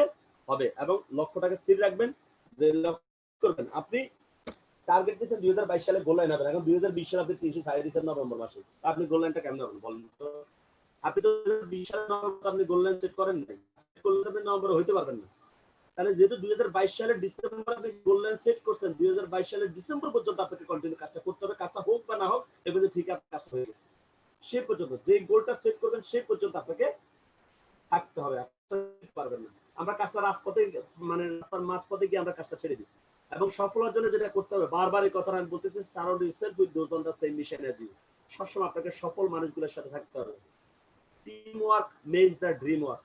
হবে, এবং লক্ষ্যটাকে স্থির রাখবেন। যে লক্ষ্য করবেন, আপনি টার্গেট দিচ্ছেন 2022 সালে গোল লাইন হবেন, এখন 2020 সালে আপনি 300 ছাড়িয়ে দিচ্ছেন নভেম্বর মাসে, আপনি গোল লাইনটা কেমন হবেন বলেন তো? আপনি তো 20 সালে আপনি গোল লাইন সেট করেন নাই, নভেম্বরে হইতে পারবেন না। তাহলে যেহেতু 2022 সালের ডিসেম্বর আপনি গোল লাইন সেট করছেন, 2022 সালের ডিসেম্বর পর্যন্ত আপনাকে কন্টিনিউ কাজটা করতে হবে। কাজটা হোক বা না হোক, এবারে ঠিক আছে কাজটা হয়ে গেছে, সে পর্যন্ত যে গোলটা সেট করবেন সে পর্যন্ত আপনাকে থাকতে হবে, পারবেন না। আমরা কাজটা রাজপথে, মানে রাস্তার মাঝপথে গিয়ে আমরা কাজটা ছেড়ে দিই, এবং সফল হওয়ার জন্য যেটা করতে হবে, বারবার এই কথাটা আমি বলতেছি, surround yourself with those on the same mission as you. সবসময় আপনাকে সফল মানুষগুলোর সাথে থাকতে হবে। Team work makes the dream work.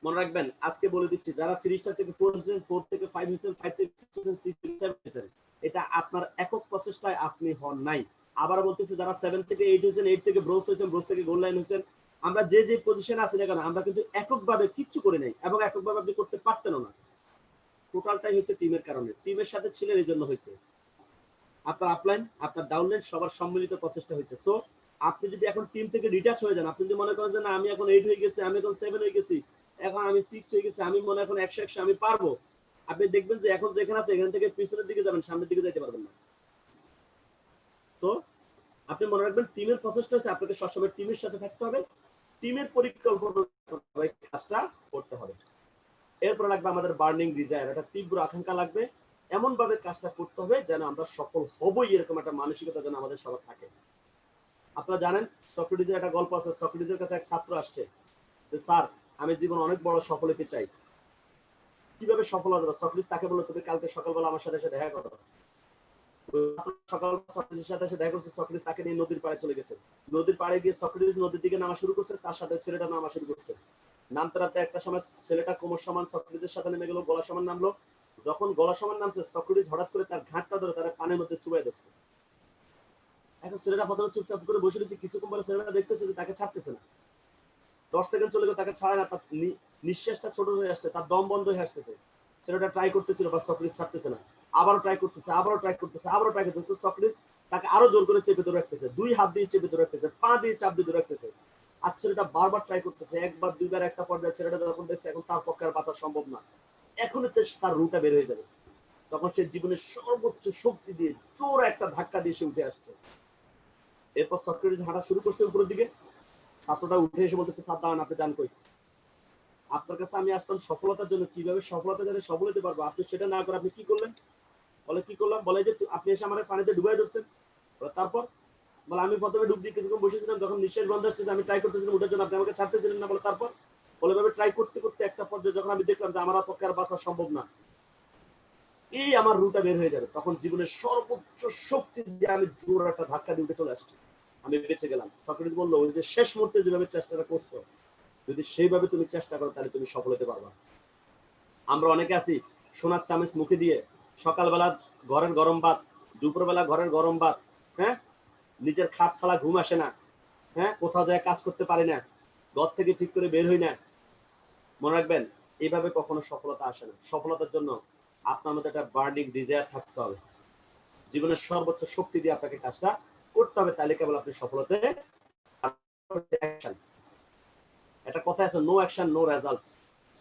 মনে রাখবেন, আজকে বলে দিচ্ছি, যারা 3 থেকে 4 হয়েছেন, 4 থেকে 5 হয়েছেন, 5 থেকে 6 হয়েছেন, 6 থেকে 7 হয়েছেন, এটা আপনার একক প্রচেষ্টায় আপনি হন নাই। আবার বলতেছি, যারা 7 থেকে 8 হয়েছেন, 8 থেকে ব্রোঞ্জ হয়েছেন, ব্রোঞ্জ থেকে গোল্ড লাইন হয়েছেন, আমরা যে যে পজিশনে আছি না কেন, আমরা কিন্তু এককভাবে কিচ্ছু করে নাই, এবং এককভাবে আপনি করতে পারতেনও না। টোটালটাই হচ্ছে টিমের কারণে, টিমের সাথে ছিলেন, এই জন্য হয়েছে। আপনার আপলাইন, আপনার ডাউনলাইন সবার সম্মিলিত প্রচেষ্টা হয়েছে। সো আপনি যদি এখন টিম থেকে ডিটাচ হয়ে যান, আপনি যদি মনে করেন যে না, আমি এখন 8 হয়ে গেছি, আমি এখন 7 হয়ে গেছি, এখন আমি 6 হয়ে গেছি, আমি মনে এখন 100 আমি পারবো, আপনি দেখবেন যে এখন যেখানে আছে এখান থেকে পিছনের দিকে যাবেন, সামনের দিকে যাইতে পারবেন না। তো আপনি মনে রাখবেন, টিমের প্রচেষ্টা হচ্ছে আপনাকে সবসময় টিমের সাথে থাকতে হবে, টিমের পরিকল্পনা কাজটা করতে হবে। এরপর লাগবে আমাদের বার্নিং ডিজায়ার, একটা তীব্র আকাঙ্ক্ষা লাগবে, এমন ভাবে কাজটা করতে হবে যেন আমরা সফল হবই, এরকম একটা মানসিকতা যেন আমাদের সবার থাকে। আপনারা জানেন, সক্রেটিসের একটা গল্প আছে। সক্রেটিসের কাছে এক ছাত্র আসছে যে স্যার, আমি জীবন অনেক বড় সফল হতে চাই, কিভাবে সফল হতে পারবো? সক্রেটিস তাকে বলল, তুমি কালকে সকালবেলা আমার সাথে এসে দেখা করো। সকাল সক্রেটিসের সাথে এসে দেখা করছে, সক্রেটিস তাকে নিয়ে নদীর পাড়ে চলে গেছে। নদীর পাড়ে গিয়ে সক্রেটিস নদীর দিকে নামা শুরু করছে, তার সাথে ছেলেটা নামা শুরু করছে। নামতে নামতে একটা সময় ছেলেটা কোমর সমান সক্রেটিসের সাথে নেমে গেল, গলা সমান নামলো। যখন গলা সমান নামছে, সক্রেটিস হঠাৎ করে তার ঘাটটা ধরে তার পানের মধ্যে চুবাই দিচ্ছে। এখন ছেলেটা প্রথমে চুপচাপ করে বসে রয়েছে, কিছুক্ষণ পরে ছেলেটা দেখতেছে যে তাকে ছাড়তেছে না। 10 সেকেন্ড চলে গেল, তাকে ছাড়ে না, তার নিঃশ্বাসটা ছোট হয়ে আসছে, তার দম বন্ধ হয়ে আসতেছে। ছেলেটা ট্রাই করতেছিল, বা সক্রেটিস ছাড়তেছে না, আবারও ট্রাই করতেছে, আবারও ট্রাই করতেছে, আবারও ট্রাই করতেছে। সক্রেটিস তাকে আরো জোর করে চেপে ধরে রাখতেছে, 2 হাত দিয়ে চেপে ধরে রাখতেছে, পা দিয়ে চাপ দিয়ে ধরে রাখতেছে। আর ছেলেটা বারবার ট্রাই করতেছে, একবার দুইবার, একটা পর্যায়ে ছেলেটা যখন দেখছে এখন তার পক্ষে আর বাঁচা সম্ভব না, এখনই তার রুটা বের হয়ে যাবে, তখন সে জীবনের সর্বোচ্চ শক্তি দিয়ে জোর একটা ধাক্কা দিয়ে সে উঠে আসছে। এরপর সক্রেটিস হাঁটা শুরু করছে উপরের দিকে। ছাত্রটা উঠে এসে বলতেছে, স্যার দাঁড়ান, আপনি যান কই? আপনার কাছে আমি আসলাম সফলতার জন্য, কিভাবে সফলতা জানে সফল হতে পারবো, আপনি সেটা না করে আপনি কি করলেন? বলে কি করলাম? বলে যে আপনি এসে আমার পানিতে ডুবাই ধরছেন। তারপর বলে আমি প্রথমে ডুব দিয়ে কিছুক্ষণ বসেছিলাম, যখন নিঃশ্বাস বন্ধ আসছে, আমি ট্রাই করতেছিলাম ওঠার জন্য, আপনি আমাকে ছাড়তেছিলেন না। বলে তারপর? বলে ভাবে ট্রাই করতে করতে একটা পর্যায়ে যখন আমি দেখলাম যে আমার পক্ষে আর বাঁচা সম্ভব না, এই আমার রুটা বের হয়ে যাবে, তখন জীবনের সর্বোচ্চ শক্তি দিয়ে আমি জোর একটা ধাক্কা দিয়ে উঠে চলে আসছি, আমি বেঁচে গেলাম। সক্রেটিস বললো, ওই যে শেষ মুহূর্তে যেভাবে চেষ্টাটা করছো, যদি সেইভাবে তুমি চেষ্টা করো তাহলে তুমি সফল হতে পারবা। আমরা অনেকে আছি সোনার চামচ মুখে দিয়ে, সকালবেলা ঘরের গরম ভাত, দুপুরবেলা ঘরের গরম ভাত, হ্যাঁ, নিজের খাট ছাড়া ঘুম আসে না, হ্যাঁ, কোথাও যায় কাজ করতে পারি না, ঘর থেকে ঠিক করে বের হই না। মনে রাখবেন, এইভাবে কখনো সফলতা আসে না। সফলতার জন্য আপনার মধ্যে একটা বার্নিং ডিজায়ার থাকতে হবে, জীবনের সর্বোচ্চ শক্তি দিয়ে আপনাকে কাজটা করতে হবে, তাহলে কেবল আপনি সফল হতে। একটা কথা আছে, নো অ্যাকশন নো রেজাল্ট।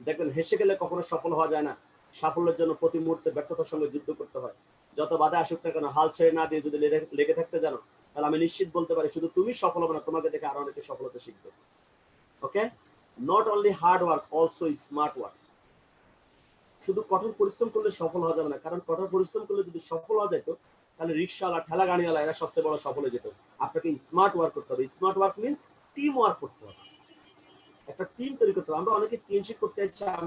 দেখবেন, হেসে গেলে কখনো সফল হওয়া যায় না, সাফল্যের জন্য প্রতি মুহূর্তে ব্যর্থতার সঙ্গে যুদ্ধ করতে হয়। যত বাধা আসুক না কেন, হাল ছেড়ে না দিয়ে যদি লেগে থাকতে জানো, তাহলে আমি নিশ্চিত বলতে পারি, শুধু তুমি সফল হবে না, তোমাকে দেখে আরো অনেকে সফল হতে শিখবে। Okay, not only hard work, also smart work. শুধু কঠোর পরিশ্রম করলে সফল হওয়া যাবে না, কারণ কঠোর পরিশ্রম করলে যদি সফল হওয়া যেত, তাহলে রিক্সাওয়ালা, ঠেলা গাড়িওয়ালা এরা সবচেয়ে বড় সফল হয়ে যেত। আপনাকে স্মার্ট ওয়ার্ক করতে হবে। Smart work means team work করতে হবে, একটা টিম তৈরি করতে হবে। আমরা অনেকে চেঞ্জ করতে চাই,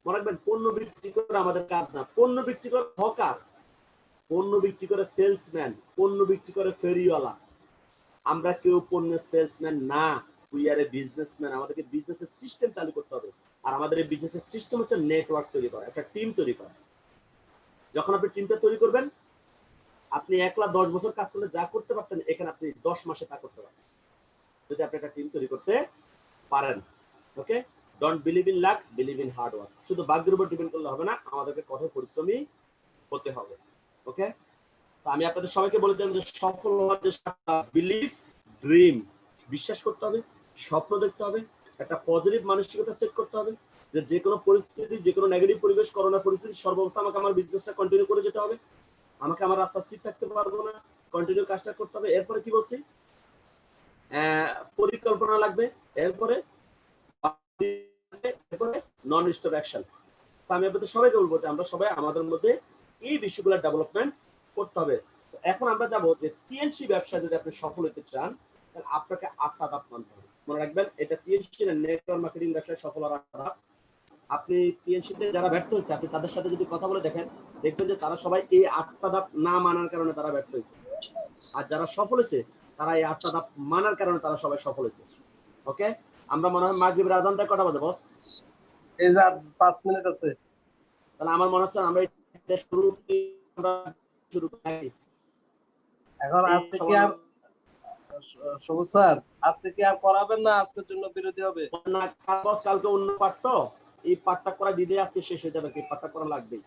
মনে রাখবেন, পণ্য বিক্রি করে আমাদের কাজ না, পণ্য বিক্রি করে হকার, পণ্য বিক্রি করে সেলসম্যান, পণ্য বিক্রি করে ফেরিওয়ালা। আমরা কেউ পণ্যের সেলসম্যান না, উই আর এ বিজনেসম্যান। আমাদেরকে বিজনেসের সিস্টেম চালু করতে হবে, আর আমাদের এই বিজনেসের সিস্টেম হচ্ছে নেটওয়ার্ক তৈরি করা, একটা টিম তৈরি করা। যখন আপনি টিমটা তৈরি করবেন, আপনি একলা 10 বছর কাজ করলে যা করতে পারতেন, এখানে আপনি 10 মাসে তা করতে পারবেন, যদি আপনি একটা টিম তৈরি করতে পারেন। Okay, don't believe in luck, believe in hard work. শুধু ভাগ্যের উপর ডিপেন্ড করলে হবে না, আমাদেরকে কঠোর পরিশ্রমী হতে হবে। ওকে, তো আমি আপনাদের সবাইকে বলে দিলাম যে সফল হওয়ার যে বিলিভ, ড্রিম, বিশ্বাস করতে হবে, স্বপ্ন দেখতে হবে, একটা পজিটিভ মানসিকতা সেট করতে হবে, যে কোনো পরিস্থিতি, যে কোনো নেগেটিভ পরিবেশ, করোনা পরিস্থিতি, সর্বাবস্থা আমাকে আমার বিজনেসটা কন্টিনিউ করে যেতে হবে, আমাকে আমার রাস্তা স্থির থাকতে পারবো না, কন্টিনিউ কাজটা করতে হবে। এরপরে কি বলছি, পরিকল্পনা লাগবে, এরপরে নন স্টপ অ্যাকশন। আমি আপনাদের সবাইকে বলবো যে আমরা সবাই আমাদের মধ্যে এই বিষয়গুলো ডেভেলপমেন্ট করতে হবে। এখন আমরা যাবো যে টিএনসি ব্যবসা যদি আপনি সফল হতে চান, তাহলে আপনাকে 8টা ধাপ মানতে হবে। মনে রাখবেন, এটা টিএনসি নেটওয়ার্ক মার্কেটিং ব্যবসায় সফল হওয়ার 8টা ধাপ। আপনি টিএনসিতে যারা ব্যর্থ হচ্ছে আপনি তাদের সাথে যদি কথা বলে দেখেন, দেখবেন যে তারা সবাই এই 8টা ধাপ না মানার কারণে তারা ব্যর্থ হয়েছে। আর যারা সফল হয়েছে তারা এই 8টা ধাপ মানার কারণে তারা সবাই সফল হয়েছে। ওকে, আমরা মনে হয় মাগরিবের আজান দেয় কটা বাজে বস? এই যে 5 মিনিট আছে। তাহলে আমার মনে হচ্ছে আমরা এটা শুরু করি। এখন আজকে কি আর সবুজ স্যার আজকে কি আর করাবেন না? আজকের জন্য বিরতি হবে না, কালকে অন্য পাঠ তো, এই পাঠটা করা দিলে আজকে শেষ হয়ে যাবে, এই পাঠটা করা লাগবেই,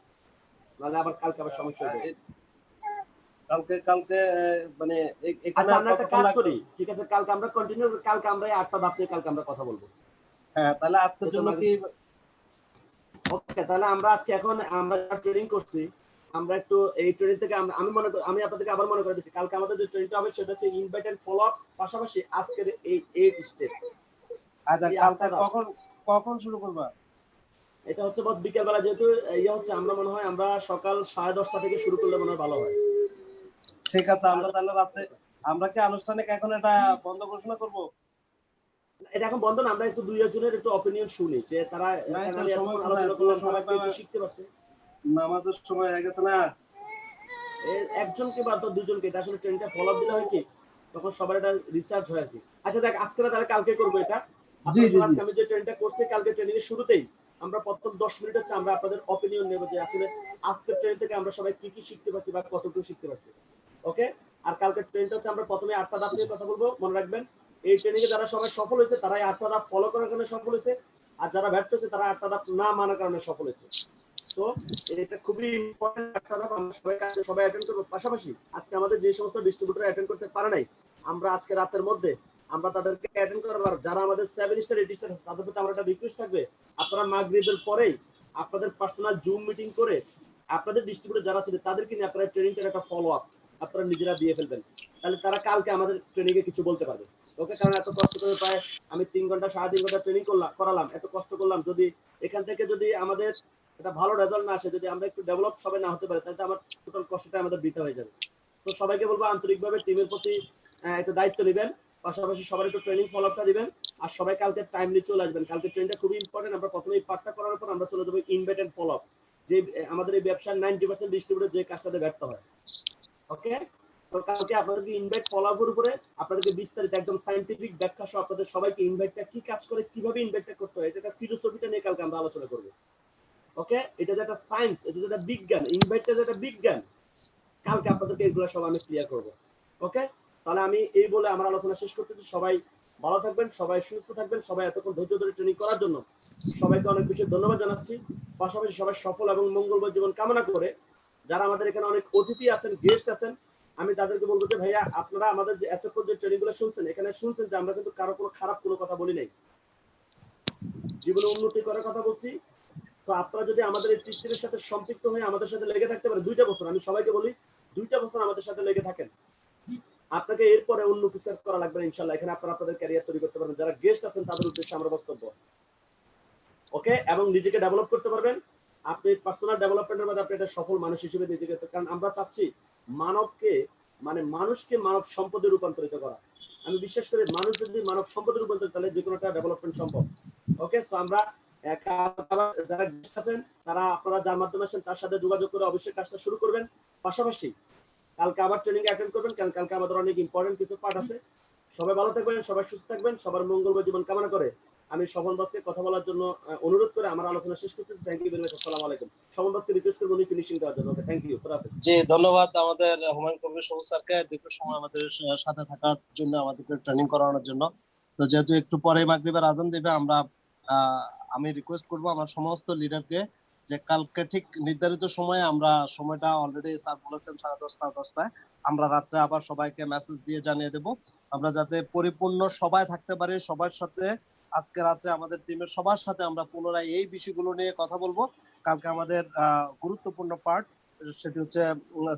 নাহলে আবার কালকে আবার সমস্যা হয়ে যাবে। কালকে মানে আচ্ছা আমরা একটা কাজ করি, ঠিক আছে, কালকে আমরা কন্টিনিউ, কালকে আমরা এই 8টা ধাপ নিয়ে কালকে আমরা কথা বলবো। হ্যাঁ, তাহলে আজকের জন্য কি ওকে, তাহলে আমরা আজকে এখন আমরা ট্রেনিং করছি, আমরা একটু এই ট্রেনিং থেকে আমি আপনাদেরকে আবার মনে করে দিচ্ছি, কালকে আমাদের যে ট্রেনিংটা হবে সেটা হচ্ছে ইনভাইট এন্ড ফলো আপ, পাশাপাশি আজকের এই 8 স্টেপ। আচ্ছা কালকে কখন শুরু করবা? এটা হচ্ছে বস বিকেল বেলা, যেহেতু ইয়ে হচ্ছে, আমরা মনে হয় আমরা সকাল 10:30 থেকে শুরু করলে মনে হয় ভালো হয়। ঠিক আছে, আমরা তাহলে রাতে আমরা কি আনুষ্ঠানিক এখন এটা বন্ধ ঘোষণা করব? এটা এখন বন্ধ না, আমরা একটু দুই একজনের একটু অপিনিয়ন শুনি যে তারা আলোচনা করলাম, তারা কি শিখতে পারছে। নামাজের সময় হয়ে গেছে না, একজনকে বা দুজনকে, এটা আসলে ট্রেনটা ফলো আপ দিলে হয় কি তখন সবার এটা রিসার্চ হয় আর কি। আচ্ছা দেখ, আজকে তাহলে কালকে করবো এটা। জি জি জি। আমি যে ট্রেনটা করছি কালকে ট্রেনিং এর শুরুতেই আমরা প্রথম 10 মিনিট হচ্ছে আমরা আপনাদের অপিনিয়ন নেব যে আসলে আজকের ট্রেন থেকে আমরা সবাই কি কি শিখতে পারছি বা কতটুকু শিখতে পারছি। ওকে, আর কালকের ট্রেনটা হচ্ছে আমরা প্রথমে 8টা ধাপ নিয়ে কথা বলবো, মনে রাখবেন এই ট্রেনিং এ যারা সবাই সফল হয়েছে তারা 8টা ধাপ ফলো করার কারণে সফল হয়েছে, আর যারা ব্যর্থ হয়েছে তারা 8টা ধাপ না মানার কারণে সফল হয়েছে। তো এটা খুবই ইম্পর্টেন্ট একটা ধাপ, আমরা সবাই অ্যাটেন্ড করব। পাশাপাশি আজকে আমাদের যে সমস্ত ডিস্ট্রিবিউটর অ্যাটেন্ড করতে পারে নাই, আমরা আজকে রাতের মধ্যে আমরা তাদেরকে অ্যাটেন্ড করবার, যারা আমাদের 7 স্টার 8 স্টার আছে তাদের প্রতি আমার একটা রিকোয়েস্ট থাকবে, আপনারা মাগরিবের পরেই আপনাদের পার্সোনাল জুম মিটিং করে আপনাদের ডিস্ট্রিবিউটর যারা ছিল তাদেরকে নিয়ে আপনারা ট্রেনিংটার একটা ফলো আপ আপনারা নিজেরা দিয়ে ফেলবেন, তাহলে তারা কালকে আমাদের ট্রেনিং এ কিছু বলতে পারবে। ওকে, কারণ এত কষ্ট করে প্রায় আমি 3 ঘন্টা 3.5 ঘন্টা ট্রেনিং করালাম, এত কষ্ট করলাম, যদি এখান থেকে যদি আমাদের একটা ভালো রেজাল্ট না আসে, যদি আমরা একটু ডেভেলপ সবাই না হতে পারি, তাহলে আমার টোটাল কষ্টটা আমাদের বৃথা হয়ে যাবে। তো সবাইকে বলবো আন্তরিকভাবে টিমের প্রতি একটু দায়িত্ব নেবেন, পাশাপাশি সবার একটু ট্রেনিং ফলো আপটা দিবেন, আর সবাই কালকে টাইমলি চলে আসবেন। কালকে ট্রেনটা খুবই ইম্পর্টেন্ট। আমরা প্রথমে এই পার্টটা করার পর আমরা চলে যাবো ইনভাইট এন্ড ফলো আপ, যে আমাদের এই ব্যবসার 90% ডিস্ট্রিবিউটর যে কাজটাতে ব্যর্থ হয়। ওকে, তো কালকে আপনাদেরকে ইনভাইট ফলো আপের উপরে আপনাদেরকে বিস্তারিত একদম সায়েন্টিফিক ব্যাখ্যা সহ আপনাদের সবাইকে ইনভাইটটা কি কাজ করে, কিভাবে ইনভাইটটা করতে হয়, এটা ফিলোসফিটা নিয়ে কালকে আমরা আলোচনা করব। ওকে, এটা যেটা সায়েন্স, এটা যেটা বিজ্ঞান, ইনভাইটটা যেটা বিজ্ঞান, কালকে আপনাদেরকে এগুলো সব আমি ক্লিয়ার করব। ওকে, তাহলে আমি এই বলে আমার আলোচনা শেষ করতেছি। সবাই ভালো থাকবেন, সবাই সুস্থ থাকবেন, সবাই এতক্ষণ ধৈর্য ধরে ট্রেনিং করার জন্য সবাইকে অনেক বেশি ধন্যবাদ জানাচ্ছি। পাশাপাশি সবাই সফল এবং মঙ্গলময় জীবন কামনা করে, যারা আমাদের এখানে অনেক অতিথি আছেন, গেস্ট আছেন, আমি তাদেরকে বলবো যে ভাইয়া আপনারা আমাদের যে এতক্ষণ যে ট্রেনিং গুলো শুনছেন, এখানে শুনছেন যে আমরা কিন্তু কারো কোনো খারাপ কোনো কথা বলি নাই, জীবনে উন্নতি করার কথা বলছি। তো আপনারা যদি আমাদের এই সিস্টেমের সাথে সম্পৃক্ত হয়ে আমাদের সাথে লেগে থাকতে পারে 2টা বছর, আমি সবাইকে বলি 2টা বছর আমাদের সাথে লেগে থাকেন, আপনাকে এরপরে অন্য কিছু করা লাগবে না ইনশাল্লাহ। এখানে আপনারা আপনাদের ক্যারিয়ার তৈরি করতে পারবেন। যারা গেস্ট আছেন তাদের উদ্দেশ্যে আমরা বক্তব্য। ওকে, এবং নিজেকে ডেভেলপ করতে পারবেন। আপনি পার্সোনাল ডেভেলপমেন্টের মধ্যে আপনি একটা সফল মানুষ হিসেবে নিজেকে, কারণ আমরা চাচ্ছি মানবকে, মানে মানুষকে মানব সম্পদে রূপান্তরিত করা। আমি বিশ্বাস করি মানুষ যদি মানব সম্পদে রূপান্তরিত, তাহলে যে কোনো একটা ডেভেলপমেন্ট সম্ভব। ওকে, সো আমরা যারা গেস্ট আছেন তারা আপনারা যার মাধ্যমে আসেন তার সাথে যোগাযোগ করে অবশ্যই কাজটা শুরু করবেন। পাশাপাশি কালকে আবার ট্রেনিং অ্যাটেন্ড করবেন, কারণ কালকে আমাদের অনেক ইম্পর্টেন্ট কিছু পার্ট আছে। সবাই ভালো থাকবেন, সবাই সুস্থ থাকবেন, সবার মঙ্গলময় জীবন কামনা করে আমি স্বপন দাসকে কথা বলার জন্য অনুরোধ করে আমার আলোচনা শেষ করতেছি। Thank you very much. আসসালামু আলাইকুম। স্বপন দাসকে রিকোয়েস্ট করব উনি ফিনিশিং দেওয়ার জন্য। ওকে, থ্যাংক ইউ। খোদা হাফেজ। জি, ধন্যবাদ আমাদের হুমায়ুন কবির সবুজ স্যারকে দীর্ঘ সময় আমাদের সাথে থাকার জন্য, আমাদেরকে ট্রেনিং করানোর জন্য। তো যেহেতু একটু পরে মাগরিবের আজান দিবে, আমরা আমি রিকোয়েস্ট করব আমার সমস্ত লিডারকে যে কালকে ঠিক নির্ধারিত সময়ে, আমরা সময়টা অলরেডি স্যার বলেছেন 10:30 আমরা রাত্রে আবার সবাইকে মেসেজ দিয়ে জানিয়ে দেব, আমরা যাতে পরিপূর্ণ সবাই থাকতে পারি। সবার সাথে আজকে রাত্রে আমাদের টিমের সবার সাথে আমরা পুনরায় এই বিষয়গুলো নিয়ে কথা বলবো। কালকে আমাদের গুরুত্বপূর্ণ পার্ট সেটি হচ্ছে,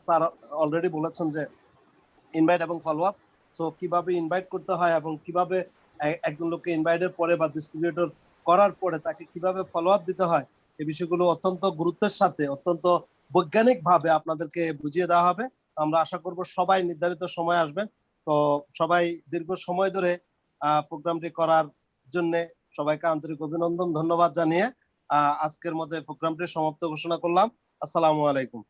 স্যার অলরেডি বলেছেন যে ইনভাইট এবং ফলো আপ। সো কিভাবে ইনভাইট করতে হয় এবং কিভাবে একজন লোককে ইনভাইটের পরে বা ডিস্ট্রিবিউটর করার পরে তাকে কিভাবে ফলো আপ দিতে হয়, এই বিষয়গুলো অত্যন্ত গুরুত্বের সাথে, অত্যন্ত বৈজ্ঞানিক ভাবে আপনাদেরকে বুঝিয়ে দেওয়া হবে। আমরা আশা করব সবাই নির্ধারিত সময় আসবেন। তো সবাই দীর্ঘ সময় ধরে প্রোগ্রামটি করার জন্য সবাইকে আন্তরিক অভিনন্দন, ধন্যবাদ জানিয়ে আজকের মতো প্রোগ্রামটি সমাপ্ত ঘোষণা করলাম। আসসালামু আলাইকুম।